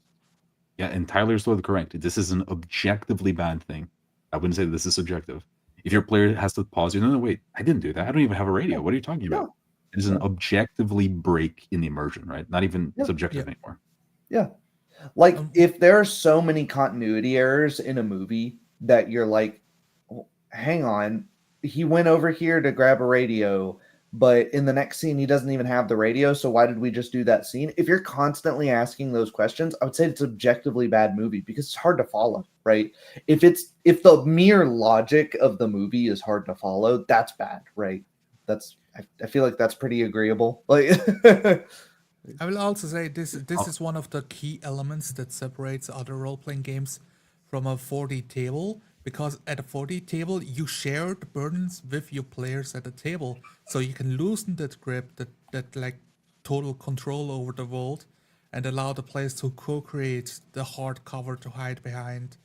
Yeah, and Tyler's totally correct. This is an objectively bad thing. I wouldn't say this is subjective. If your player has to pause you, no, wait, I didn't do that. I don't even have a radio. What are you talking about? It is an objectively break in the immersion, right? Not even subjective anymore. Yeah. Like if there are so many continuity errors in a movie that you're like, hang on, he went over here to grab a radio, but in the next scene, he doesn't even have the radio. So why did we just do that scene? If you're constantly asking those questions, I would say it's an objectively bad movie because it's hard to follow, right? If the mere logic of the movie is hard to follow, that's bad, right? I feel like that's pretty agreeable. Like I will also say this is one of the key elements that separates other role-playing games from a 4D table, because at a 4D table you share the burdens with your players at the table, so you can loosen that grip, that like total control over the world, and allow the players to co-create the hard cover to hide behind,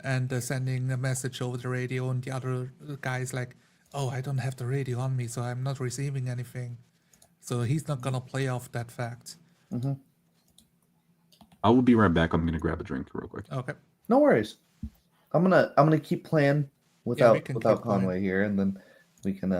and sending a message over the radio, and the other guy's like, oh, I don't have the radio on me, so I'm not receiving anything. So he's not gonna play off that fact. Mm-hmm. I will be right back. I'm gonna grab a drink real quick. Okay. No worries. I'm gonna keep playing without can without keep playing. Conway here, and then we can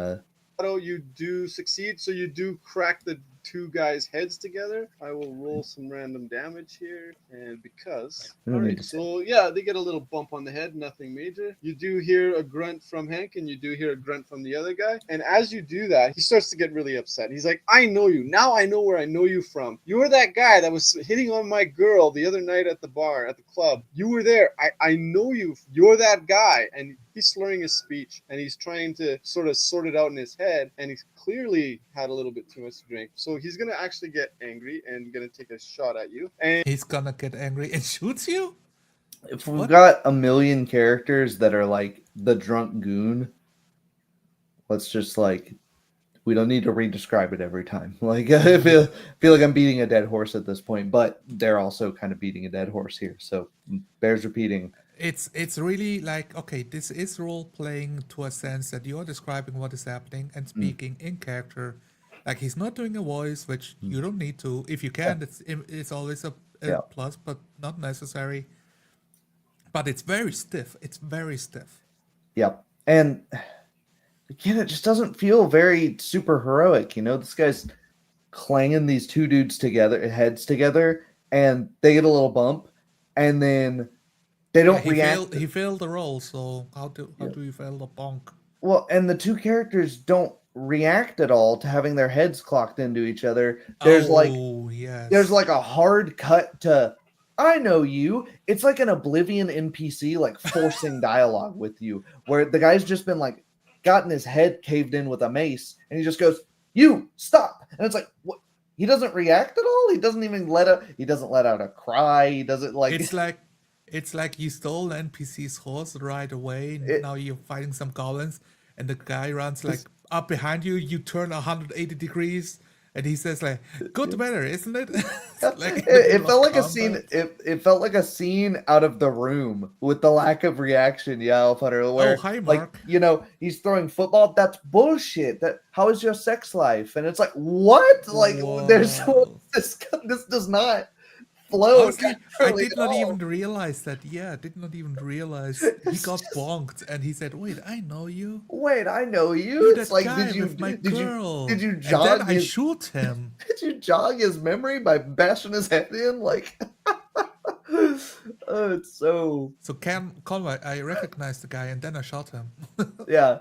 You do succeed, so you do crack the two guys' heads together. I will roll some random damage here, and because We don't need alright, to so yeah, they get a little bump on the head, nothing major. You do hear a grunt from Hank, and you do hear a grunt from the other guy. And as you do that, he starts to get really upset. He's like, "I know you now. I know where I know you from. You're that guy that was hitting on my girl the other night at the bar at the club. You were there. I know you. You're that guy." And he's slurring his speech, and he's trying to sort of sort it out in his head, and he's clearly had a little bit too much to drink. So he's going to actually get angry and going to take a shot at you. And He's gonna get angry and shoots you? if we've What? got a million characters that are like the drunk goon, let's just like we don't need to re-describe it every time. Like I feel like I'm beating a dead horse at this point, but they're also kind of beating a dead horse here. So bears repeating. It's really like, okay, this is role playing to a sense that you're describing what is happening and speaking in character. Like he's not doing a voice, which you don't need to. If you can, it's always a Yeah. plus, but not necessary. But it's very stiff. It's very stiff. Yep. And again, it just doesn't feel very super heroic. You know, this guy's clanging these two dudes together, heads together, and they get a little bump, and then they don't react. He failed the role, so how do you fail the bonk? Well, and the two characters don't react at all to having their heads clocked into each other. There's yes. like a hard cut to I know you. It's like an Oblivion NPC like forcing dialogue with you, where the guy's just been like gotten his head caved in with a mace, and he just goes, "You stop!" And it's like, what? He doesn't react at all. He doesn't even let out a cry. He doesn't like. It's like you stole an NPC's horse right away, and now you're fighting some goblins, and the guy runs like up behind you. You turn 180 degrees, and he says like, "Good better, isn't it?" Like it felt like a scene. It felt like a scene out of The Room with the lack of reaction. Yeah, Elfhunter, where hi, like Mark. you know he's throwing football. That's bullshit. That how is your sex life? And it's like what? Like there's this does not flow. Honestly, I did not even realize that. Yeah, I did not even realize he got bonked, and he said, "Wait, I know you. Wait, I know you." You're It's that like guy did you with my did girl?" you did you And jog then I his shoot him. did you jog his memory by bashing his head in? Like oh, it's so Conway, I recognized the guy, and then I shot him. yeah.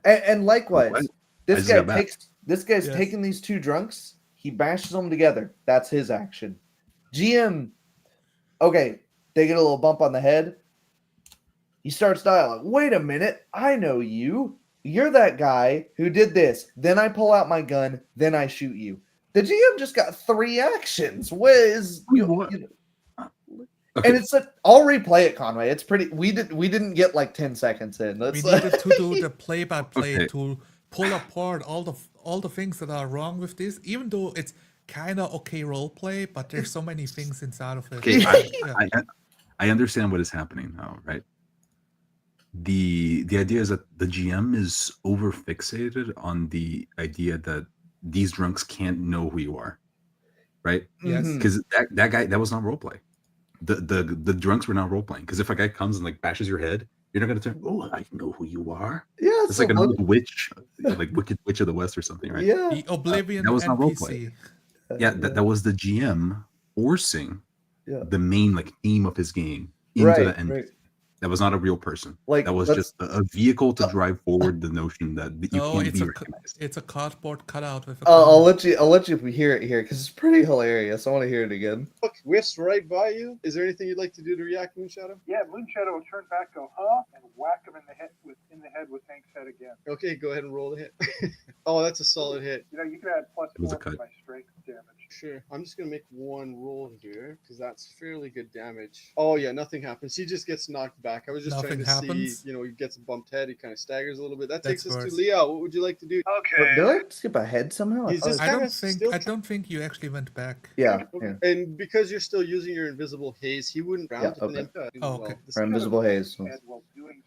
And likewise, I this just guy got back. takes taking these two drunks. He bashes them together. That's his action. GM, okay, they get a little bump on the head. He starts dialogue. Wait a minute, I know you. You're that guy who did this. Then I pull out my gun. Then I shoot you. The GM just got 3 actions. What is Okay. And it's I'll replay it, Conway. It's pretty. We didn't get like 10 seconds in. We needed to do the play-by-play to pull apart all the things that are wrong with this, even though it's kind of okay role play, but there's so many things inside of it. Okay, I understand what is happening now, right? The idea is that the GM is over fixated on the idea that these drunks can't know who you are, right? Yes. Because that guy, that was not role play. The drunks were not role playing. Because if a guy comes and like bashes your head, you're not gonna turn. Oh, I know who you are. Yeah, it's like an old witch, like Wicked Witch of the West or something, right? Yeah, the Oblivion that was not role NPC. play. Yeah, that was the GM forcing the main like theme of his game into the NPC. Right. That was not a real person. Like that was just a vehicle to drive forward the notion that you can't be recognized. It's a cardboard cutout with. I'll let you hear it here because it's pretty hilarious. I want to hear it again. Look, whiffs right by you. Is there anything you'd like to do to react, Moonshadow? Yeah, Moonshadow will turn back, go huh, and whack him in the head with Hank's head again. Okay, go ahead and roll the hit. Oh, that's a solid hit. You know, you can add +4 to my strength damage. Sure. I'm just gonna make one roll here because that's fairly good damage. Oh yeah, nothing happens. He just gets knocked back. I was just trying to see. You know, he gets a bumped head. He kind of staggers a little bit. That takes us to Leo. What would you like to do? Okay. Did I skip ahead somehow? I don't think you actually went back. Yeah. And because you're still using your invisible haze, he wouldn't round. Yeah, okay. Okay. Invisible haze. And while doing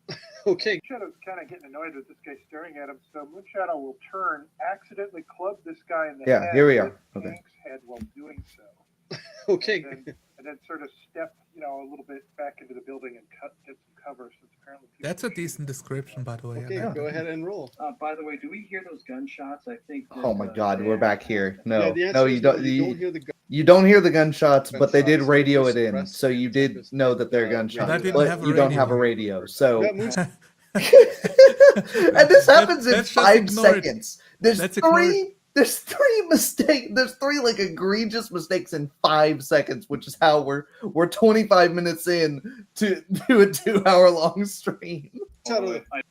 so. Okay. Moonshadow's kind of getting annoyed with this guy staring at him, so Moonshadow will turn, accidentally club this guy in the head. Here we are. With Okay. Hank's head while doing so. Okay. And then sort of step, a little bit back into the building and get some cover, since apparently That's a decent description, by the way. Okay, go ahead and roll. By the way, do we hear those gunshots? I think. That, Oh my God, we're back here. No, Yeah, the answer no, is you don't. you don't hear the You don't hear the gunshots, but they did Gunshots. radio They're it in, suppressed so you and did tempest- know that they're radio. gunshots, But I didn't but have a you don't have a radio. radio. So, Yeah, Moonshine. and this happens in Let's just 5 ignore it. seconds. There's Let's ignore three. There's 3 mistakes. There's 3 like egregious mistakes in 5 seconds, which is how we're 25 minutes in to do a 2-hour-long stream. Shadow, I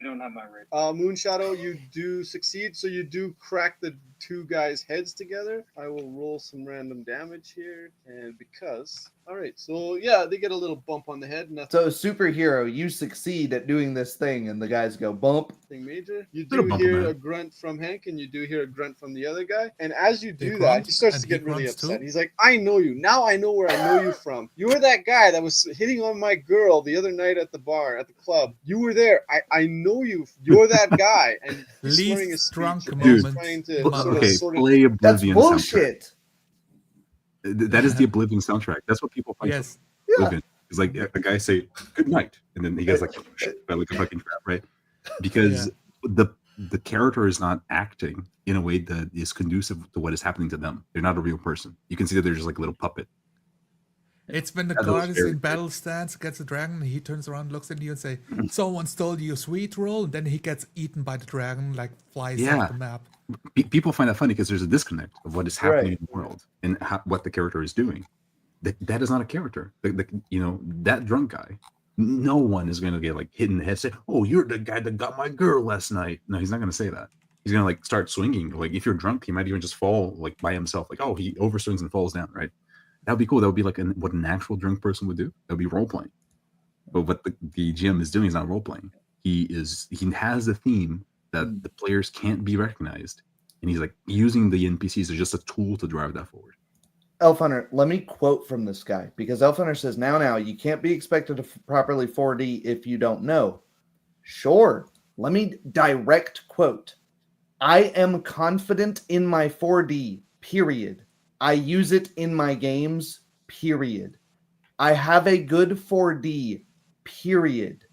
don't have my radio. Moonshadow, you do succeed, so you do crack the 2 guys' heads together. I will roll some random damage here, and because... Alright, so yeah, they get a little bump on the head. Nothing So, superhero, you succeed at doing this thing, and the guys go bump. major. You Little do bump hear on the a grunt from Hank, and you do hear a grunt from the other guy. And as you They do grunt, that, he starts and to he get really grunts upset. too? He's like, I know you. Now I know where I know you from. You were that guy that was hitting on my girl the other night at the bar, at the club. You were there. I know you. You're that guy. And he's slurring his Least drunk speech. moment. He's trying to in my sort of, life. sort of play That's Oblivion soundtrack. bullshit. That is the Oblivion soundtrack. That's what people find Yes. Oblivion. It's like a guy say good night, and then he gets like by like a fucking trap, right? Because the character is not acting in a way that is conducive to what is happening to them. They're not a real person. You can see that they're just like a little puppet. It's when the Yeah, those guard is in very battle stance, gets a dragon, he turns around, looks at you and say, someone stole your sweet roll, and then he gets eaten by the dragon, like flies Yeah. off the map. People find that funny because there's a disconnect of what is happening Right. in the world and what the character is doing. That is not a character. That drunk guy. No one is going to get like hit in the head. Say, "Oh, you're the guy that got my girl last night." No, he's not going to say that. He's going to like start swinging. Like if you're drunk, he might even just fall like by himself. Like, oh, he overswings and falls down. Right? That would be cool. That would be like what an actual drunk person would do. That would be role playing. But what the GM is doing is not role playing. He has a theme that the players can't be recognized, and he's like using the NPCs as just a tool to drive that forward. Elf Hunter, let me quote from this guy, because Elf Hunter says, now, you can't be expected to properly 4D if you don't know. Sure. Let me direct quote. I am confident in my 4D, period. I use it in my games, period. I have a good 4D, period.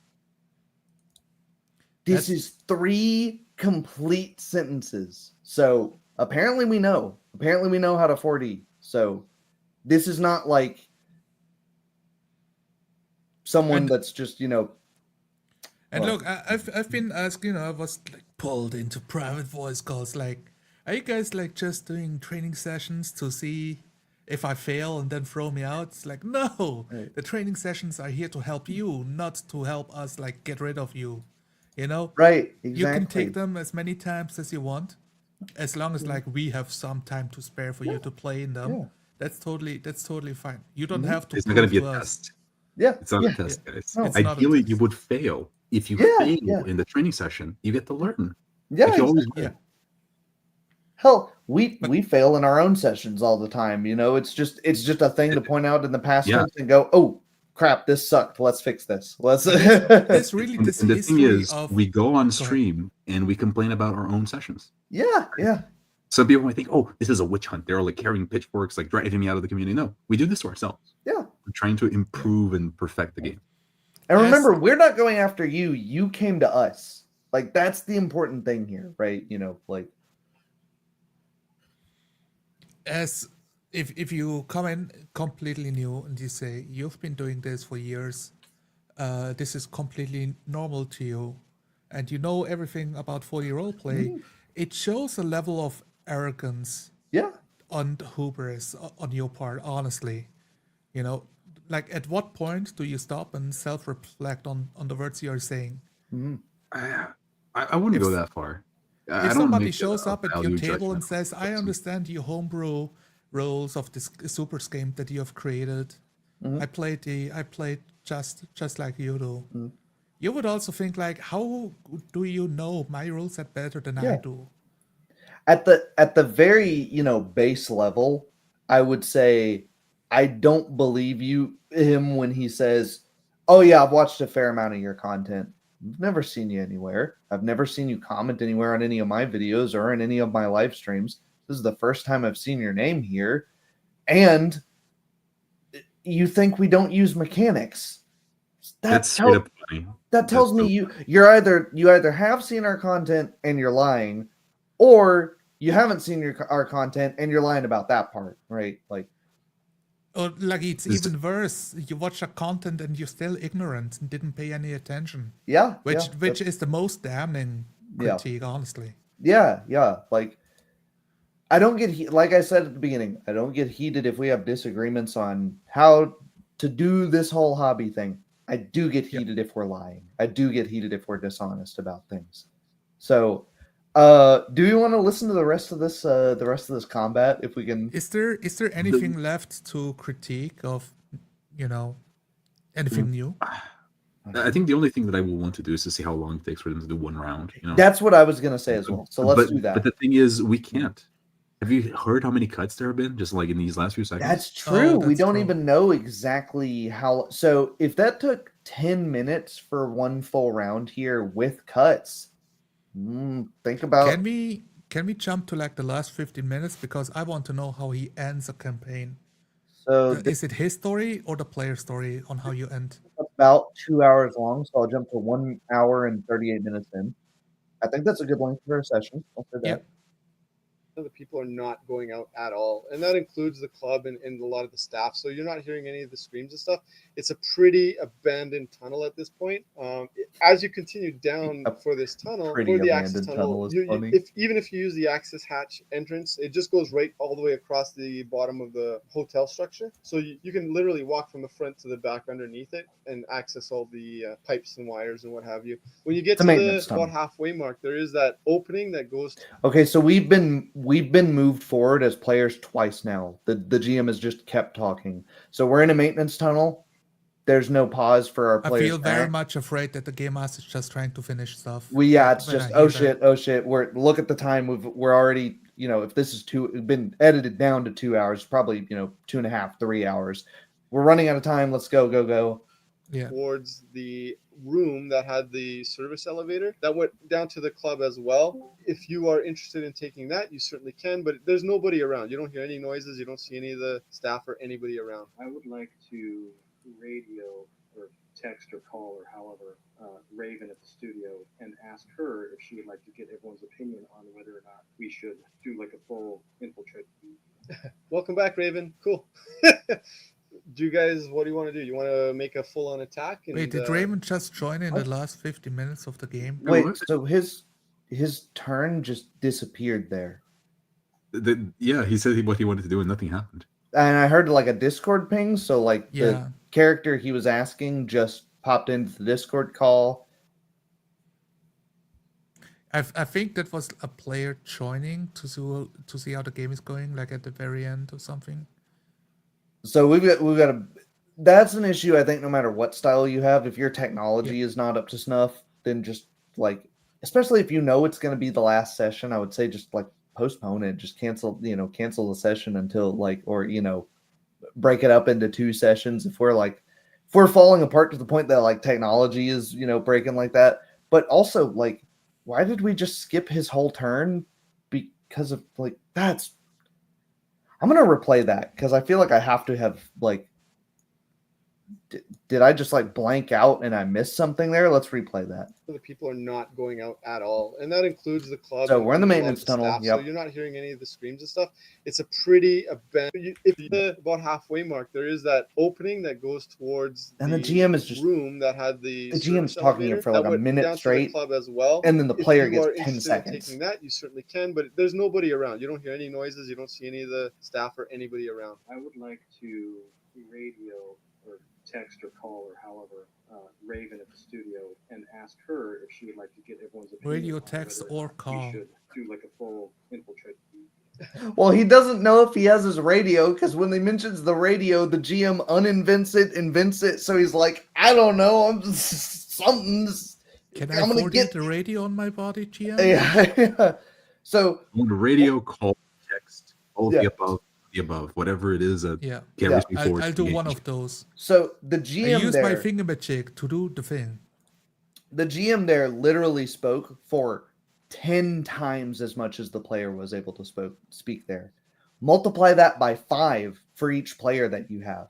This is 3 complete sentences. So apparently we know. Apparently we know how to 4D. So this is not like someone that's just, And well, look, I've been asked, I was like pulled into private voice calls. Like, are you guys like just doing training sessions to see if I fail and then throw me out? It's like, no, Right. the training sessions are here to help you, not to help us like get rid of you. right, exactly. You can take them as many times as you want, as long as like we have some time to spare for you to play in them. Yeah. That's totally fine. You don't have to. It's not going to prove be a to us. test. Yeah. It's not yeah. a test, guys. No, it's not a Ideally, you test. would fail. If you Yeah, fail yeah. in the training session, you get to learn. Yeah, If you always exactly. win. Hell, we fail in our own sessions all the time. It's just a thing to point out in the past Yeah. tense and go, oh crap, this sucked. Let's fix this. Let's. It's really And, this and the thing history is, of. we go on ahead. stream and we complain about our own sessions. yeah, yeah. Some people might think, oh, this is a witch hunt. They're like carrying pitchforks, like driving me out of the community. No, we do this to ourselves. Yeah. We're trying to improve and perfect the game. And remember, As- we're not going after you. You came to us. Like that's the important thing here, right? Like As if you come in completely new and you say you've been doing this for years, this is completely normal to you, and you know everything about 4D roleplay, it shows a level of arrogance yeah. and hubris on your part, honestly. Like at what point do you stop and self-reflect on the words you're saying? I wouldn't go that far. I If don't somebody make shows a up at your value table judgment and on says, the I person. understand you homebrew roles of this super game that you have created. I played just like you do. You would also think like, how do you know my rule set better than I Yeah. do? At the very, base level, I would say I don't believe him when he says, "Oh yeah, I've watched a fair amount of your content." I've never seen you anywhere. I've never seen you comment anywhere on any of my videos or in any of my live streams. This is the first time I've seen your name here. And you think we don't use mechanics. That's straight up funny. That tells me you either have seen our content and you're lying, or you haven't seen our content and you're lying about that part, right? Like, or like it's even worse. You watch our content and you're still ignorant and didn't pay any attention. Yeah, which is the most damning critique, honestly. Yeah. Like, I don't get like I said at the beginning, I don't get heated if we have disagreements on how to do this whole hobby thing. I do get heated if we're lying. I do get heated if we're dishonest about things. So, do you want to listen to the rest of this combat if we can? Is there anything left to critique of, anything new? I think the only thing that I will want to do is to see how long it takes for them to do one round. That's what I was gonna say as well. So let's do that. But the thing is, we can't. Have you heard how many cuts there have been just like in these last few seconds? That's true. We don't even know exactly how. So if that took 10 minutes for one full round here with cuts, think about. Can we jump to like the last 15 minutes, because I want to know how he ends a campaign. So is it his story or the player story on how you end? About 2 hours long, so I'll jump to 1 hour and 38 minutes in. I think that's a good length for a session. I'll say that. Yeah. The people are not going out at all, and that includes the club and a lot of the staff, so you're not hearing any of the screams and stuff. It's a pretty abandoned tunnel at this point. As you continue down for this tunnel, for the access tunnel, even if you use the access hatch entrance, it just goes right all the way across the bottom of the hotel structure, so you can literally walk from the front to the back underneath it and access all the pipes and wires and what have you. When you get to the about halfway mark, there is that opening that goes. Okay, so we've been moved forward as players twice now. The GM has just kept talking. So we're in a maintenance tunnel. There's no pause for our players. I feel very much afraid that the game master is just trying to finish stuff. It's just oh shit. Look at the time. We're already, if this is been edited down to 2 hours, probably 2.5, 3 hours. We're running out of time. Let's go. Yeah. Towards the room that had the service elevator that went down to the club as well. If you are interested in taking that, you certainly can, but there's nobody around. You don't hear any noises. You don't see any of the staff or anybody around. I would like to radio or text or call or however Raven at the studio and ask her if she would like to get everyone's opinion on whether or not we should do like a full infiltrate. Welcome back, Raven. Cool. Do you guys, what do you want to do? You want to make a full-on attack? Wait, did Raymond just join in the last 50 minutes of the game? Wait, so his turn just disappeared there. He said what he wanted to do and nothing happened. And I heard like a Discord ping, so like the character he was asking just popped into the Discord call. I think that was a player joining to see how the game is going, like at the very end or something. So we've got that's an issue. I think no matter what style you have, if your technology is not up to snuff, then just like, especially if it's going to be the last session, I would say just like postpone it, just cancel the session until break it up into 2 sessions. If we're falling apart to the point that like technology is, breaking like that, but also like, why did we just skip his whole turn? Because of like, I'm going to replay that because I feel like I have to have like, did I just like blank out and I missed something there? Let's replay that. The people are not going out at all, and that includes the club. So we're in the maintenance tunnel. So you're not hearing any of the screams and stuff. It's a pretty abandoned. If you're about halfway mark, there is that opening that goes towards and the GM is just room that had the GM's talking here for like a minute straight, club as well, and then the player gets 10 seconds. Taking that, you certainly can, but there's nobody around. You don't hear any noises. You don't see any of the staff or anybody around. I would like to radio or text or call or however Raven at the studio and ask her if she would like to get everyone's opinion. Radio, text, or call. We should do like a full infiltrate. Well, he doesn't know if he has his radio because when he mentions the radio, the GM uninvents it, invents it. So he's like, I don't know, I'm just something. Can I forward the radio on my body, GM? Yeah. So on the radio, call, text, all the above, whatever it is that carries me forward. I'll do one of those. So the GM I use my fingermajig to do the thing. The GM there literally spoke for 10 times as much as the player was able to speak there. Multiply that by 5 for each player that you have.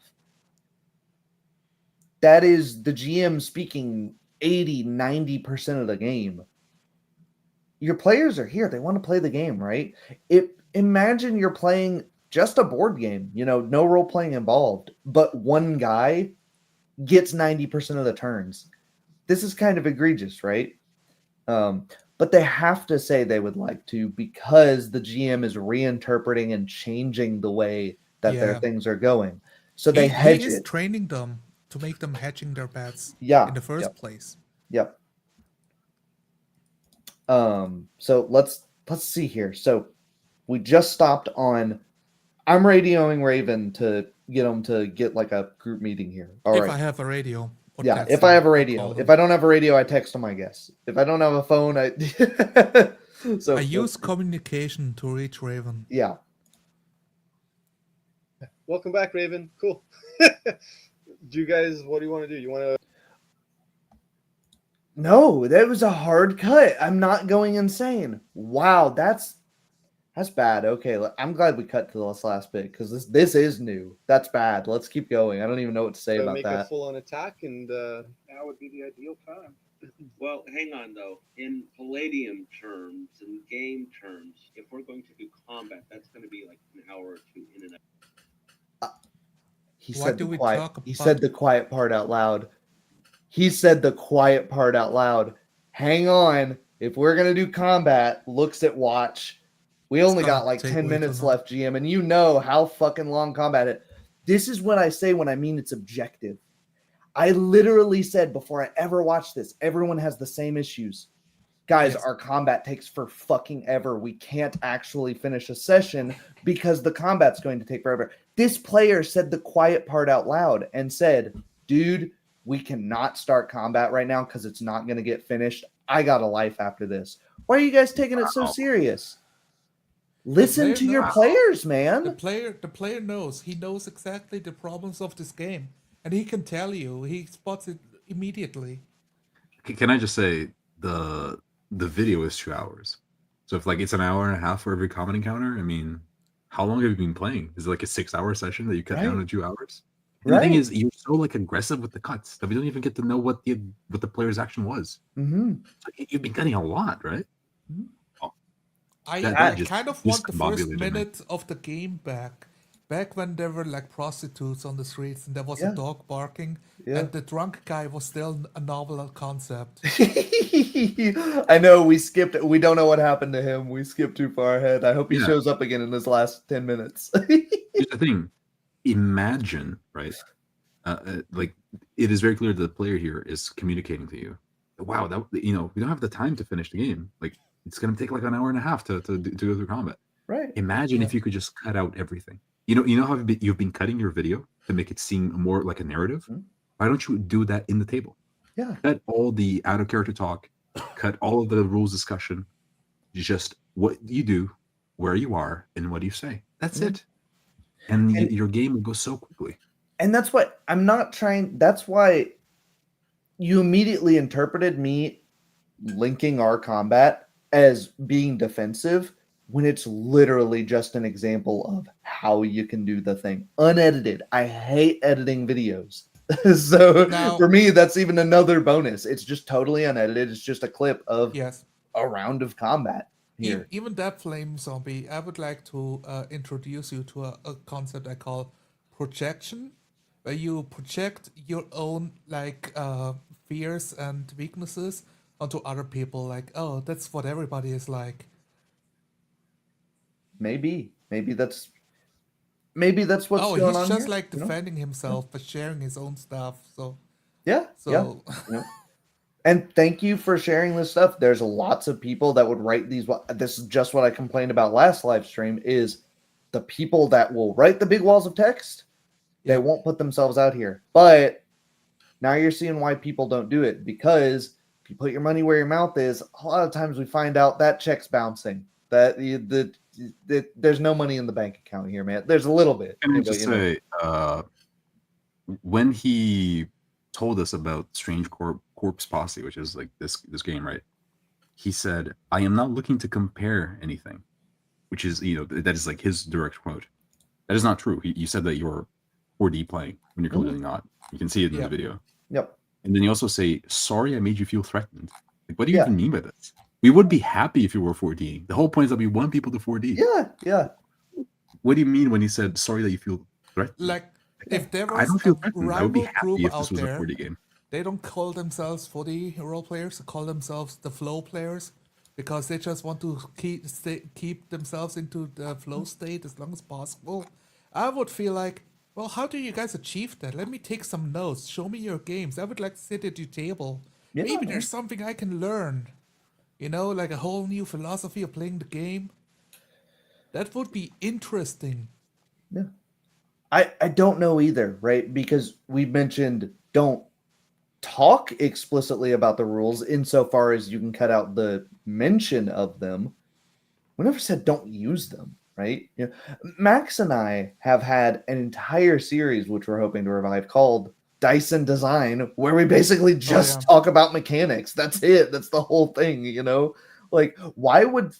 That is the GM speaking 80, 90% of the game. Your players are here. They want to play the game, right? Imagine you're playing just a board game, no role playing involved, but one guy gets 90% of the turns. This is kind of egregious, right? But they have to say they would like to because the GM is reinterpreting and changing the way that their things are going. So they hedge he is it. training them to make them hedging their bets Yeah, in the first place. Yep. So let's see here. So we just stopped on. I'm radioing Raven to get him to get like a group meeting here. All right. If I have a radio. Yeah, if I have a radio. If I don't have a radio, I text him, I guess. If I don't have a phone, I so I use communication to reach Raven. Yeah. Welcome back, Raven. Cool. Do you guys, what do you want to do? You want to? No, that was a hard cut. I'm not going insane. Wow, that's bad. Okay, I'm glad we cut to this last bit because this is new. That's bad. Let's keep going. I don't even know what to say about make that. A full-on attack, and now would be the ideal time. Well, hang on though. In Palladium terms, in game terms, if we're going to do combat, that's going to be like an hour or two in and out. He said the quiet part out loud. He said the quiet part out loud. Hang on. If we're going to do combat, looks at watch. We only got like 10 minutes left, GM, and you know how fucking long combat is. This is what I say when I mean it's objective. I literally said before I ever watched this, everyone has the same issues. Guys, our combat takes for fucking ever. We can't actually finish a session because the combat's going to take forever. This player said the quiet part out loud and said, dude, we cannot start combat right now because it's not going to get finished. I got a life after this. Why are you guys taking it so serious? Listen to your players, man. The player knows. He knows exactly the problems of this game. And he can tell you. He spots it immediately. Can I just say the video is 2 hours. So if like it's an hour and a half for every common encounter, I mean, how long have you been playing? Is it like a 6-hour session that you cut down to 2 hours? And the thing is, you're so like aggressive with the cuts that we don't even get to know what the player's action was. Mm-hmm. So you've been cutting a lot, right? Mm-hmm. I kind of want the first minute of the game back when there were like prostitutes on the streets and there was a dog barking and the drunk guy was still a novel concept. I know we skipped. We don't know what happened to him. We skipped too far ahead. I hope he shows up again in his last 10 minutes. Here's the thing. Imagine, right? Like it is very clear that the player here is communicating to you. Wow, that we don't have the time to finish the game. Like it's going to take like an hour and a half to go through combat. Right. Imagine if you could just cut out everything. You know how you've been cutting your video to make it seem more like a narrative? Mm-hmm. Why don't you do that in the table? Yeah. Cut all the out of character talk, cut all of the rules discussion, just what you do, where you are, and what you say. That's it. And your game will go so quickly. And that's what I'm not trying. That's why you immediately interpreted me linking our combat as being defensive when it's literally just an example of how you can do the thing unedited. I hate editing videos. So now, for me, that's even another bonus. It's just totally unedited. It's just a clip of a round of combat here. Even that flame zombie, I would like to introduce you to a concept I call projection, where you project your own like fears and weaknesses onto other people. Like, oh, that's what everybody is like. Maybe that's what's going on here. Oh, he's just like defending himself by sharing his own stuff. So And thank you for sharing this stuff. There's lots of people that would write these. This is just what I complained about last live stream is the people that will write the big walls of text. They won't put themselves out here. But now you're seeing why people don't do it, because if you put your money where your mouth is, a lot of times we find out that check's bouncing. That there's no money in the bank account here, man. There's a little bit. Can I just say, when he told us about Strange Corpse Posse, which is like this game, right? He said, "I am not looking to compare anything," which is, that is like his direct quote. That is not true. You said that you're 4D playing when you're clearly not. You can see it in the video. Yep. And then you also say, "Sorry, I made you feel threatened." Like, what do you Yeah. even mean by this? We would be happy if you were 4D. The whole point is that we want people to 4D. Yeah. What do you mean when you said, "Sorry that you feel threatened"? Like, if there I was don't feel a threatened. I would be rival group happy if out this was a there, 4D game. they don't call themselves 4D role players, they call themselves the flow players, because they just want to keep themselves into the flow state as long as possible. I would feel like, well, how do you guys achieve that? Let me take some notes. Show me your games. I would like to sit at your table. Yeah, Maybe yeah. there's something I can learn. Like a whole new philosophy of playing the game. That would be interesting. Yeah. I don't know either, right? Because we mentioned don't talk explicitly about the rules insofar as you can cut out the mention of them. We never said don't use them, right? Max and I have had an entire series, which we're hoping to revive, called Dyson Design, where we basically just talk about mechanics. That's it. That's the whole thing, Like, why would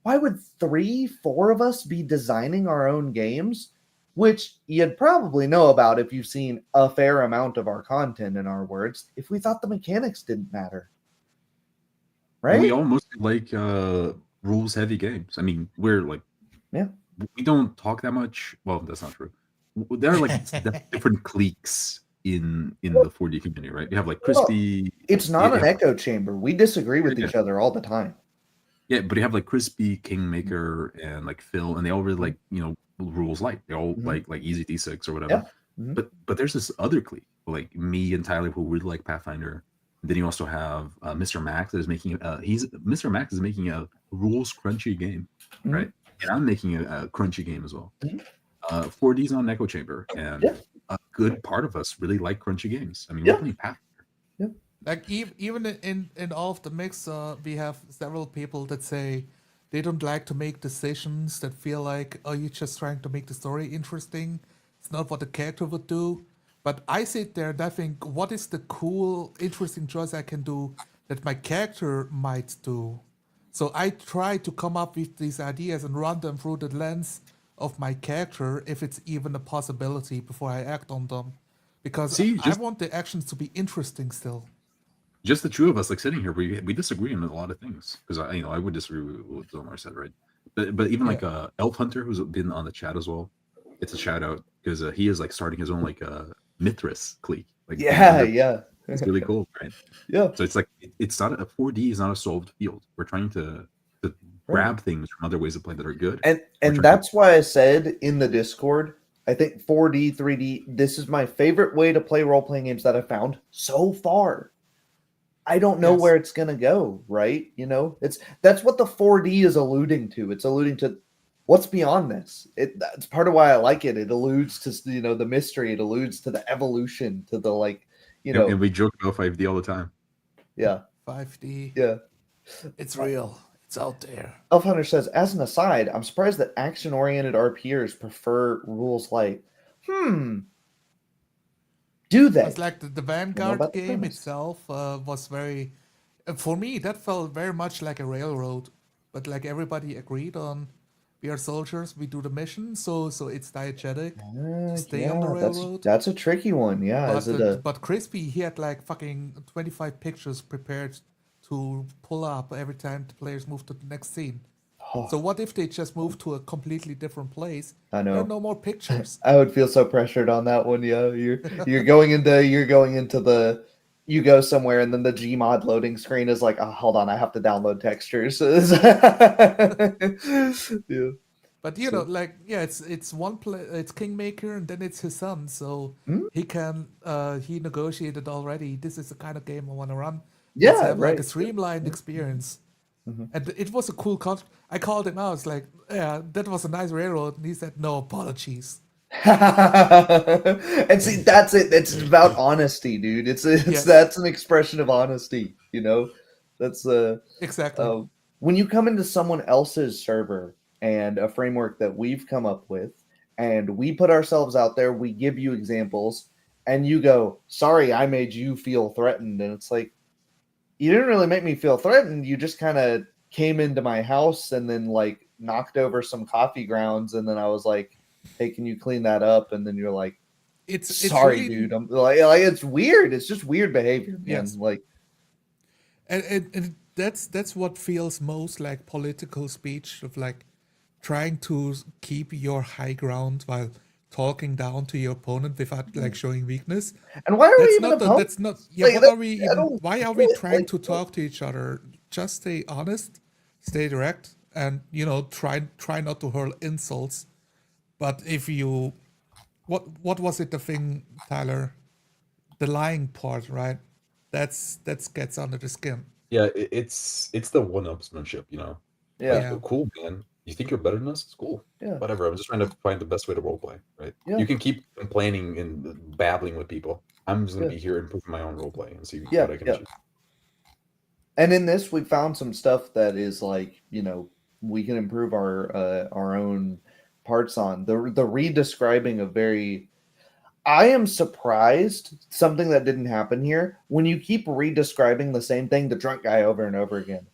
3-4 of us be designing our own games, which you'd probably know about if you've seen a fair amount of our content, in our words, if we thought the mechanics didn't matter? Right? And we all mostly like rules heavy games. I mean, we're like, we don't talk that much. Well, that's not true. There are like different cliques in the 4D community, right? We have like Crispy. Well, it's not an echo chamber. We disagree with each other all the time. Yeah, but you have like Crispy, Kingmaker, and like Phil, and they all really like rules light. They all like easy D6 or whatever. Yeah. But there's this other clique, like me and Tyler, who really like Pathfinder. And then you also have Mr. Max that is making Mr. Max is making a rules crunchy game, right? And I'm making a crunchy game as well. 4D's not an echo chamber, and a good part of us really like crunchy games. I mean, we're playing Pathfinder. Like even in all of the mix, we have several people that say they don't like to make decisions that feel like, oh, you're just trying to make the story interesting. It's not what the character would do. But I sit there and I think, what is the cool, interesting choice I can do that my character might do? So I try to come up with these ideas and run them through the lens of my character, if it's even a possibility, before I act on them. Because I want the actions to be interesting still. Just the two of us, like sitting here, we disagree on a lot of things. Because I would disagree with what Zomar said, right? But even like Elf Hunter, who's been on the chat as well, it's a shout out because he is like starting his own like Mithras clique. Like it's really cool, right? Yeah. So it's like it's not a 4D is not a solved field. We're trying to grab things from other ways of play that are good. And that's why I said in the Discord, I think 4D, 3D, this is my favorite way to play role-playing games that I've found so far. I don't know where it's gonna go, right? That's what the 4D is alluding to. It's alluding to what's beyond this. That's part of why I like it. It alludes to the mystery. It alludes to the evolution, to the And we joke about 5D all the time. Yeah. 5D. Yeah. It's real. It's out there. Elf Hunter says, as an aside, I'm surprised that action-oriented RPers prefer rules light. Do they? It's like the Vanguard game itself was very, for me, that felt very much like a railroad. But like everybody agreed on, we are soldiers, we do the mission, so it's diegetic to stay on the railroad. That's a tricky one, yeah. But Crispy, he had like fucking 25 pictures prepared to pull up every time the players move to the next scene. So what if they just move to a completely different place? I know. There are no more pictures. I would feel so pressured on that one. Yeah, you're going into the, you go somewhere and then the Gmod loading screen is like, oh, hold on, I have to download textures. Yeah. But it's one it's Kingmaker and then it's his son, so he can he negotiated already. This is the kind of game I want to run. Yeah, Let's have right. like a streamlined experience. And it was a cool concept. I called him out. I was like, yeah, that was a nice railroad. And he said, no apologies. And see, that's it. It's about honesty, dude. That's an expression of honesty, That's exactly. When you come into someone else's server and a framework that we've come up with, and we put ourselves out there, we give you examples, and you go, sorry, I made you feel threatened. And it's like, you didn't really make me feel threatened. You just kind of came into my house and then like knocked over some coffee grounds. And then I was like, hey, can you clean that up? And then you're like, It's sorry, really dude. I'm like it's weird. It's just weird behavior, man. yes, Like, and that's what feels most like political speech of like trying to keep your high ground while talking down to your opponent without like showing weakness. and why are we That's even not the opposed? that's not yeah, Like, what that, are we I even don't why are get we it. trying Like, to talk to each other? Just stay honest, stay direct, and try not to hurl insults. But if you what was it the thing, Tyler? The lying part, right? That's gets under the skin. Yeah, it's the one-upsmanship, yeah, Like, Yeah. cool, man. You think you're better than us? It's cool. yeah, Whatever. I'm just trying to find the best way to roleplay, right? yeah, You can keep complaining and babbling with people. I'm just gonna yeah, be here improving my own roleplay and see yeah, what I can yeah. achieve. And in this, we found some stuff that is like, we can improve our own parts on the redescribing of very. I am surprised something that didn't happen here when you keep redescribing the same thing, the drunk guy over and over again.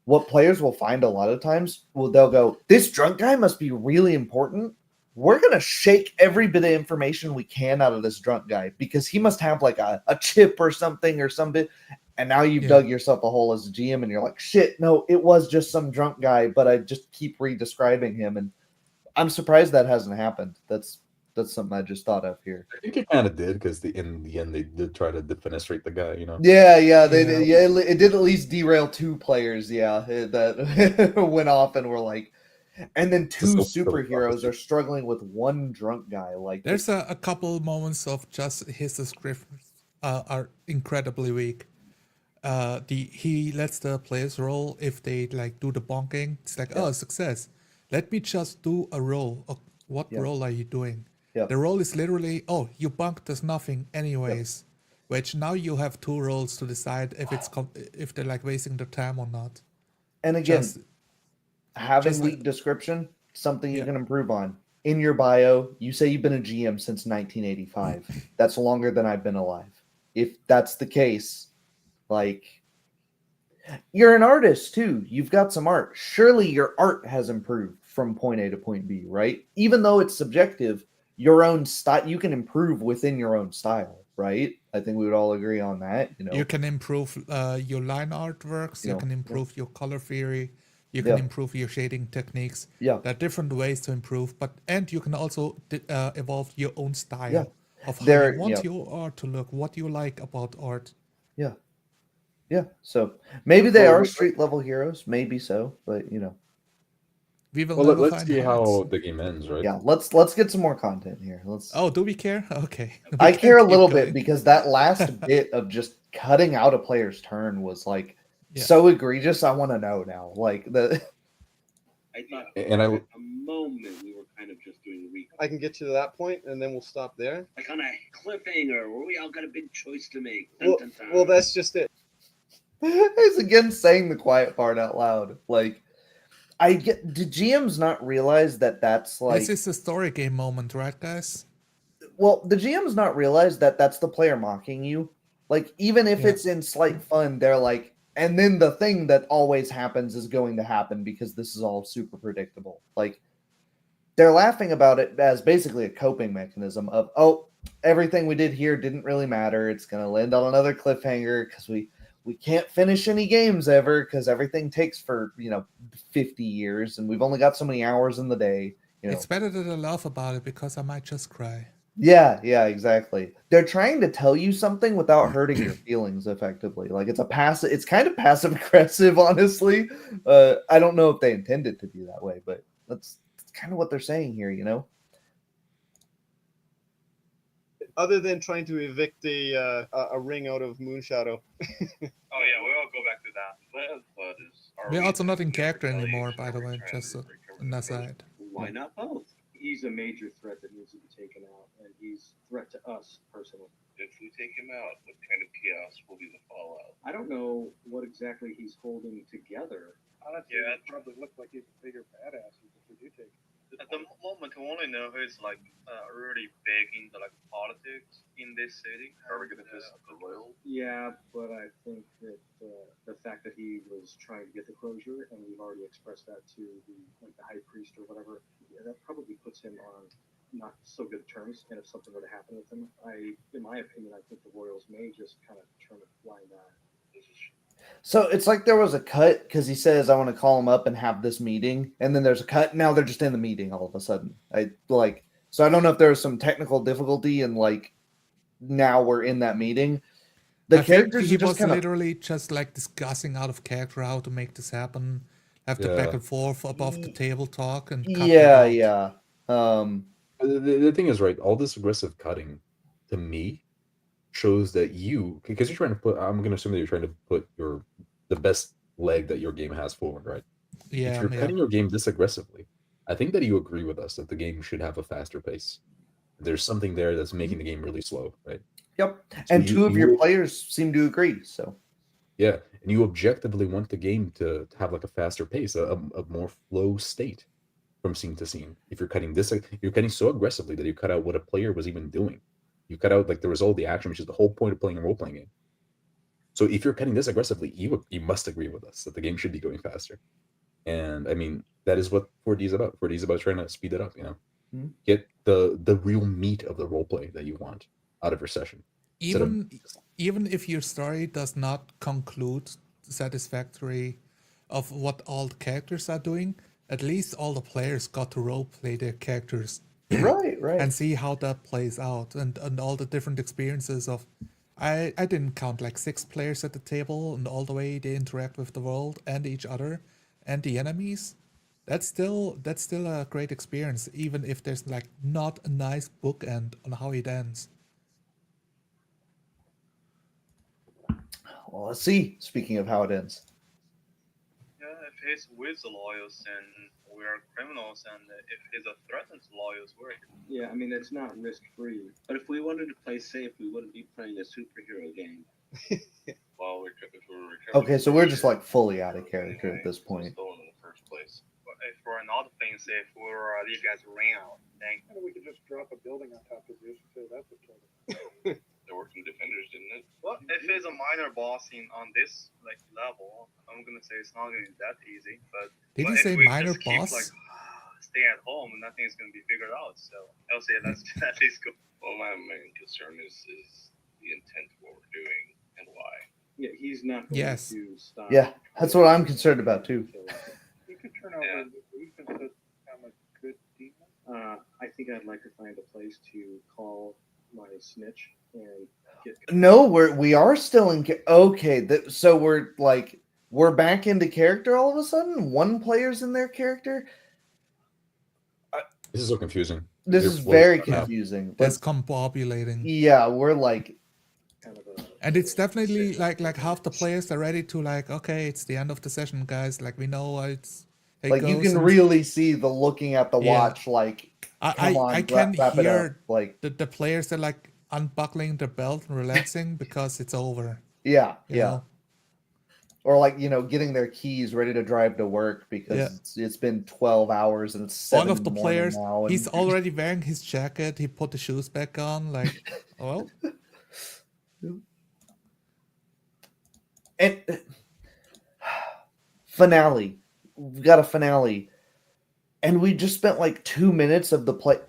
What players will find a lot of times, well, they'll go, "This drunk guy must be really important. We're gonna shake every bit of information we can out of this drunk guy because he must have like a chip or something or some bit." And now you've Yeah. dug yourself a hole as a GM, and you're like, "Shit, no, it was just some drunk guy," but I just keep redescribing him, and I'm surprised that hasn't happened. That's something I just thought of here. I think it kind of did because in the end they did try to defenestrate the guy. Yeah, they Yeah. yeah, it did at least derail two players. Yeah, that went off and were like, and then It's a two self-fulfilling superheroes prophecy. are struggling with one drunk guy. Like, There's a couple moments of just his descriptions are incredibly weak. He lets the players roll if they like do the bonking. It's like, yeah, oh, success. Let me just do a roll. What yeah, roll are you doing? yeah, The roll is literally, oh, you bunked does nothing yeah. anyways. Which now you have two rolls to decide if if they're like wasting their time or not. And again, Just having just like weak description, something you yeah. can improve on. In your bio, you say you've been a GM since 1985. That's longer than I've been alive. If that's the case, like, you're an artist too. You've got some art. Surely your art has improved from point A to point B, right? Even though it's subjective, your own style, you can improve within your own style, right? I think we would all agree on that. You can improve your line artworks. You can Yeah, improve your color theory. You can yeah, improve your shading techniques. yeah, There are different ways to improve, but and you can also evolve your own yeah. style of how you There, want your art to look, what you like about art. yeah, yeah. So maybe they Well, are street level heroes, maybe so, but We will well never let's find see out. how the game ends, right? yeah. Let's get some more content here. Let's. Oh, do we care? Okay, we I can care a keep little bit going. because that last bit of just cutting out a player's turn was like Yeah. so egregious. I want to know now. Like the I thought And for a moment we were kind of just doing recap. I can get you to that point, and then we'll stop there. Like on a cliffhanger where we all got a big choice to make. Dun, Well, dun, dun. well, that's just it. He's again saying the quiet part out loud. Like, I get. Did GMs not realize that that's like? This is a story game moment, right, guys? Well, the GMs not realize that that's the player mocking you. Like, even if Yeah. it's in slight fun, they're like, and then the thing that always happens is going to happen because this is all super predictable. Like, they're laughing about it as basically a coping mechanism of, oh, everything we did here didn't really matter. It's going to land on another cliffhanger because we can't finish any games ever because everything takes for 50 years and we've only got so many hours in the day. It's better that I laugh about it because I might just cry. Yeah, exactly. They're trying to tell you something without hurting your feelings effectively. Like, it's kind of passive aggressive, honestly. I don't know if they intend it to be that way, but that's kind of what they're saying here, Other than trying to evict a ring out of Moonshadow. Oh yeah, we all go back to that. But We're also not in character anymore, by the way, just an aside. Why not both? He's a major threat that needs to be taken out, and he's a threat to us personally. if we take him out, what kind of chaos will be the fallout? I don't know what exactly he's holding together. Honestly, Yeah. it probably looks like he's a bigger badass if we do take him. At the moment, we only know who's like really big into like politics in this city. Are we gonna visit the royal? Yeah, but I think that the fact that he was trying to get the closure, and we've already expressed that to the high priest or whatever, yeah, that probably puts him on not so good terms. And if something were to happen with him, in my opinion, I think the royals may just kind of turn a blind eye. So it's like there was a cut because he says, "I want to call him up and have this meeting," and then there's a cut. Now they're just in the meeting all of a sudden. So I don't know if there was some technical difficulty and like now we're in that meeting. The I think characters he are just was kind of literally just like discussing out of character how to make this happen, have the back and forth above the table talk, and cut that out. yeah. The thing is, right, all this aggressive cutting to me shows that because you're trying to put, I'm going to assume that you're trying to put the best leg that your game has forward, right? Yeah, If you're cutting your game this aggressively, I think that you agree with us that the game should have a faster pace. There's something there that's making the game really slow, right? Yep. So And two of your players seem to agree. So yeah, and you objectively want the game to have like a faster pace, a more flow state from scene to scene. If you're cutting so aggressively that you cut out what a player was even doing. You cut out like the result of the action, which is the whole point of playing a role-playing game. So if you're cutting this aggressively, you must agree with us that the game should be going faster. And I mean, that is what 4D is about. 4D is about trying to speed it up, Get the real meat of the role play that you want out of your session. Even if your story does not conclude satisfactory of what all the characters are doing, at least all the players got to role play their characters. Right. And see how that plays out and all the different experiences of I didn't count like 6 players at the table and all the way they interact with the world and each other and the enemies. That's still a great experience, even if there's like not a nice bookend on how it ends. Well, let's see. Speaking of how it ends. Yeah, if he's with the lawyers and we're criminals, and if he's a threat to the lawyers, we're... Yeah, I mean, it's not risk-free. But if we wanted to play safe, we wouldn't be playing a superhero game. Well, okay, so we're just like fully out of character at this point. Stolen in the first place. But if we're not playing safe, we're you guys around. And we could just drop a building on top of this and say that's a total. There were some defenders, didn't it? Well, if it's a minor boss on this like level, I'm gonna say it's not gonna be that easy. But did you say minor boss? Keep, like, stay at home, and nothing is gonna be figured out. So I'll say let's at least go. Well, my main concern is the intent of what we're doing and why. Yeah, he's not going to stop. Yeah, that's what I'm concerned about too. He could turn over the roof and become a good demon. I think I'd like to find a place to call my snitch and get. No, we are still in. Okay, so we're back into character all of a sudden. One player's in their character. This is so confusing. This is very confusing. That's combobulating. Yeah, we're like. And it's definitely like half the players are ready to like, okay, it's the end of the session, guys. Like we know it's like you can really see the looking at the watch. Like I can hear like the players that like unbuckling their belt and relaxing because it's over. Yeah, yeah. Or like getting their keys ready to drive to work because it's been 12 hours and it's 7 One of the players now and... he's already wearing his jacket. He put the shoes back on. Like, well. And finale. We've got a finale. And we just spent like 2 minutes of the play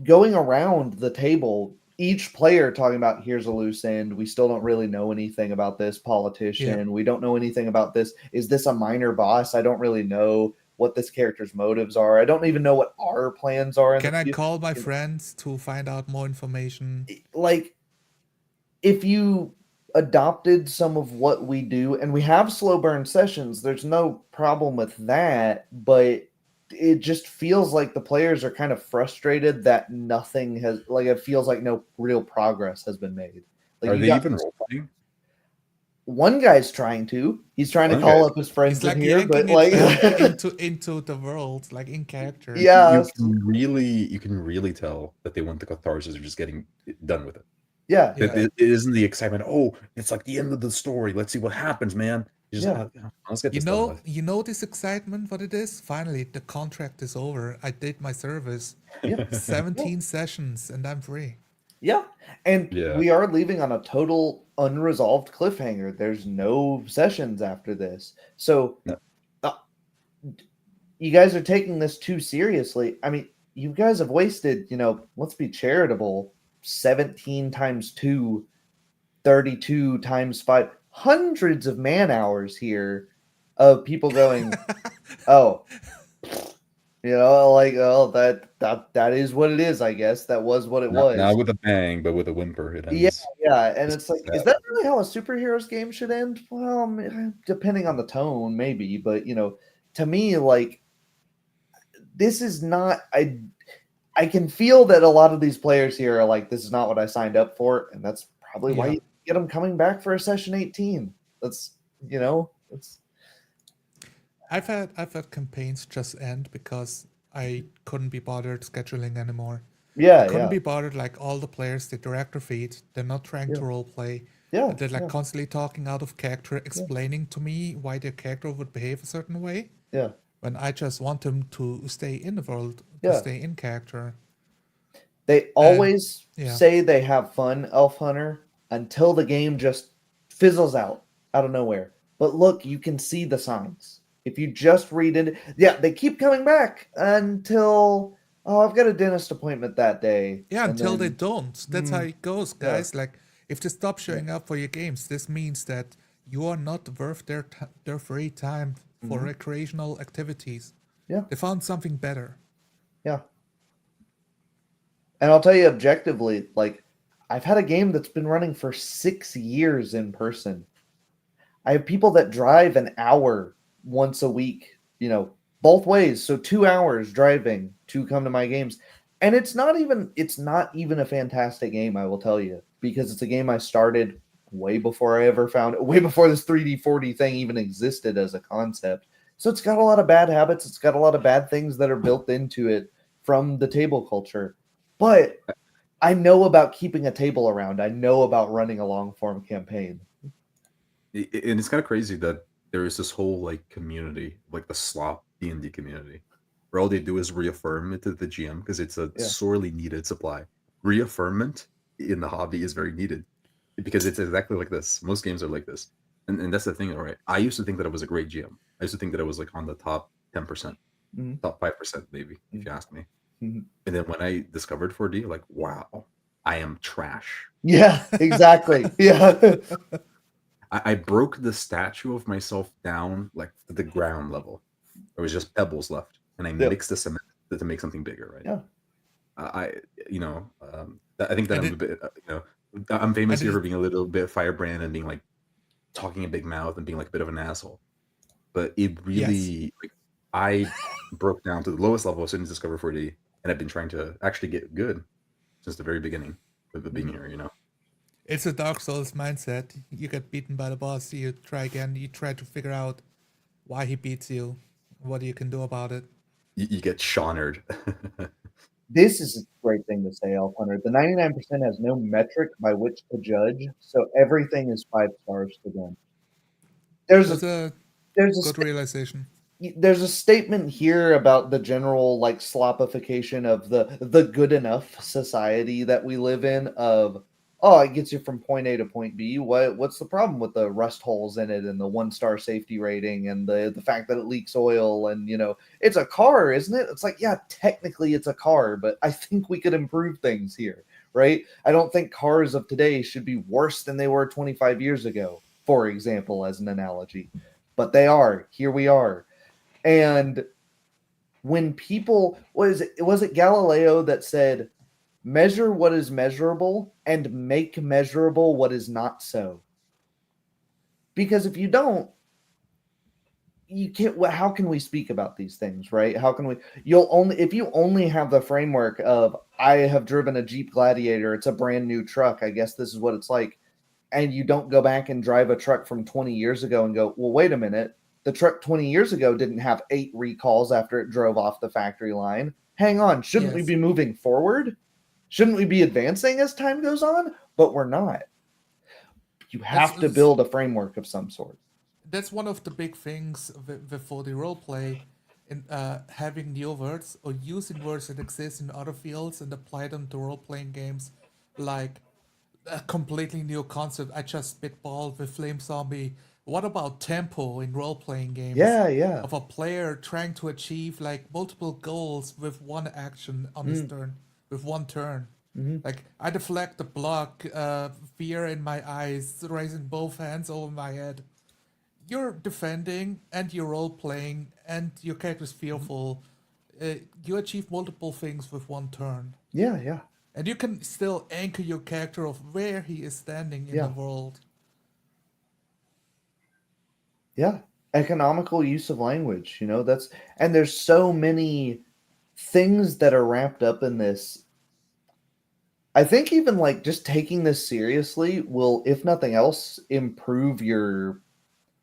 going around the table, each player talking about here's a loose end. We still don't really know anything about this politician. Yeah. We don't know anything about this. Is this a minor boss? I don't really know what this character's motives are. I don't even know what our plans are. Can I call my friends to find out more information? Like, if you adopted some of what we do, and we have slow burn sessions, there's no problem with that, but it just feels like the players are kind of frustrated that nothing has, like, it feels like no real progress has been made. Like, are they even role playing? One guy's trying to. He's trying to call up his friends in here, but like into the world, like in character. Yeah, you can really tell that they want the catharsis of just getting done with it. Yeah, it isn't the excitement. Oh, it's like the end of the story. Let's see what happens, man. You just, let's get You this done know, with. you know this excitement. What it is? Finally, the contract is over. I did my service. Yeah. 17 sessions, and I'm free. Yeah. And Yeah. we are leaving on a total unresolved cliffhanger. There's no sessions after this. So No. You guys are taking this too seriously. I mean, you guys have wasted, let's be charitable, 17 times 2, 32 times 5, hundreds of man hours here of people going, oh, that is what it is, I guess. That was what it was. Not with a bang, but with a whimper. It Yeah, ends. yeah, and it's like, is that really how a superheroes game should end? Well, depending on the tone, maybe, but to me, like, this is not. I can feel that a lot of these players here are like, this is not what I signed up for, and that's probably why you get them coming back for a session 18. That's it's. I've had campaigns just end because I couldn't be bothered scheduling anymore. Yeah, I couldn't be bothered. Like, all the players, they direct their feet. They're not trying to role play. Yeah, they're like constantly talking out of character, explaining to me why their character would behave a certain way. Yeah. When I just want them to stay in the world, to stay in character. They always say they have fun, Elf Hunter, until the game just fizzles out of nowhere. But look, you can see the signs. If you just read it, they keep coming back until, I've got a dentist appointment that day. Yeah, until they don't. That's how it goes, guys. Yeah. Like, if they stop showing up for your games, this means that you are not worth their free time for recreational activities. Yeah. They found something better. Yeah. And I'll tell you objectively, like, I've had a game that's been running for 6 years in person. I have people that drive an hour once a week, both ways. So 2 hours driving to come to my games. And it's not even a fantastic game, I will tell you, because it's a game I started way before I ever found it, way before this 3D 4D thing even existed as a concept. So it's got a lot of bad habits. It's got a lot of bad things that are built into it from the table culture. But I know about keeping a table around. I know about running a long form campaign. And it's kind of crazy that there is this whole like community, like the slop D&D community, where all they do is reaffirm it to the GM because it's a sorely needed supply. Reaffirmment in the hobby is very needed because it's exactly like this. Most games are like this. And that's the thing, all right? I used to think that I was a great GM. I used to think that I was like on the top 10%, top 5% maybe, if you ask me. And then when I discovered 4D, like, wow, I am trash. Yeah, exactly. Yeah. I broke the statue of myself down like to the ground level. There was just pebbles left, and I mixed the cement to make something bigger, right? Yeah. I think that I'm a bit, I'm famous here for being a little bit firebrand and being like talking a big mouth and being like a bit of an asshole. But it really, like, I broke down to the lowest level as soon as Discover 4D, and I've been trying to actually get good since the very beginning of being here, It's a Dark Souls mindset. You get beaten by the boss, you try again, you try to figure out why he beats you, what you can do about it. You get shonnered. This is a great thing to say, Elf Hunter. The 99% has no metric by which to judge, so everything is 5 stars to them. There's a good realization. There's a statement here about the general like slopification of the good enough society that we live in of, it gets you from point A to point B. What's the problem with the rust holes in it and the 1-star safety rating and the fact that it leaks oil and it's a car, isn't it? It's like, yeah, technically it's a car, but I think we could improve things here, right? I don't think cars of today should be worse than they were 25 years ago, for example, as an analogy. But they are. Here we are. And when people, was it Galileo that said, measure what is measurable and make measurable what is not so? Because if you don't, you can't, how can we speak about these things, right? How can we, if you only have the framework of, I have driven a Jeep Gladiator, it's a brand new truck, I guess this is what it's like, and you don't go back and drive a truck from 20 years ago and go, well, wait a minute, the truck 20 years ago didn't have 8 recalls after it drove off the factory line. Hang on, shouldn't we be moving forward? Shouldn't we be advancing as time goes on? But we're not. You have to build a framework of some sort. that's one of the big things for the role play, in having new words or using words that exist in other fields and apply them to role playing games, like a completely new concept. I just spitballed with Flame Zombie. What about tempo in role playing games? Yeah, yeah. Of a player trying to achieve like multiple goals with one action on his turn, with one turn. Like I deflect the block, fear in my eyes, raising both hands over my head. You're defending and you're role playing and your character's fearful. You achieve multiple things with one turn. Yeah, yeah. And you can still anchor your character of where he is standing in the Yeah. world. Yeah. Economical use of language, that's and there's so many things that are wrapped up in this. I think even like just taking this seriously will, if nothing else, improve your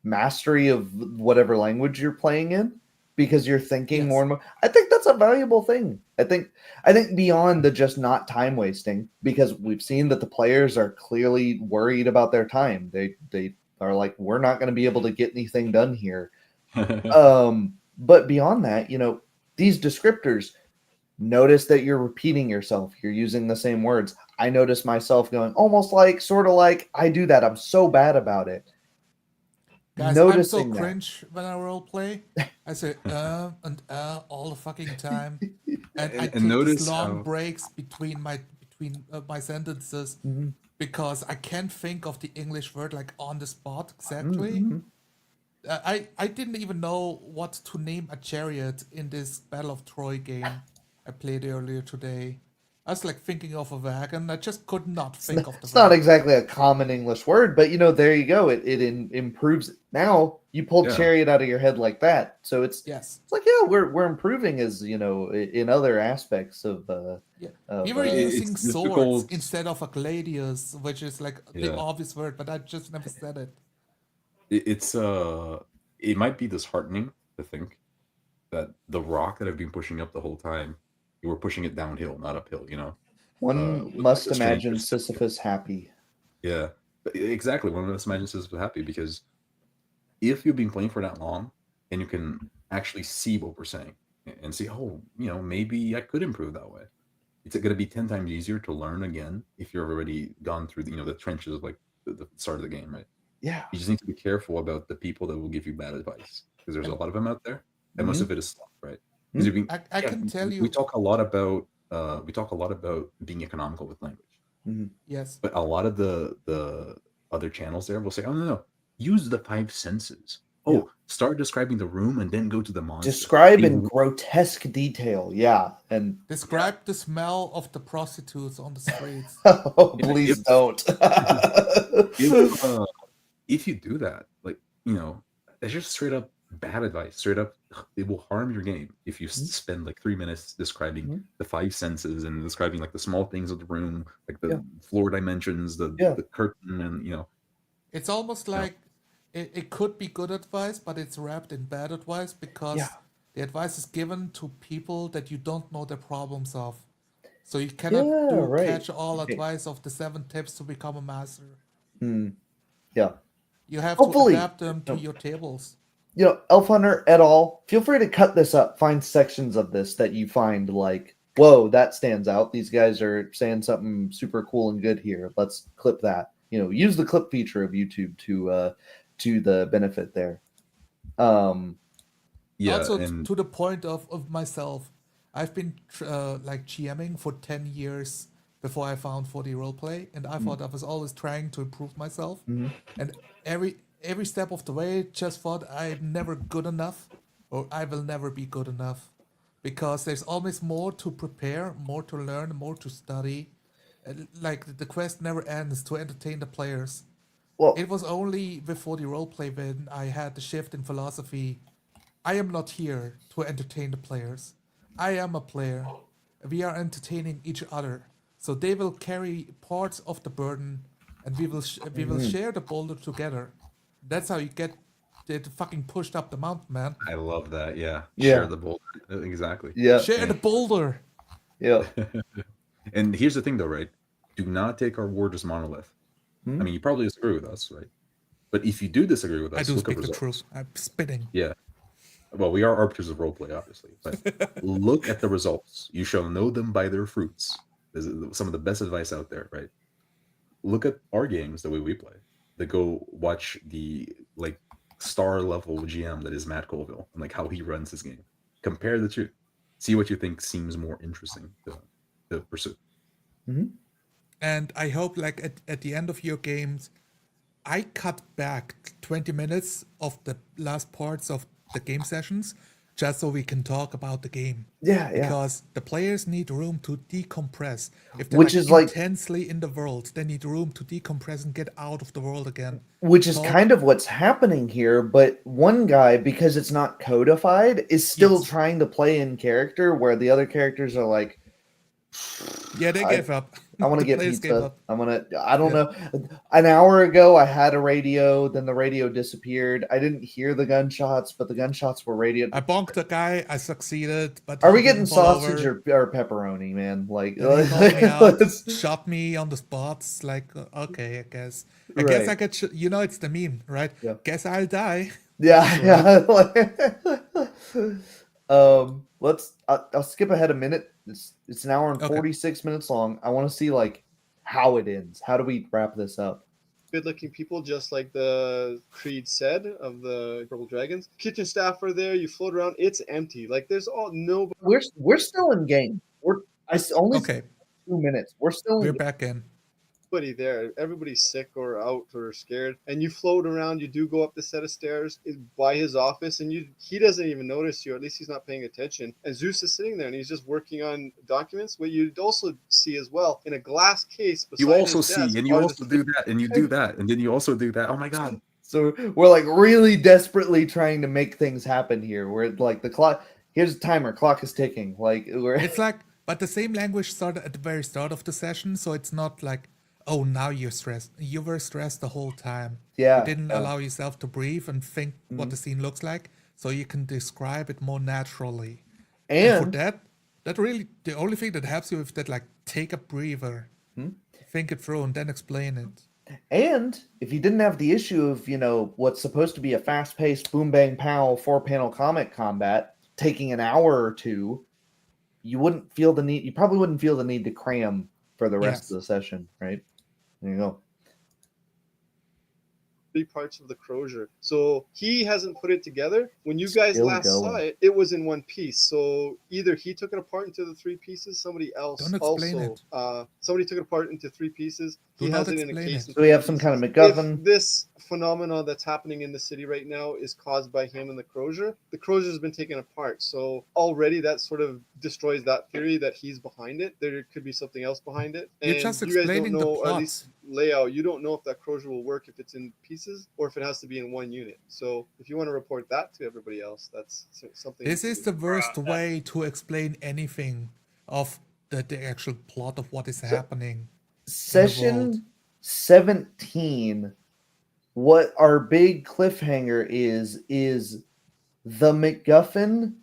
mastery of whatever language you're playing in because you're thinking more Yes. and more. I think that's a valuable thing. I think beyond the just not time wasting, because we've seen that the players are clearly worried about their time. They are like, we're not going to be able to get anything done here. But beyond that, these descriptors, notice that you're repeating yourself. You're using the same words. I notice myself going almost like, sort of like, I do that. I'm so bad about it. Guys, I'm so Noticing that. cringe when I role play. I say and all the fucking time, and I And take these notice long how breaks between my sentences Mhm. because I can't think of the English word like on the spot exactly. Mhm. I didn't even know what to name a chariot in this Battle of Troy game I played earlier today. I was like thinking of a wagon. I just could not think of the It's not word. exactly a common English word, but there you go. It improves it. Now you pull yeah. chariot out of your head like that, so it's Yes. it's like, yeah, we're improving as in other aspects of Yeah. We of were It's using swords difficult. instead of a gladius, which is like the Yeah. obvious word, but I just never said it. It's it might be disheartening to think that the rock that I've been pushing up the whole time, you were pushing it downhill, not uphill, one with like must a stranger imagine stepping in. Sisyphus happy. Yeah. But exactly. One of us imagines this was happy because if you've been playing for that long and you can actually see what we're saying and see, oh, maybe I could improve that way. It's going to be 10 times easier to learn again if you've already gone through the trenches of like the start of the game, right? Yeah. You just need to be careful about the people that will give you bad advice because there's a And lot of them out there, and most Mhm. of it is stuff, right? Because Mhm. you've been, I yeah, can tell we you, talk a lot about being economical with language, Mhm. yes, but a lot of the other channels there will say, oh no, use the five senses. Yeah. Oh, start describing the room and then go to the monster. Describe They in grotesque detail. Yeah, and yeah. describe the smell of the prostitutes on the streets. oh, If please don't. if if you do that, like that's just straight up bad advice. Straight up, it will harm your game if you Mhm. spend like 3 minutes describing Mhm. the five senses and describing like the small things of the room, like Yeah, the floor dimensions, the yeah, the curtain, and It's almost no, like it could be good advice, but it's wrapped in bad advice yeah, because the advice is given to people that you don't know the problems of. So you cannot yeah. do Right. catch all Right. advice of the 7 tips to become a master. Mm, yeah. You have to Hopefully, adapt them to your tables. Elf Hunter et al. Feel free to cut this up. Find sections of this that you find like, whoa, that stands out. These guys are saying something super cool and good here. Let's clip that. Use the clip feature of YouTube to the benefit there. Um, yeah, Also and to the point of myself, I've been like GMing for 10 years before I found 40 roleplay, and I thought I was always trying to improve myself, mhm. and every step of the way just thought I'm never good enough or I will never be good enough because there's always more to prepare, more to learn, more to study. Like the quest never ends to entertain the players. Well, It was only before the roleplay when I had the shift in philosophy. I am not here to entertain the players. I am a player. We are entertaining each other. So they will carry parts of the burden and we will mhm. share the boulder together. That's how you get it fucking pushed up the mountain, man. I love that. Yeah, share Yeah, the boulder. Exactly. yeah, Share the boulder. yeah. And here's the thing, though, right? Do not take our word as monolith. I Hmm? mean, you probably disagree with us, right? But if you do disagree with I us, do look at speak the results. truth. I'm spitting. Yeah. Well, we are arbiters of roleplay, obviously, but look at the results. You shall know them by their fruits. This is some of the best advice out there, right? Look at our games the way we play. They go watch the like star level GM that is Matt Colville and like how he runs his game. Compare the two. See what you think seems more interesting to pursue. And I hope like at the end of your games, I cut back 20 minutes of the last parts of the game sessions just so we can talk about the game. Yeah, yeah. Because the players need room to decompress. If they're Which like is like intensely in the world, they need room to decompress and get out of the world again. which is Talk. kind of what's happening here, but one guy, because it's not codified, is still Yes. trying to play in character where the other characters are like, Yeah, they gave up. I want to The get players gave pizza. up. I don't Yeah. know. An hour ago, I had a radio, then the radio disappeared. I didn't hear the gunshots, but the gunshots were radio. I bonked a guy. I succeeded, but Are he we getting didn't fall sausage over. or pepperoni, man? Like, Then he called me out, let's- shot me on the spots. Like, okay, I guess I Right. get. It's the meme, right? Yeah. Guess I'll die. Yeah, yeah. I'll skip ahead a minute. It's an hour and Okay. 46 minutes long. I want to see like how it ends. How do we wrap this up? Good-looking people, just like the Creed said of the Purple Dragons. Kitchen staff are there. You float around. It's empty. Like there's nobody We're still in game. Only Okay, 2 minutes. We're still we're in game. back in. there. Everybody's sick or out or scared, and you float around. You do go up the set of stairs by his office, and he doesn't even notice you. At least he's not paying attention. And Zeus is sitting there, and he's just working on documents. What you'd also see as well in a glass case beside You also his desk see, and you are also do that, and you do that, and then you also do that. Oh my god. So we're like really desperately trying to make things happen here. We're like the clock. Here's a timer. Clock is ticking. Like we're It's like, but the same language started at the very start of the session, so it's not like, oh, now you're stressed. You were stressed the whole time. Yeah, You didn't yeah. allow yourself to breathe and think what the scene looks like, so you can describe it more naturally. And for that really, the only thing that helps you with that, like, take a breather, think it through, and then explain it. And if you didn't have the issue of, what's supposed to be a fast-paced boom bang pow 4-panel comic combat taking an hour or two, you probably wouldn't feel the need to cram for the rest Yes. of the session, right? There you go. 3 parts of the crozier. So he hasn't put it together. When you guys Still last saw going. it, it was in one piece. So either he took it apart into the 3 pieces, somebody else Don't explain also somebody took it apart into 3 pieces. Do He not has it in a explain case. it. in So we 3 have some kind of pieces. MacGuffin. If this phenomenon that's happening in the city right now is caused by him and the crozier has been taken apart. So already that sort of destroys that theory that he's behind it. There could be something else behind it. You're And just you guys don't explaining the know, or at plot. least layout, you don't know if that crozier will work if it's in pieces or if it has to be in one unit. So if you want to report that to everybody else, that's something. This you is can the do. worst way to explain anything of the actual plot of what is happening. world. Session 17, what our big cliffhanger is the MacGuffin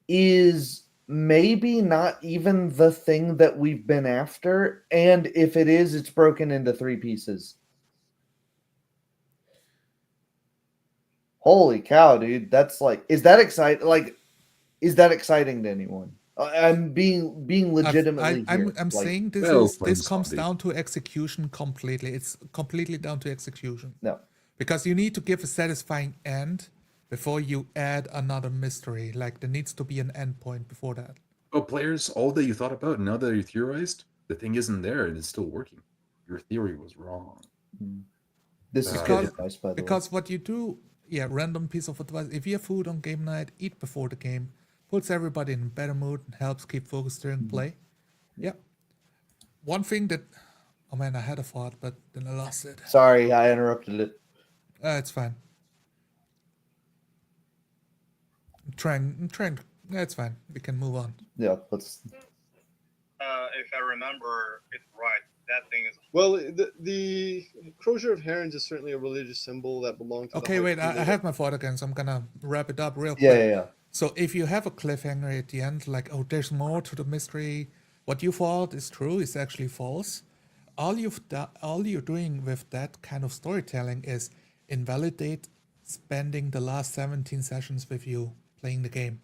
is maybe not even the thing that we've been after, and if it is, it's broken into 3 pieces. Holy cow, dude. That's like, is that exciting? Like, is that exciting to anyone? I'm being legitimately I'm here. I'm Like, saying Well, this fun comes Sunday. down to execution completely. It's completely down to execution. no. Because you need to give a satisfying end before you add another mystery. Like there needs to be an end point before that. Oh, players, all that you thought about, now that you theorized, the thing isn't there and it's still working. Your theory was wrong. This is good Because- advice, by the way. Because what you do, random piece of advice. If you have food on game night, eat before the game. Puts everybody in a better mood and helps keep focused during play. Yeah. One thing that, oh man, I had a thought, but then I lost it. Sorry, I interrupted it. It's fine. I'm trying. It's fine. We can move on. Yeah, let's. If I remember it right, that thing is Well, the crozier of herons is certainly a religious symbol that belonged to Okay, the wait. High I Tribunal. have my thought again, so I'm gonna wrap it up real quick. Yeah. So if you have a cliffhanger at the end, like, oh, there's more to the mystery, what you thought is true is actually false. All you're doing with that kind of storytelling is invalidate spending the last 17 sessions with you playing the game.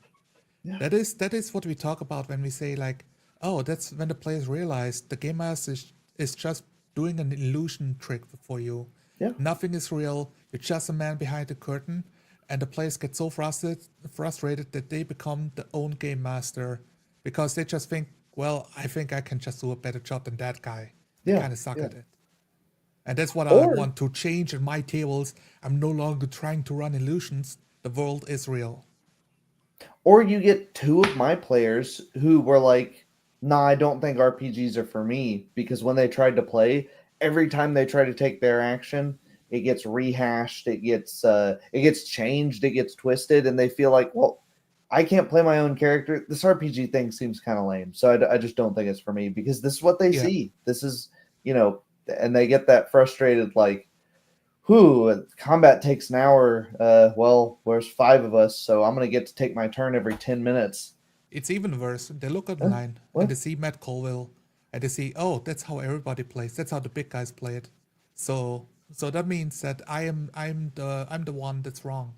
Yeah. That is what we talk about when we say like, oh, that's when the players realize the game master is just doing an illusion trick for you. Yeah. Nothing is real. You're just a man behind the curtain, and the players get so frustrated that they become the own game master because they just think, well, I think I can just do a better job than that guy. They Yeah, kind of suck yeah. at it. And that's what I Or- want to change in my tables. I'm no longer trying to run illusions. The world is real. Or you get two of my players who were like, nah, I don't think RPGs are for me, because when they tried to play, every time they try to take their action, it gets rehashed, it gets changed, it gets twisted, and they feel like, well, I can't play my own character. This RPG thing seems kind of lame, so I just don't think it's for me, because this is what they Yeah. see. This is, and they get that frustrated, like, whew, combat takes an hour. Well, there's 5 of us, so I'm gonna get to take my turn every 10 minutes. It's even worse. They look online what? and they see Matt Colville and they see, oh, that's how everybody plays. That's how the big guys play it. So that means that I'm the one that's wrong.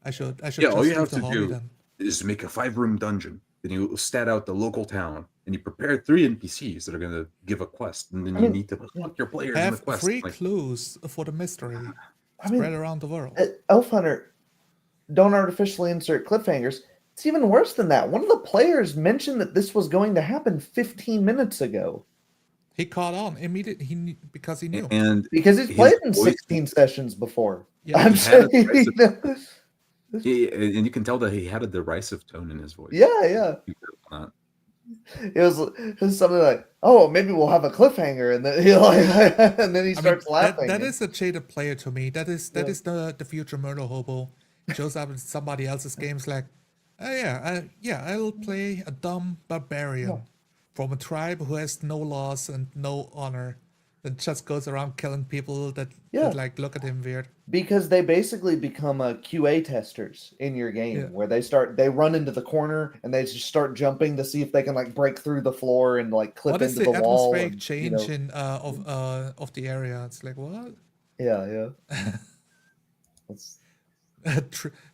I should Yeah, just all you leave have the to hobby do then. is make a 5-room dungeon. Then you stat out the local town, and you prepare 3 NPCs that are gonna give a quest, and then you need to put your players in the Have quest. 3 Like, clues for the mystery I mean, spread around the world. Elf Hunter, don't artificially insert cliffhangers. It's even worse than that. One of the players mentioned that this was going to happen 15 minutes ago. He caught on immediately because he knew. and Because he's his played in voice- 16 sessions before. Yeah, I'm he had a saying, derisive- and you can tell that he had a derisive tone in his voice. yeah. It was something like, oh, maybe we'll have a cliffhanger, and then and then he starts laughing. That is a jaded player to me. That is the future murder hobo. Shows up in somebody else's games like, oh yeah, I'll play a dumb barbarian from a tribe who has no laws and no honor, that just goes around killing people that like look at him weird. Because they basically become QA testers in your game, where they run into the corner and they just start jumping to see if they can like break through the floor and like clip What is into the wall. atmospheric And, change in of the area? It's like what? Yeah.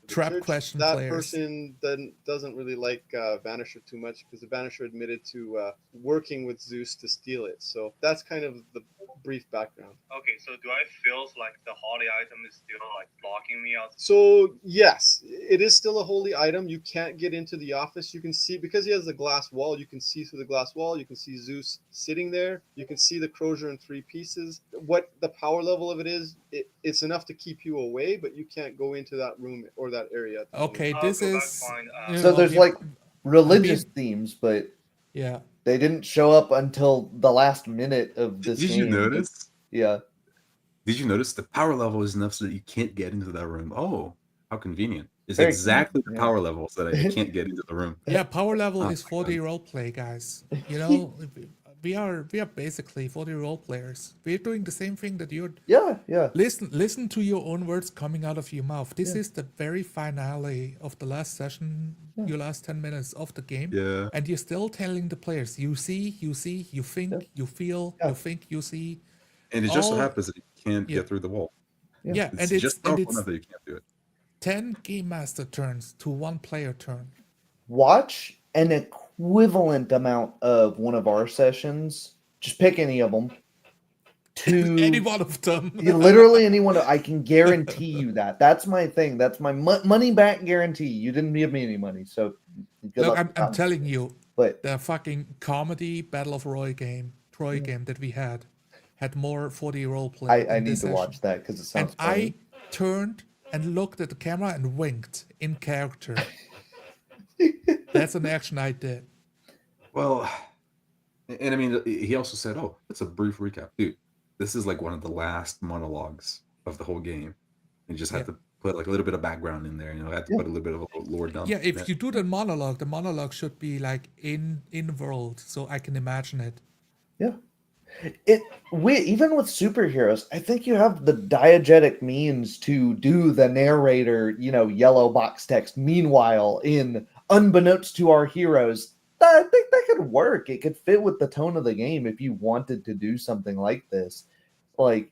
Trap question that players. person then doesn't really like Vanisher too much, because the Vanisher admitted to working with Zeus to steal it. So that's kind of the brief background. Okay, so do I feel like the holy item is still like blocking me out? So yes, it is still a holy item. You can't get into the office. You can see, because he has the glass wall, you can see through the glass wall. You can see Zeus sitting there. You can see the crozier in 3 pieces. What the power level of it is, it's enough to keep you away, but you can't go into that room or that area. Okay, this is so there's like religious themes, but yeah, they didn't show up until the last minute of this Did game. you notice? Yeah. Did you notice the power level is enough so that you can't get into that room? Oh, how convenient. It's Very exactly convenient, the power level so that I can't get into the room. Yeah, power level Oh is my 40 God. roleplay, guys. You know, we are basically 40 role players. We're doing the same thing that you're. Yeah. Listen to your own words coming out of your mouth. This is the very finale of the last session, your last 10 minutes of the game. Yeah. And you're still telling the players, you see, you think, you feel, you think, you see. And it just so happens that you can't get through the wall. Yeah, It's just powerful enough that you can't do it. 10 game master turns to 1 player turn. Watch an equivalent amount of one of our sessions. Just pick any of them. Any one of them. Literally any one. I can guarantee you that. That's my thing. That's my money back guarantee. You didn't give me any money, so good Look, luck. I'm telling you, but the fucking comedy Battle of Troy game that we had more 40 role play. I need to watch that because it sounds and funny. I turned and looked at the camera and winked in character. That's an action I did. Well, and I mean, he also said, oh, it's a brief recap. Dude, this is like one of the last monologues of the whole game. You just have to put like a little bit of background in there. You know, I had to put a little bit of a lore dump. Yeah, if you do the monologue should be like in world, so I can imagine it. Yeah. Even with superheroes, I think you have the diegetic means to do the narrator, yellow box text. Meanwhile, unbeknownst to our heroes, I think that could work. It could fit with the tone of the game if you wanted to do something like this. Like,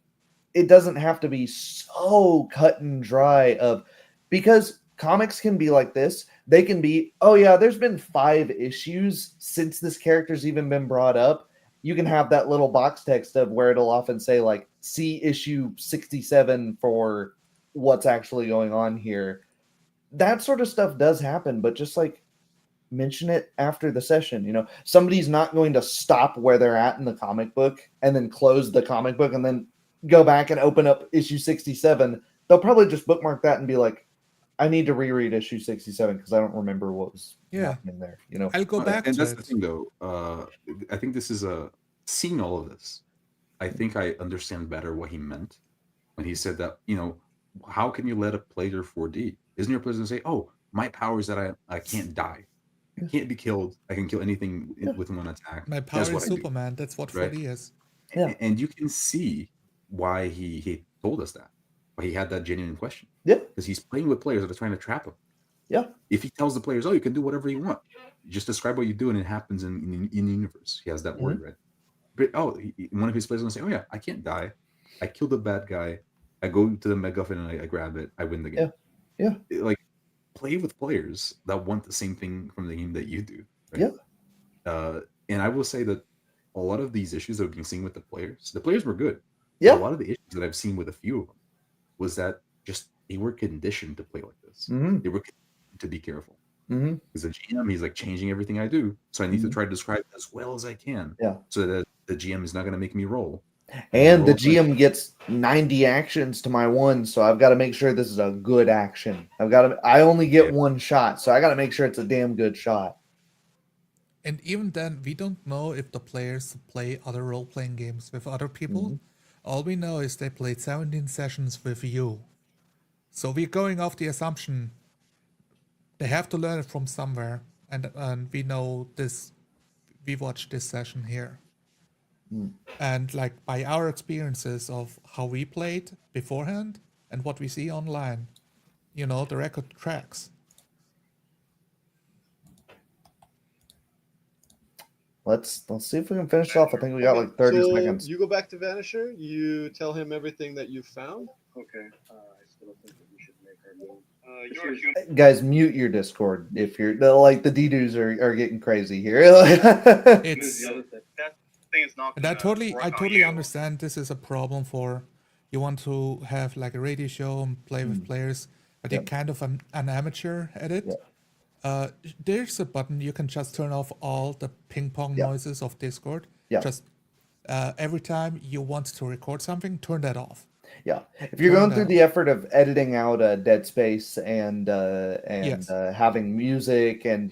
it doesn't have to be so cut and dry of, because comics can be like this. They can be, oh yeah, there's been 5 issues since this character's even been brought up. You can have that little box text of where it'll often say like, see issue 67 for what's actually going on here. That sort of stuff does happen, but just like mention it after the session. Somebody's not going to stop where they're at in the comic book and then close the comic book and then go back and open up issue 67. They'll probably just bookmark that and be like, I need to reread issue 67 because I don't remember what was happening there. I'll go back and to that's it. the thing, though. I think this is seeing all of this. I think I understand better what he meant when he said that. How can you let a player 4D? Isn't your player going to say, "Oh, my power is that I can't die, I can't be killed, I can kill anything with one attack. My power is Superman." That's what 4D is. Yeah. And you can see why he told us that. Why he had that genuine question. Yeah. Because he's playing with players that are trying to trap him. Yeah. If he tells the players, "Oh, you can do whatever you want. You just describe what you do, and it happens in the universe." He has that word, right? But one of his players is going to say, "Oh yeah, I can't die. I killed a bad guy. I go to the MacGuffin and I grab it. I win the game." Yeah. Like, play with players that want the same thing from the game that you do. Right? Yeah. And I will say that a lot of these issues that we've been seeing with the players were good. Yeah. A lot of the issues that I've seen with a few of them was that just they were conditioned to play like this. Mm-hmm. They were conditioned to be careful. Mm-hmm. Because the GM, he's like changing everything I do, so I need to try to describe it as well as I can. Yeah. So that the GM is not going to make me roll. And the GM gets 90 actions to my 1, so I've got to make sure this is a good action. I only get 1 shot, so I got to make sure it's a damn good shot. And even then, we don't know if the players play other role-playing games with other people. Mm-hmm. All we know is they played 17 sessions with you. So we're going off the assumption they have to learn it from somewhere, and we know this. We watched this session here, and like by our experiences of how we played beforehand and what we see online, the record tracks. Let's see if we can finish off. I think we got like 30 seconds. You go back to Vanisher. You tell him everything that you found. Okay. I still think that we should make our move. You're human. Guys, mute your Discord if you're like the D-dudes are getting crazy here. It's That thing is not. and I totally understand this is a problem for you want to have like a radio show and play with players, but you're kind of an amateur at it. There's a button you can just turn off all the ping pong noises of Discord. Just every time you want to record something, turn that off. Yeah, if you're going through the effort of editing out a Dead Space and having music and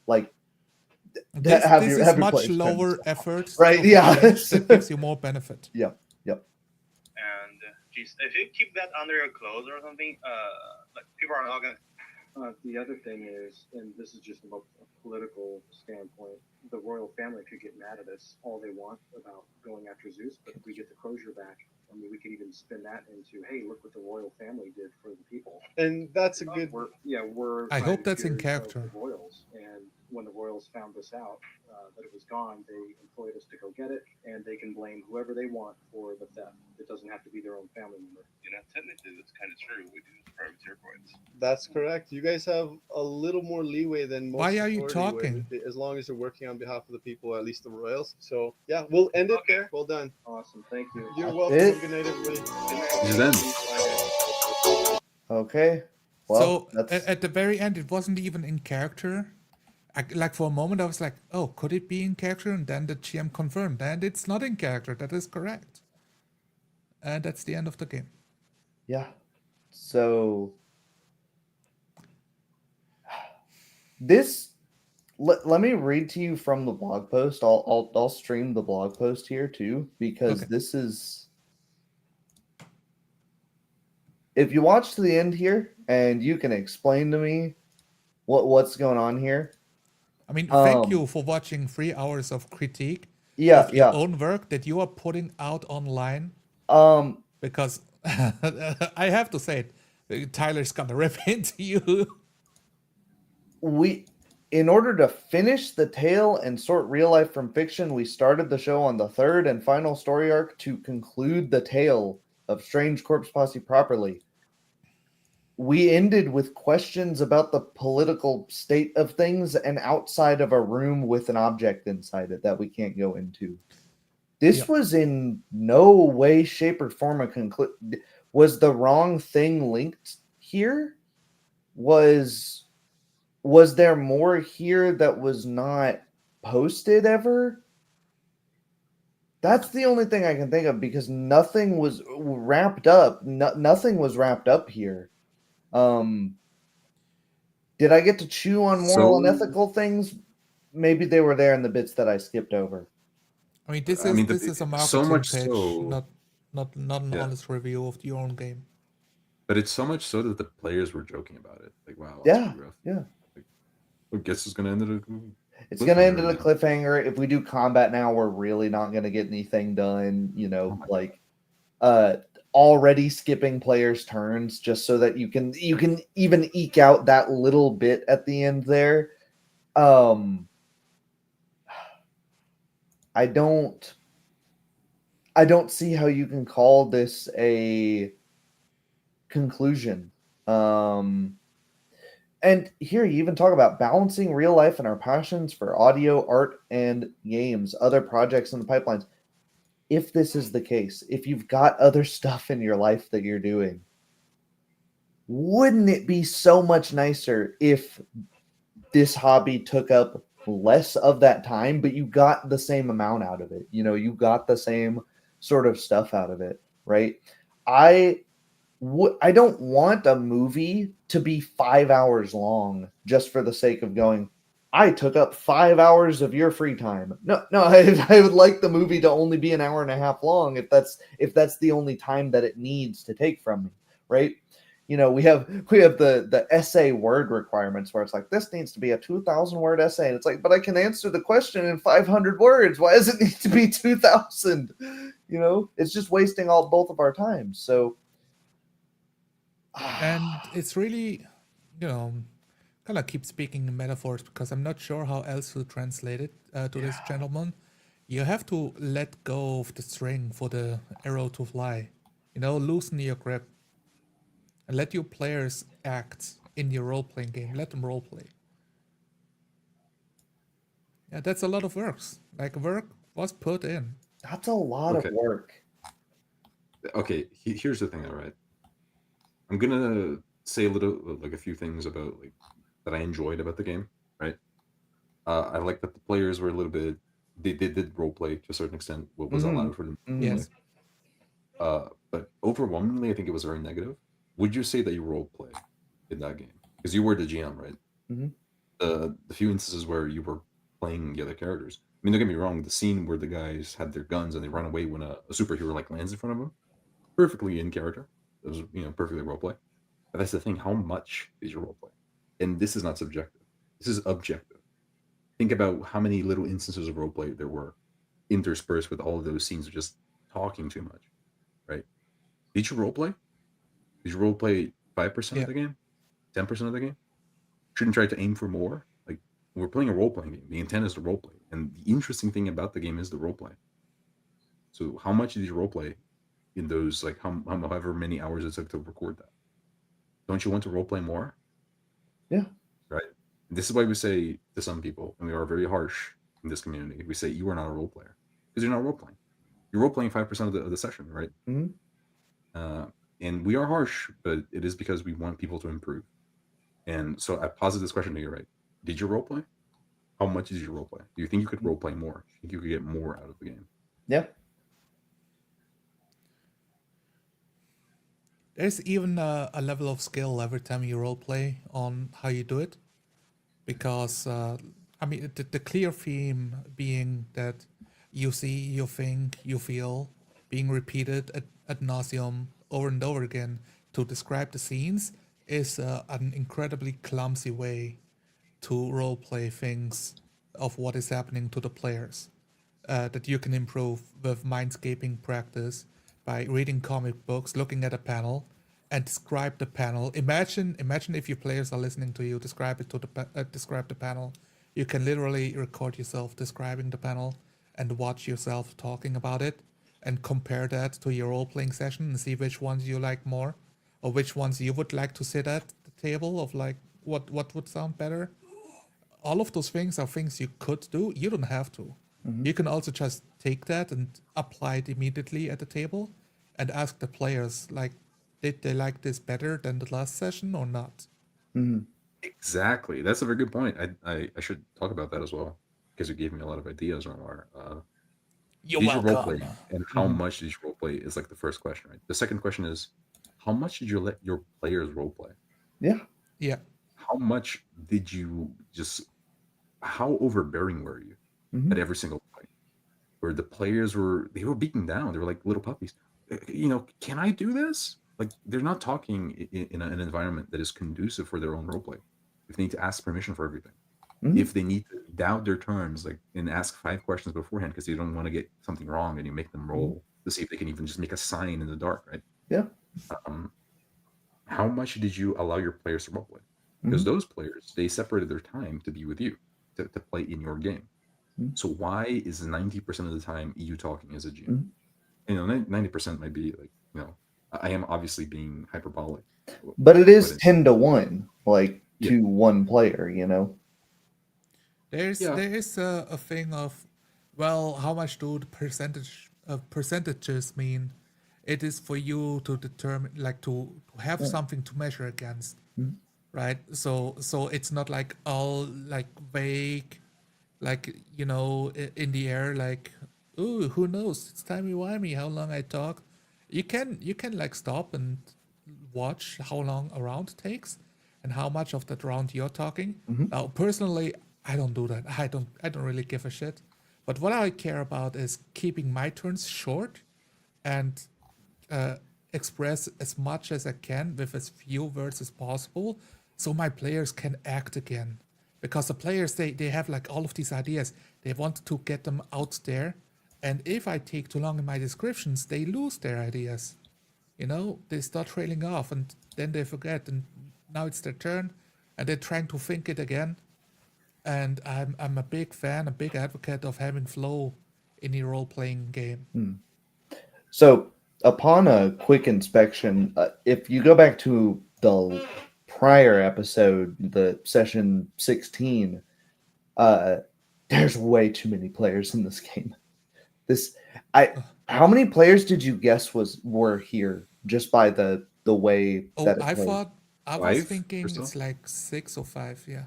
like this is much lower effort, right? Yeah, that gives you more benefit. Yep. And geez, if you keep that under your clothes or something, like people are not gonna. The other thing is, and this is just from a political standpoint, the royal family could get mad at us all they want about going after Zeus, but if we get the closure back, I mean, we could even spin that into, hey, look what the royal family did for the people. And that's a good. I hope that's in character. The royals, and when the royals found this out, that it was gone, they employed us to go get it, and they can blame whoever they want for the theft. It doesn't have to be their own family member. Technically, that's kind of true. We do privateer points. That's correct. You guys have a little more leeway than most. Why are you authority talking? as long as you're working on behalf of the people, at least the royals. So yeah, we'll end it there. Well done. Awesome. Thank you. You're welcome. Good night, everybody. Okay. Well, so at the very end, it wasn't even in character. Like for a moment, I was like, "Oh, could it be in character?" And then the GM confirmed, and it's not in character. That is correct. And that's the end of the game. Yeah. So let me read to you from the blog post. I'll stream the blog post here too, because this is, if you watch to the end here and you can explain to me what's going on here. I mean, thank you for watching 3 hours of critique of your own work that you are putting out online. Because I have to say it, Tyler's gonna rip into you. In order to finish the tale and sort real life from fiction, we started the show on the 3rd and final story arc to conclude the tale of Strange Corpse Posse properly, we ended with questions about the political state of things and outside of a room with an object inside it that we can't go into. This was in no way, shape, or form a was the wrong thing linked here? Was there more here that was not posted ever? That's the only thing I can think of because nothing was wrapped up. Nothing was wrapped up here. Did I get to chew on moral and ethical things? Maybe they were there in the bits that I skipped over. I mean, this is a so marketing much pitch, so, not an honest review of your own game. But it's so much so that the players were joking about it. Like, wow, that's pretty rough. Yeah. Like, I guess it's gonna end at a It's gonna end in a cliffhanger. If we do combat now, we're really not gonna get anything done. You know, already skipping players' turns just so that you can even eke out that little bit at the end there. I don't see how you can call this a conclusion. And here you even talk about balancing real life and our passions for audio, art, and games, other projects in the pipelines. If this is the case, if you've got other stuff in your life that you're doing, wouldn't it be so much nicer if this hobby took up less of that time, but you got the same amount out of it? You know, you got the same sort of stuff out of it, right? I don't want a movie to be 5 hours long just for the sake of going, I took up 5 hours of your free time. No, I would like the movie to only be an hour and a half long if that's the only time that it needs to take from me, right? You know, we have the essay word requirements where it's like, this needs to be a 2,000 word essay, and it's like, but I can answer the question in 500 words. Why does it need to be 2,000? You know, it's just wasting both of our time. So. And it's really, you know, kind of keep speaking in metaphors because I'm not sure how else to translate it to this gentleman. You have to let go of the string for the arrow to fly. You know, loosen your grip and let your players act in your role-playing game. Let them role-play. Yeah, that's a lot of work. Like, work was put in. That's a lot of work. Okay, here's the thing, all right? I'm gonna say a few things about that I enjoyed about the game, right? I like that the players were a little bit. They did role play to a certain extent. What was allowed for them to Yes. play. But overwhelmingly, I think it was very negative. Would you say that you role play in that game? Because you were the GM, right? Mm-hmm. The few instances where you were playing the other characters. I mean, don't get me wrong. The scene where the guys had their guns and they run away when a superhero lands in front of them, perfectly in character. It was perfectly role play. But that's the thing. How much is your role play? And this is not subjective. This is objective. Think about how many little instances of role play there were interspersed with all of those scenes of just talking too much, right? Did you role play? Did you role play 5% of the game? 10% of the game? Shouldn't try to aim for more. Like, we're playing a role playing game. The intent is to role play, and the interesting thing about the game is the role play. So, how much did you role play in those however many hours it took to record that? Don't you want to role play more? Yeah. Right. This is why we say to some people, and we are very harsh in this community. We say you are not a role player because you're not role playing. You're role playing 5% of the session, right? Mm-hmm. And we are harsh, but it is because we want people to improve. And so I posit this question to you, right? Did you role play? How much did you role play? Do you think you could role play more? Do you think you could get more out of the game? Yeah. There's even a level of skill every time you role play on how you do it. Because, I mean, the clear theme being that you see, you think, you feel, being repeated ad nauseum over and over again to describe the scenes is an incredibly clumsy way to roleplay things of what is happening to the players. That you can improve with mindscaping practice by reading comic books, looking at a panel, and describe the panel. Imagine if your players are listening to you. Describe the panel. You can literally record yourself describing the panel and watch yourself talking about it. and compare that to your role playing session and see which ones you like more, or which ones you would like to sit at the table of like what would sound better. All of those things are things you could do. You don't have to. You can also just take that and apply it immediately at the table and ask the players like, did they like this better than the last session or not? Exactly. That's a very good point. I should talk about that as well because you gave me a lot of ideas, Omar. You're Did you role play, welcome. and how much did you role play is like the first question, right? The second question is, how much did you let your players role play? Yeah. Yeah. How much did you just, how overbearing were you Mhm. at every single point? Where the players were, they were beaten down. They were like little puppies. You know, can I do this? Like they're not talking in an environment that is conducive for their own role play. If they need to ask permission for everything, Mhm. if they need to doubt their turns, like and ask 5 questions beforehand because they don't want to get something wrong, and you make them roll to see if they can even just make a sign in the dark, right? Yeah. Um, how much did you allow your players to role play? Because Mhm. those players, they separated their time to be with you, to play in your game. Mhm. So why is 90% of the time you talking as a GM? Mhm. You know, 90% might be like, I am obviously being hyperbolic, But it but is 10-1, like yeah, to one player, you know? yeah, There is a thing of, well, how much do the percentages mean? It is for you to determine, like to have Yeah. something to measure against, Mhm. right? So it's not like all like vague, like in the air, like, ooh, who knows? It's timey wimey how long I talk. You can like stop and watch how long a round takes and how much of that round you're talking. Mhm. Now, personally, I don't do that. I don't really give a shit. But what I care about is keeping my turns short and uh, express as much as I can with as few words as possible, so my players can act again. Because the players, they have like all of these ideas. They want to get them out there. And if I take too long in my descriptions, they lose their ideas. They start trailing off and then they forget. And now it's their turn and they're trying to think it again. And I'm a big fan, a big advocate of having flow in your role playing game. So, upon a quick inspection, if you go back to the prior episode, the session 16, uh, there's way too many players in this game. This, I, how many players did you guess were here just by the way Oh, that it played? I was 5 or thinking so. it's like 6 or 5. Yeah.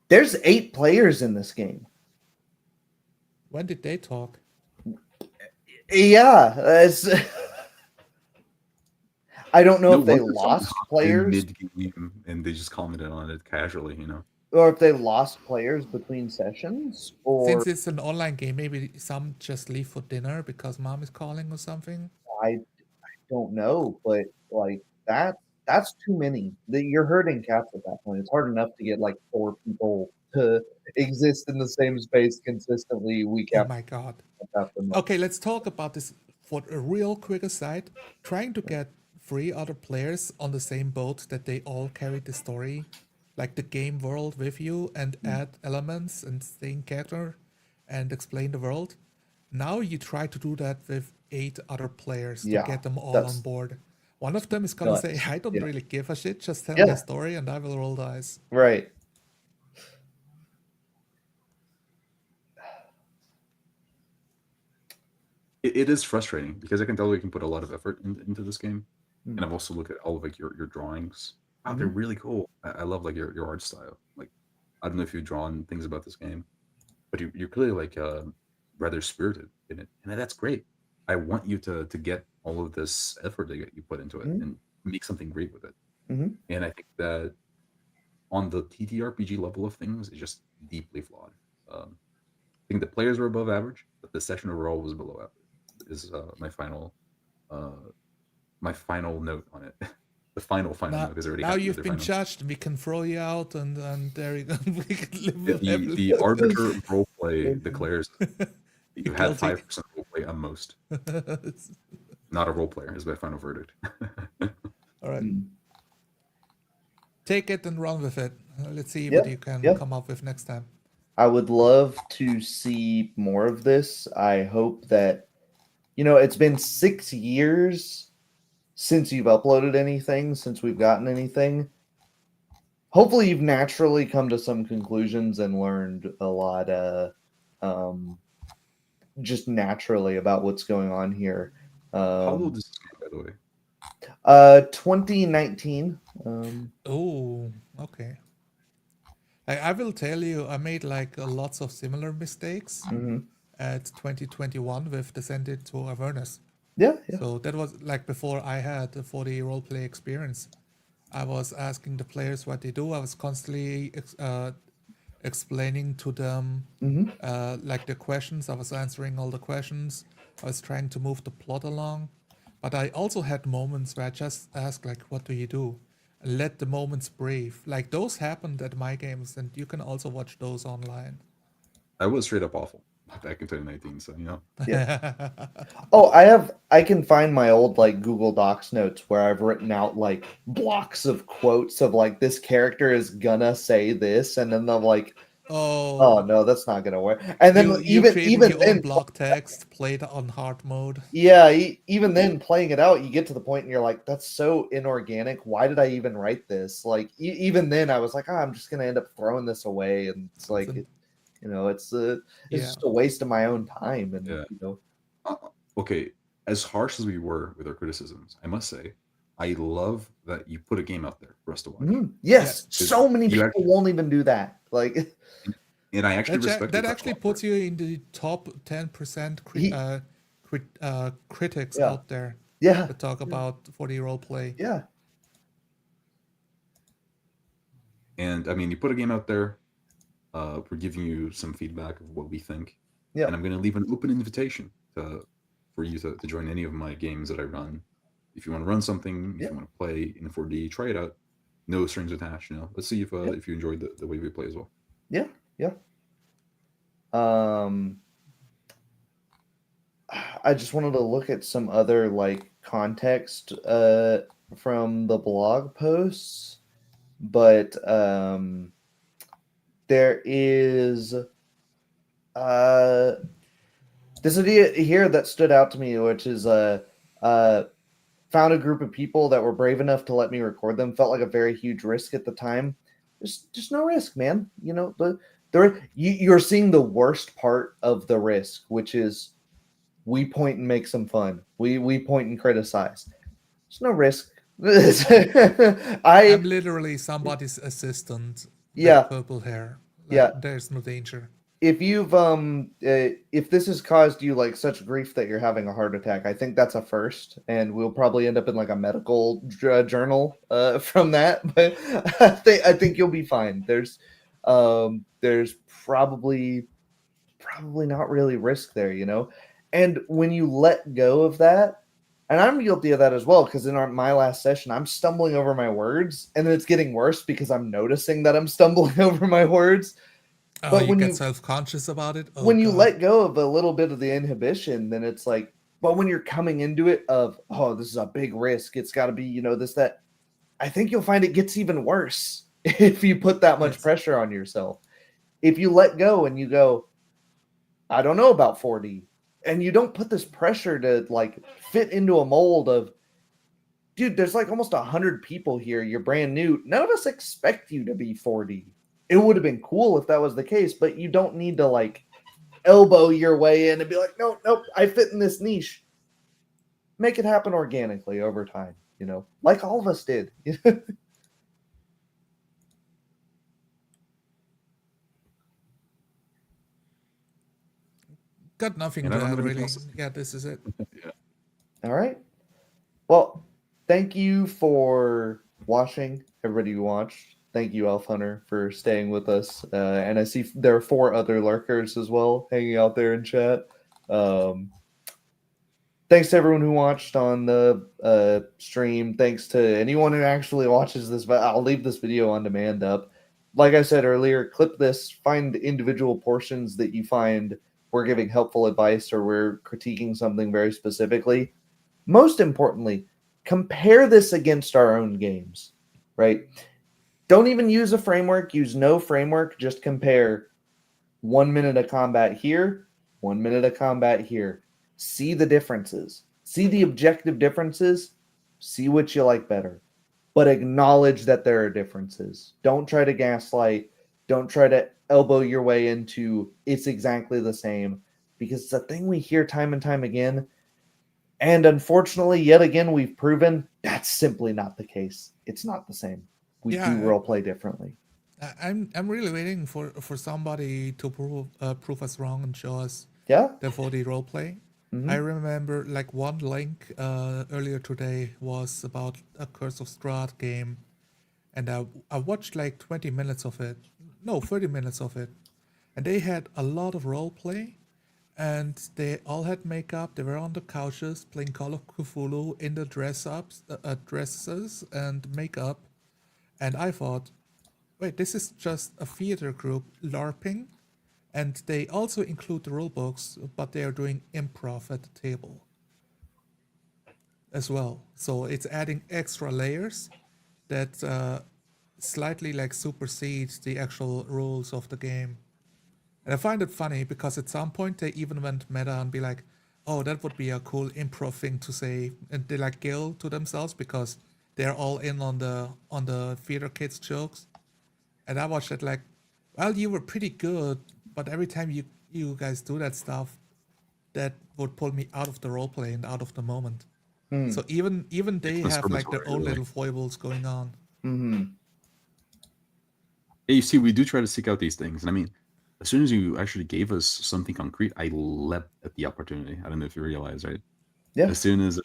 There's 8 players in this game. When did they talk? Yeah, I don't know No if they wonder someone lost hopped in players mid game and they just commented on it casually, you know. or if they lost players between sessions or Since it's an online game, maybe some just leave for dinner because mom is calling or something. I don't know, but like that's too many. You're herding cats at that point. It's hard enough to get like 4 people to exist in the same space consistently week Oh after my god. month. Okay, let's talk about this for a real quick aside. Trying to get 3 other players on the same boat that they all carry the story, like the game world with you, and add elements and stay in character and explain the world. Now you try to do that with 8 other players to Yeah, get them all on that's board. One of them is gonna say, nuts. I don't Yeah, really give a shit, just tell me a yeah, story and I will roll dice. right. It is frustrating because I can tell you can put a lot of effort into this game, Mm. and I've also looked at all of like your drawings. Wow, they're Mhm. really cool. I love like your art style. Like, I don't know if you've drawn things about this game, but you're clearly like rather spirited in it, and that's great. I want you to get all of this effort that you put into it Mhm. and make something great with it. Mhm. And I think that on the TTRPG level of things, it's just deeply flawed. I think the players were above average, but the session overall was below average. Is uh, my final note on it. The final note Now, because I already now have the you've other been final. judged. We can throw you out, and there you go. We can Yeah, live the happily. arbiter of role play Mhm. declares you You're had guilty. 5% role play at most. Not a role player is my final verdict. All right, Mm. take it and run with it. Let's see what Yeah, you can yeah. come up with next time. I would love to see more of this. I hope that It's been 6 years since you've uploaded anything, since we've gotten anything. Hopefully you've naturally come to some conclusions and learned a lot just naturally about what's going on here. How old is this game, by the way? 2019. Oh, okay. I will tell you, I made like lots of similar mistakes at 2021 with Descent into Avernus. Yeah. So that was like before I had the 40 roleplay experience. I was asking the players what they do. I was constantly explaining to them like the questions. I was answering all the questions. I was trying to move the plot along. But I also had moments where I just asked like, what do you do? And let the moments breathe. Like those happened at my games, and you can also watch those online. I was straight up awful back in 2019, so Yeah. Oh, I can find my old like Google Docs notes where I've written out like blocks of quotes of like this character is gonna say this, and then they're like, oh no, that's not gonna work. And then you created your own then block text, played on hard mode. yeah, even then playing it out, you get to the point and you're like, that's so inorganic. Why did I even write this? Like even then I was like, I'm just gonna end up throwing this away, and it's like it's just a waste of my own time. And okay, as harsh as we were with our criticisms, I must say, I love that you put a game out there for us to watch. Yes, so many people won't even do that. Like, and I actually respect that. Actually puts you in the top 10% critics out there. Yeah, to talk about 40 roleplay. Yeah. And I mean, you put a game out there. We're giving you some feedback of what we think. Yeah. And I'm going to leave an open invitation for you to join any of my games that I run. If you want to run something, if you want to play in 4D, try it out. No strings attached. Let's see if you enjoyed the way we play as well. Yeah. I just wanted to look at some other like context from the blog posts, but there is this idea here that stood out to me, which is found a group of people that were brave enough to let me record them. Felt like a very huge risk at the time. Just no risk, man. You're seeing the worst part of the risk, which is we point and make some fun. We point and criticize. There's no risk. I'm literally somebody's assistant. With purple hair. There's no danger. If you've if this has caused you like such grief that you're having a heart attack, I think that's a first, and we'll probably end up in like a medical journal from that. But I think you'll be fine. There's probably not really risk there, And when you let go of that, and I'm guilty of that as well, because in my last session, I'm stumbling over my words, and then it's getting worse because I'm noticing that I'm stumbling over my words. But when you get self-conscious about it, when you let go of a little bit of the inhibition, then it's like, but when you're coming into it of, this is a big risk, it's got to be, this, that, I think you'll find it gets even worse if you put that much pressure on yourself. If you let go and you go, I don't know about 4D, and you don't put this pressure to like fit into a mold of, dude, there's like almost 100 people here. You're brand new. None of us expect you to be 4D. It would have been cool if that was the case, but you don't need to like elbow your way in and be like, nope, I fit in this niche. Make it happen organically over time, like all of us did. Got nothing to add, really. Yeah, this is it. Yeah. All right. Well, thank you for watching, everybody who watched. Thank you, Elf Hunter, for staying with us. And I see there are 4 other lurkers as well hanging out there in chat. Thanks to everyone who watched on the stream. Thanks to anyone who actually watches this. I'll leave this video on demand up. Like I said earlier, clip this, find individual portions that you find we're giving helpful advice or we're critiquing something very specifically. Most importantly, compare this against our own games, right? Don't even use a framework. Use no framework. Just compare 1 minute of combat here, 1 minute of combat here. see the differences, see the objective differences, see what you like better, but acknowledge that there are differences. Don't try to gaslight. Don't try to elbow your way into it's exactly the same, because it's a thing we hear time and time again. And unfortunately, yet again, we've proven that's simply not the case. It's not the same. We do Yeah, role play differently. I'm really waiting for somebody to prove us wrong and show us Yeah. the 4D roleplay. Mhm. I remember like one link earlier today was about a Curse of Strahd game, and I watched like 20 minutes of it, no 30 minutes of it, and they had a lot of roleplay, and they all had makeup. They were on the couches playing Call of Cthulhu in the dresses and makeup, and I thought, wait, this is just a theater group LARPing, and they also include the rulebooks, but they are doing improv at the table as well. So it's adding extra layers that slightly like supersedes the actual rules of the game. And I find it funny because at some point they even went meta and be like, "Oh, that would be a cool improv thing to say," and they like gill to themselves because they're all in on the theater kids jokes. And I watched it like, well, you were pretty good, but every time you guys do that stuff, that would pull me out of the roleplay and out of the moment. Hmm. So even they It's have like their masturbatory, own really. little foibles going on. Mm-hmm. Yeah, you see, we do try to seek out these things, and I mean, as soon as you actually gave us something concrete, I leapt at the opportunity. I don't know if you realize, right? Yeah. As soon as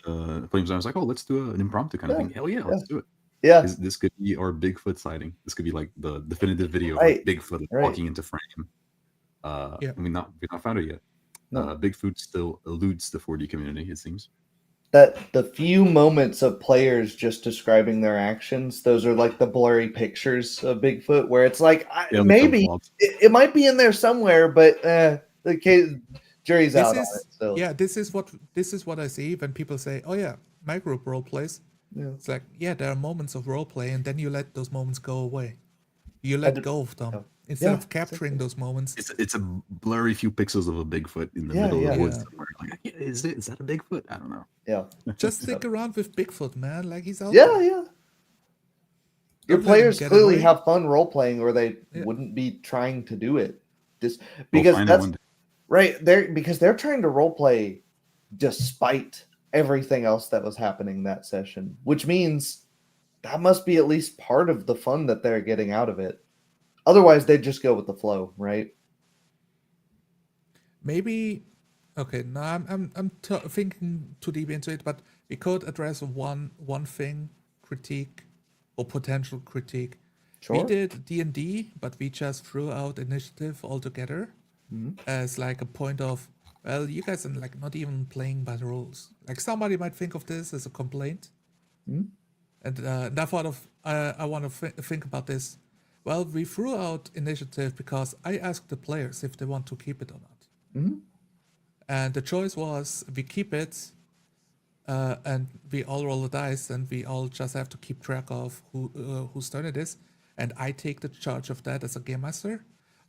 Flames, I was like, "Oh, let's do an impromptu kind of Yeah. thing." Hell yeah, Yeah. let's do it. Yeah. This could be our Bigfoot sighting. This could be like the definitive video of Right. like Bigfoot Right. walking into frame. Yeah. we've not found it yet. No. Bigfoot still eludes the 4D community, it seems. That the few moments of players just describing their actions, those are like the blurry pictures of Bigfoot, where it's like Yeah, maybe it might be in there somewhere, but the case jury's This out on is it still. yeah. This is what I see when people say, "Oh yeah, my group role plays." Yeah. It's like, yeah, there are moments of role play, and then you let those moments go away. You I let did- go of them yeah. instead Yeah, of capturing exactly. those moments. It's a blurry few pixels of a Bigfoot in the Yeah, middle of the yeah. woods Yeah. somewhere. Like, yeah, is that a Bigfoot? I don't know. Yeah. Just stick around with Bigfoot, man. Like he's out Yeah, there. yeah. Your Don't let him players get clearly away. have fun role playing, or they Yeah. wouldn't be trying to do it. Just We'll because find out that's one day. right there, because they're trying to role play despite everything else that was happening that session, which means that must be at least part of the fun that they're getting out of it. Otherwise, they'd just go with the flow, right? Maybe. Okay, now I'm thinking too deep into it, but we could address one thing, critique or potential critique. We Sure. did D&D, but we just threw out initiative altogether Mhm. as like a point of, well, you guys are like not even playing by the rules. Like somebody might think of this as a complaint, Mhm. and I thought of I want to think about this. Well, we threw out initiative because I asked the players if they want to keep it or not. Mhm. And the choice was we keep it, and we all roll the dice, and we all just have to keep track of whose turn it is, and I take the charge of that as a game master,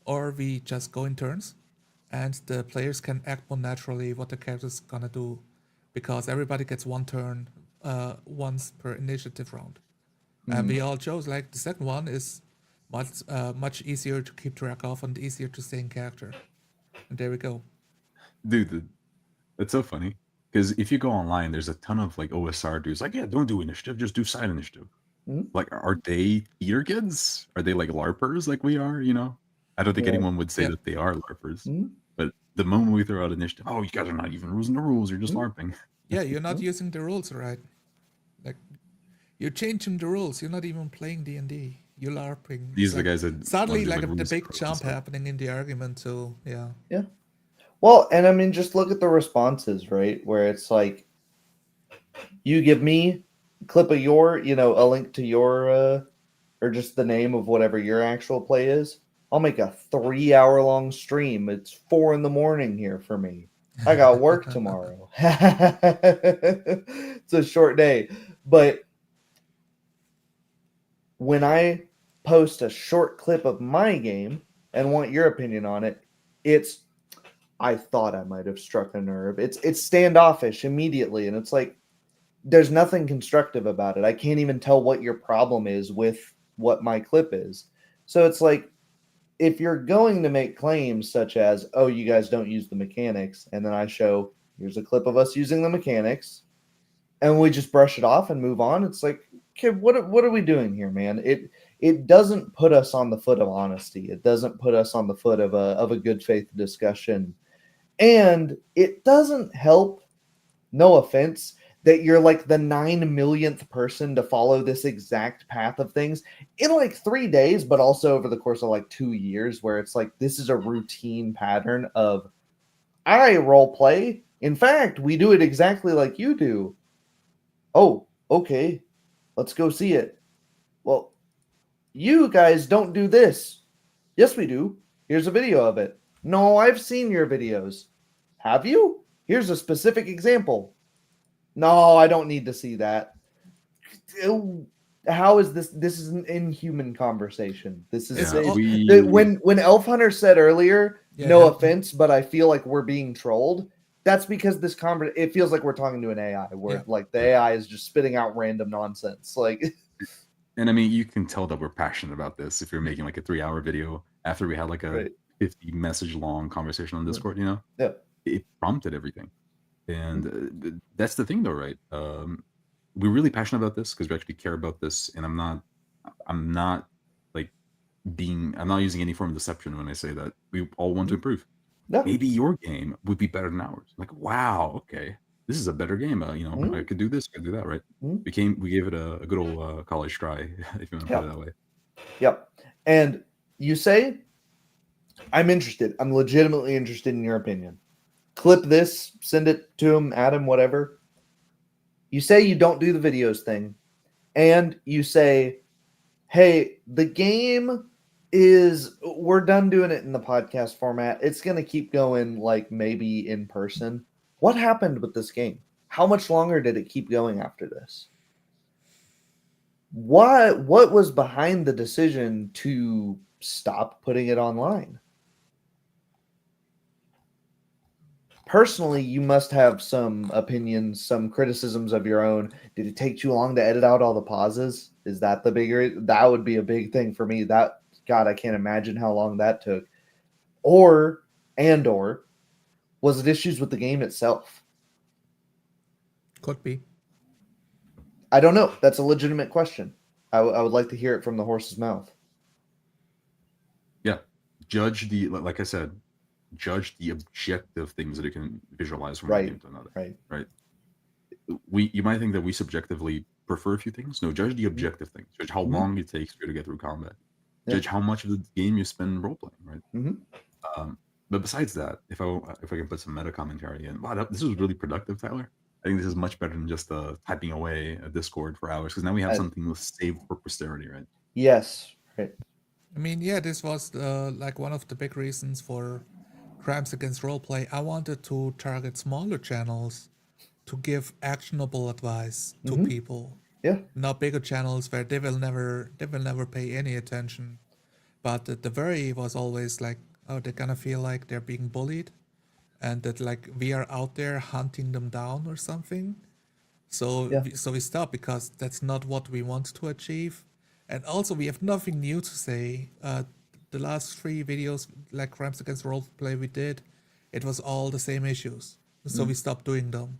or we just go in turns, and the players can act more naturally what the character's gonna do, because everybody gets one turn once per initiative round, and we all chose like the second one is much easier to keep track of and easier to stay in character, and there we go. Dude, it's so funny. Because if you go online, there's a ton of like OSR dudes like, yeah, don't do initiative, just do side initiative. Mhm. Like, are they theater kids? Are they like LARPers like we are, you know? I don't think Yeah. anyone would say Yeah. that they are LARPers. Mhm. But the moment we throw out initiative, oh, you guys are not even using the rules, you're just LARPing. Yeah, you're not using the rules right. Like you're changing the rules. You're not even playing D&D. You're LARPing. These It's are the like guys that suddenly wanna do, like like, the rules big scrolls and jump stuff. happening in the argument too. Yeah. Yeah. Well, and I mean, just look at the responses, right? Where it's like, you give me a clip of your, a link to your, or just the name of whatever your actual play is. I'll make a 3-hour long stream. It's 4 a.m. here for me. I got work tomorrow. It's a short day. But when I post a short clip of my game and want your opinion on it, it's I thought I might have struck a nerve. It's standoffish immediately, and it's like there's nothing constructive about it. I can't even tell what your problem is with what my clip is. So it's like if you're going to make claims such as, "Oh, you guys don't use the mechanics," and then I show here's a clip of us using the mechanics, and we just brush it off and move on. It's like, okay, what are we doing here, man? It doesn't put us on the foot of honesty. It doesn't put us on the foot of a good faith discussion. And it doesn't help, no offense, that you're like the 9 millionth person to follow this exact path of things in like 3 days, but also over the course of like 2 years, where it's like this is a routine pattern of I role play. In fact, we do it exactly like you do. Oh, okay. Let's go see it. Well, you guys don't do this. Yes, we do. Here's a video of it. No, I've seen your videos. Have you? Here's a specific example. No, I don't need to see that. How is this? This is an inhuman conversation. This is when Elf Hunter said earlier, no offense, but I feel like we're being trolled. That's because this it feels like we're talking to an AI, where like the AI is just spitting out random nonsense. Like, and I mean, you can tell that we're passionate about this if you're making like a 3-hour video after we had like a 50 message long conversation on Discord. You know, it prompted everything. And that's the thing, though, right? We're really passionate about this because we actually care about this, and I'm not using any form of deception when I say that we all want to improve. Maybe your game would be better than ours. Like, wow, okay, this is a better game. I could do this, I could do that, right? We gave it a good old college try, if you want to put it that way. Yep. And you say, I'm interested. I'm legitimately interested in your opinion. Clip this, send it to him, add him, whatever. You say you don't do the videos thing, and you say, hey, the game we're done doing it in the podcast format. It's going to keep going like maybe in person. What happened with this game? How much longer did it keep going after this? What was behind the decision to stop putting it online? Personally, you must have some opinions, some criticisms of your own. Did it take too long to edit out all the pauses? Is that that would be a big thing for me. God, I can't imagine how long that took. Or was it issues with the game itself? Could be. I don't know. That's a legitimate question. I would like to hear it from the horse's mouth. Yeah. Like I said, judge the objective things that you can visualize from one game to another. Right. You might think that we subjectively prefer a few things. No, judge the objective things. Judge how long it takes for you to get through combat. Judge how much of the game you spend role playing. Right. But besides that, if I can put some meta commentary in, wow, this was really productive, Tyler. I think this is much better than just typing away a Discord for hours, because now we have something saved for posterity, right? Yes. Right. I mean, yeah, this was like one of the big reasons for Crimes Against Roleplay. I wanted to target smaller channels to give actionable advice to people. Yeah. Not bigger channels where they will never pay any attention. But the worry was always like, oh, they're gonna feel like they're being bullied, and that like we are out there hunting them down or something. So we stop, because that's not what we want to achieve. And also, we have nothing new to say. The last 3 videos, like Crimes Against Roleplay, we did, it was all the same issues. So we stopped doing them.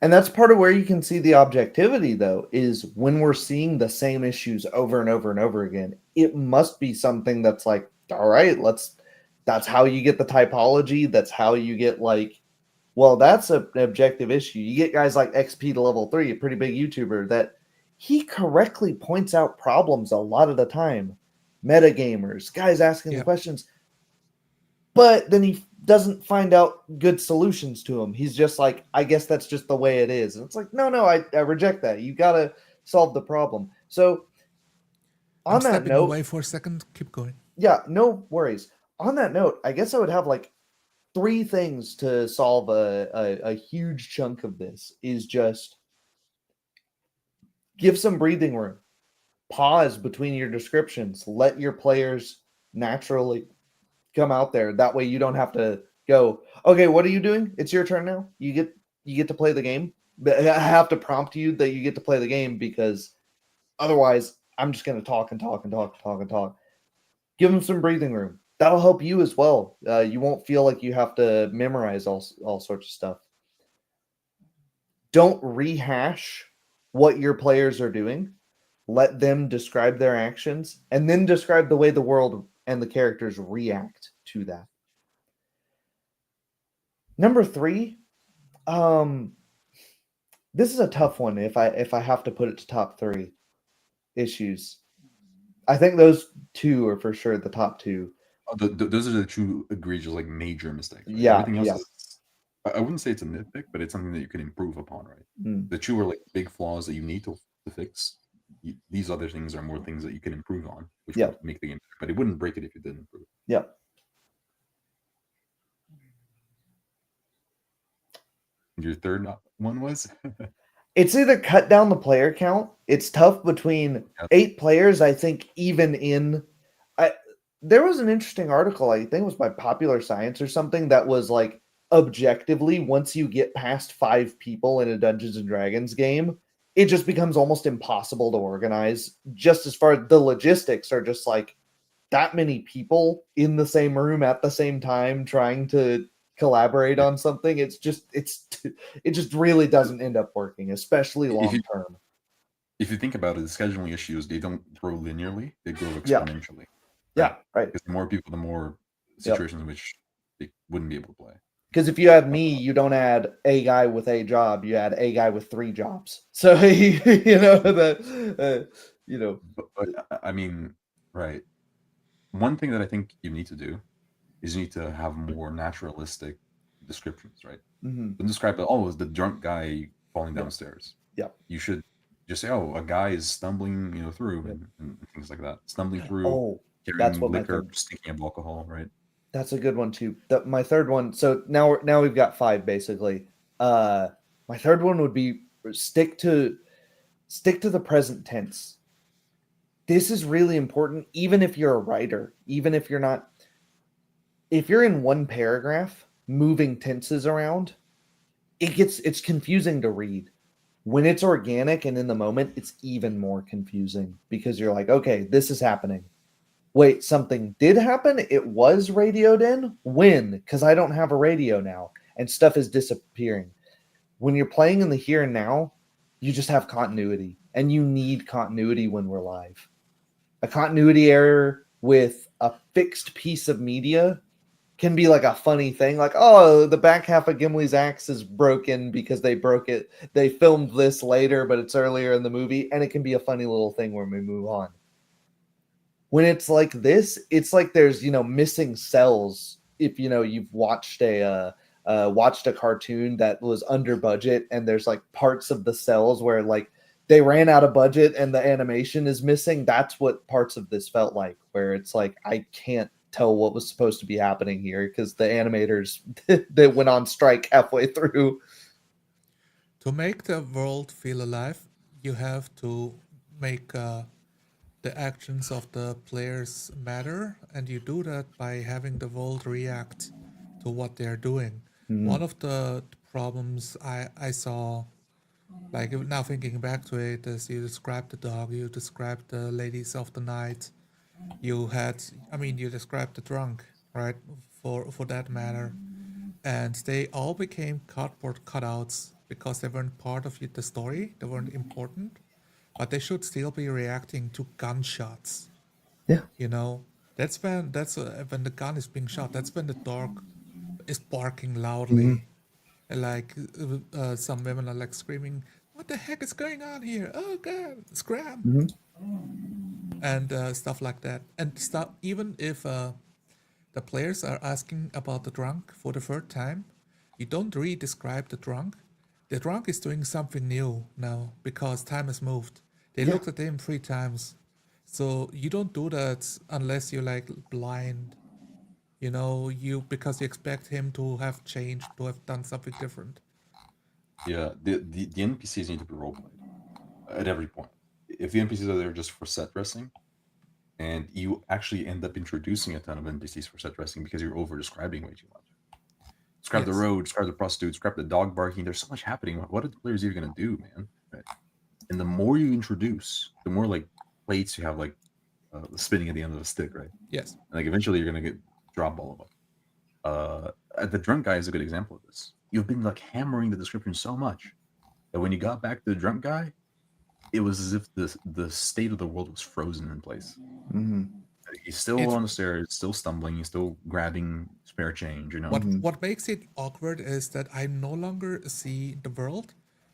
And that's part of where you can see the objectivity, though, is when we're seeing the same issues over and over and over again. It must be something that's like, all right, that's how you get the typology. That's how you get like, well, that's an objective issue. You get guys like XP to level 3, a pretty big YouTuber, that he correctly points out problems a lot of the time. Metagamers, guys asking the questions, but then he doesn't find out good solutions to them. He's just like, I guess that's just the way it is. And it's like, no, I reject that. You got to solve the problem. So on that note, away for a second, keep going. Yeah, no worries. On that note, I guess I would have like 3 things to solve a huge chunk of this. Is just give some breathing room, pause between your descriptions, let your players naturally come out there. That way you don't have to go, okay, what are you doing? It's your turn now. You get to play the game. But I have to prompt you that you get to play the game, because otherwise I'm just going to talk and talk and talk and talk and talk. Give them some breathing room. That'll help you as well. You won't feel like you have to memorize all sorts of stuff. Don't rehash what your players are doing. Let them describe their actions, and then describe the way the world and the characters react to that. Number 3, this is a tough one if I have to put it to top 3 issues. I think those 2 are for sure the top 2. Those are the 2 egregious, like, major mistakes. Right? Yeah, Everything else yeah. is, I wouldn't say it's a nitpick, but it's something that you can improve upon, right? The 2 are like big flaws that you need to fix. These other things are more things that you can improve on, which would make the game better. But it wouldn't break it if you didn't improve. Yep. Your third one was? It's either cut down the player count. It's tough between 8 players. I think even in, there was an interesting article, I think it was by Popular Science or something, that was like, objectively, once you get past 5 people in a Dungeons and Dragons game, it just becomes almost impossible to organize. Just as far as the logistics are just like that many people in the same room at the same time trying to collaborate on something. It just really doesn't end up working, especially long term. If you think about it, the scheduling issues, they don't grow linearly, they grow exponentially. Yeah, right. Because the more people, the more situations in which they wouldn't be able to play. Because if you add me, you don't add a guy with a job, you add a guy with 3 jobs. So but I mean, right. One thing that I think you need to do is you need to have more naturalistic descriptions, right? Don't describe it, it's the drunk guy falling downstairs. Yeah. You should just say, a guy is stumbling, through and things like that. Stumbling through, carrying liquor, stinking of alcohol, right? That's a good one too. My third one. So now we've got 5 basically. My third one would be stick to the present tense. This is really important, even if you're a writer, even if you're not. If you're in one paragraph moving tenses around, it's confusing to read. When it's organic and in the moment, it's even more confusing, because you're like, okay, this is happening. Wait, something did happen? It was radioed in? When? Because I don't have a radio now, and stuff is disappearing. When you're playing in the here and now, you just have continuity, and you need continuity when we're live. A continuity error with a fixed piece of media can be like a funny thing, like, the back half of Gimli's axe is broken because they broke it. They filmed this later, but it's earlier in the movie, and it can be a funny little thing when we move on. When it's like this, it's like there's missing cells. If you've watched a cartoon that was under budget, and there's like parts of the cells where like they ran out of budget and the animation is missing. That's what parts of this felt like, where it's like I can't tell what was supposed to be happening here because the animators they went on strike halfway through. To make the world feel alive, you have to make the actions of the players matter, and you do that by having the world react to what they're doing. One of the problems I saw, like now thinking back to it, is you described the dog, you described the ladies of the night, you described the drunk, right, for that matter, and they all became cardboard cutouts because they weren't part of the story, they weren't important, but they should still be reacting to gunshots. Yeah. That's when the gun is being shot. That's when the dog is barking loudly. And like some women are like screaming, "What the heck is going on here? Oh God, scram!" And stuff like that. And stuff. Even if the players are asking about the drunk for the third time, you don't re-describe the drunk. The drunk is doing something new now because time has moved. They looked at him 3 times. So you don't do that unless you're like blind. Because you expect him to have changed, to have done something different. Yeah, the NPCs need to be roleplayed at every point. If the NPCs are there just for set dressing, and you actually end up introducing a ton of NPCs for set dressing because you're over describing way too much. Describe the Yes. road, describe the prostitute, describe the dog barking. There's so much happening. What are the players even gonna do, man? Right. And the more you introduce, the more like plates you have, like the spinning at the end of the stick, right? Yes. And, like eventually you're gonna get drop all of them. The drunk guy is a good example of this. You've been like hammering the description so much that when you got back to the drunk guy, it was as if the state of the world was frozen in place. Mm-hmm. He's still It's on the stairs, still stumbling, he's still grabbing spare change, you know. what makes it awkward is that I no longer see the world.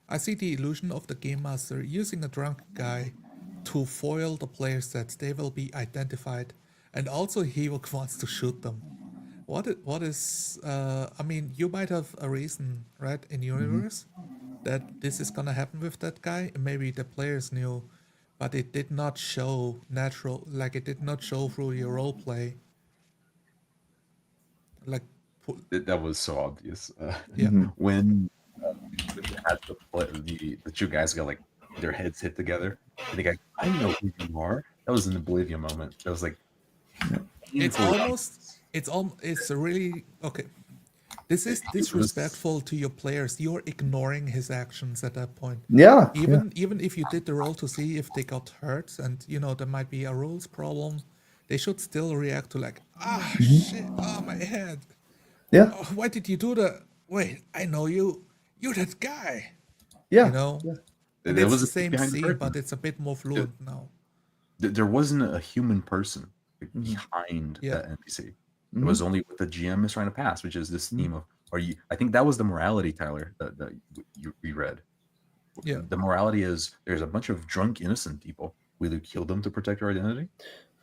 I see the illusion of the game master using a drunk guy to foil the players that they will be identified, and also he wants to shoot them. What is I mean, you might have a reason, right, in universe that this is gonna happen with that guy. Maybe the players knew, but it did not show natural, like it did not show through your role play. Like, That was so obvious. yeah, When when they had the two guys got like their heads hit together, and the guy, I know who you are. That was an Oblivion moment. That was like it's painful. almost it's really okay. This is It was disrespectful to your players. You're ignoring his actions at that point. Yeah. Even if you did the roll to see if they got hurt, and you know there might be a rules problem, they should still react to like, ah, shit, oh my head. Yeah. Oh, why did you do that? Wait, I know you. You're that guy. Yeah. You know, Yeah. and There it's was the a peek same behind the scene, curtain. but it's a bit more fluent now. There wasn't a human person Mhm. behind Yeah. that NPC. It Mhm. was only what the GM is trying to pass, which is this theme of, are you? I think that was the morality, Tyler, that you reread. Yeah. The morality is there's a bunch of drunk innocent people. Will you kill them to protect your identity?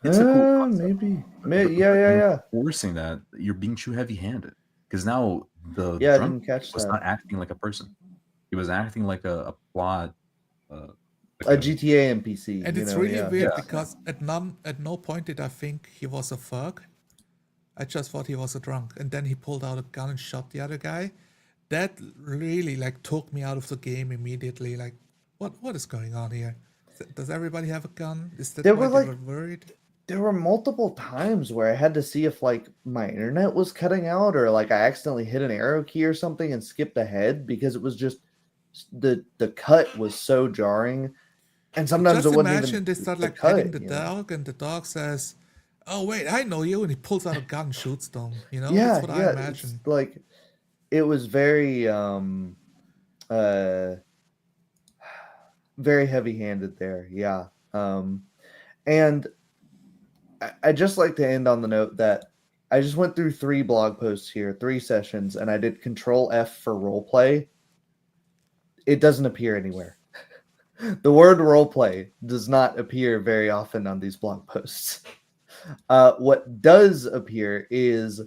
It's a cool concept. Maybe. But Yeah. enforcing that, you're being too heavy-handed because now the Yeah, I drunk didn't catch was that. not acting like a person. He was acting like a plot, A like GTA NPC. And you it's know, really yeah. weird Yeah. because at no point did I think he was a thug. I just thought he was a drunk, and then he pulled out a gun and shot the other guy. That really like took me out of the game immediately. Like, what is going on here? Does everybody have a gun? Is that There why were, they like- were worried? There were multiple times where I had to see if like my internet was cutting out or like I accidentally hit an arrow key or something and skipped ahead because it was just the cut was so jarring. And sometimes Just it wasn't imagine even they start the like petting cut, the you know? dog, and the dog says, "Oh wait, I know you," and he pulls out a gun and shoots them. You know, Yeah, that's what I yeah. imagine. It's like it was very very heavy-handed there. Yeah. And I just like to end on the note that I just went through 3 blog posts here, 3 sessions, and I did Control F for roleplay. It doesn't appear anywhere. The word roleplay does not appear very often on these blog posts. What does appear is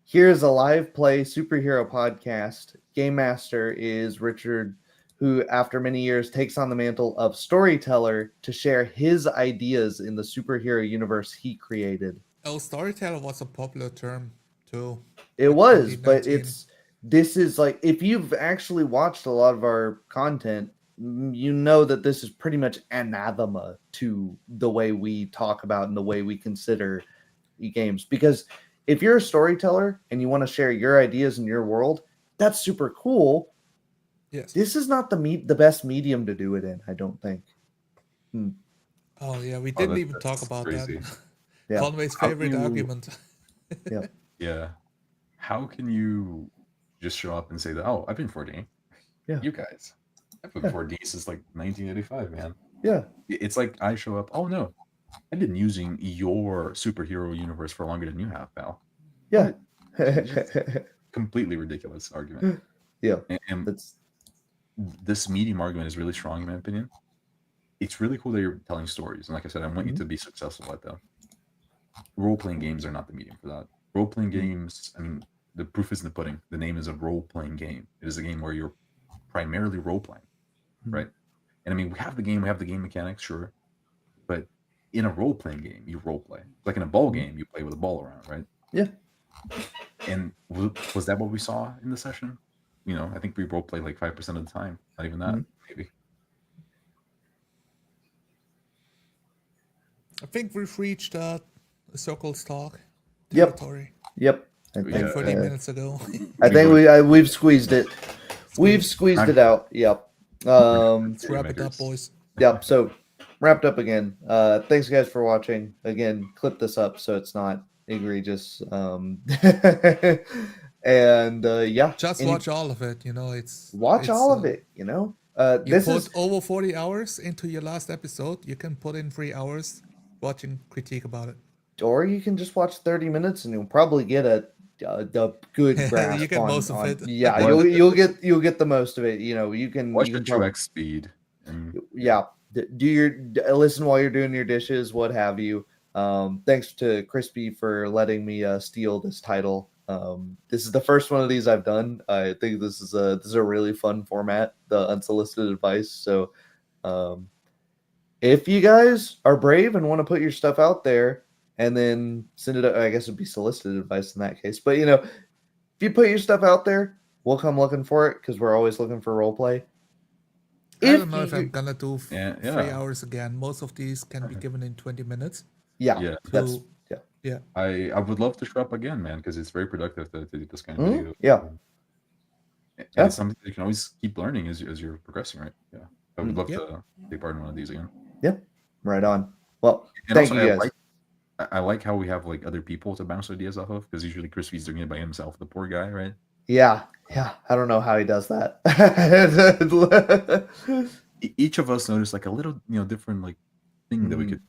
here's a live play superhero podcast. Game master is Richard, who, after many years, takes on the mantle of storyteller to share his ideas in the superhero universe he created. Oh, storyteller was a popular term too. It in was, but 2019. this is like if you've actually watched a lot of our content, you know that this is pretty much anathema to the way we talk about and the way we consider games. Because if you're a storyteller and you want to share your ideas in your world, that's super cool. Yes. This is not the best medium to do it in, I don't think. Oh yeah, we didn't even talk that's about crazy. that. Yeah. Conway's How favorite can you- argument. Yeah. How can you just show up and say that, oh, I've been 4D? Yeah. You guys. I've been Yeah. 4D since like 1985, man. Yeah. It's like I show up, oh no, I've been using your superhero universe for longer than you have, pal. Yeah. Completely ridiculous argument. Yeah. And That's this medium argument is really strong, in my opinion. It's really cool that you're telling stories. And like I said, I want you to be successful at that. Role-playing games are not the medium for that. Role-playing games, I mean, the proof is in the pudding. The name is a role-playing game. It is a game where you're primarily role-playing, right? And I mean, we have the game mechanics, sure. But in a role-playing game, you role-play. Like in a ball game, you play with a ball around, right? Yeah. And was that what we saw in the session? You know, I think we role-played like 5% of the time. Not even that, maybe. I think we've reached Circle's talk Yep. territory. Yep. I Yeah. think, 30 minutes ago. I think we've squeezed it. We've Squeezed. squeezed it out. Yep. Let's wrap it up, boys. Yep. So wrapped up again. Thanks guys for watching. Again, clip this up so it's not egregious. And yeah, Just watch all of it. You know, it's all of it. You know, you this put is over 40 hours into your last episode. You can put in 3 hours watching critique about it. or you can just watch 30 minutes and you'll probably get a good grasp. You get most of it. Yeah, Well, you'll get the most of it. You know, you can watch you the can probably, 2x speed. And yeah, do your listen while you're doing your dishes, what have you. Thanks to Crispy for letting me steal this title. This is the first one of these I've done. I think this is a really fun format, the unsolicited advice. So if you guys are brave and want to put your stuff out there and then send it, I guess it'd be solicited advice in that case. But you know, if you put your stuff out there, we'll come looking for it because we're always looking for role play. I don't know if I'm gonna do 3 Yeah. hours again. Most of these can be given in 20 minutes. Yeah. That's yeah. I would love to show up again, man, because it's very productive to do this kind of video. Yeah. And it's something that you can always keep learning as you're progressing, right? Yeah. I would love to take part in one of these again. Yep. Right on. Well, and thank also, you guys. I like how we have like other people to bounce ideas off of, because usually Crispy's doing it by himself, the poor guy, right? Yeah. I don't know how he does that. Each of us noticed like a little, different like thing that we could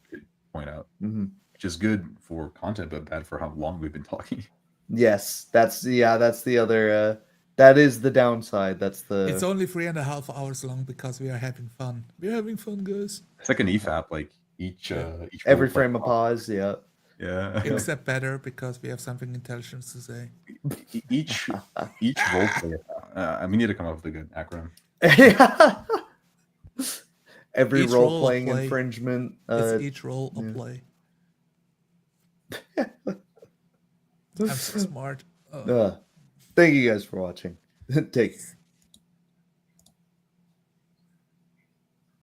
point out, which is good for content, but bad for how long we've been talking. Yes, that's the other. That is the downside. That's the. It's only 3.5 hours long because we are having fun. We're having fun, guys. It's like an EFAP, like each every frame of pause. Yeah. Yeah. Except better because we have something intelligent to say. Each role player. We need to come up with a good acronym. Every Each role playing infringement. It's each role of play. I'm so smart. Thank you guys for watching. Take care.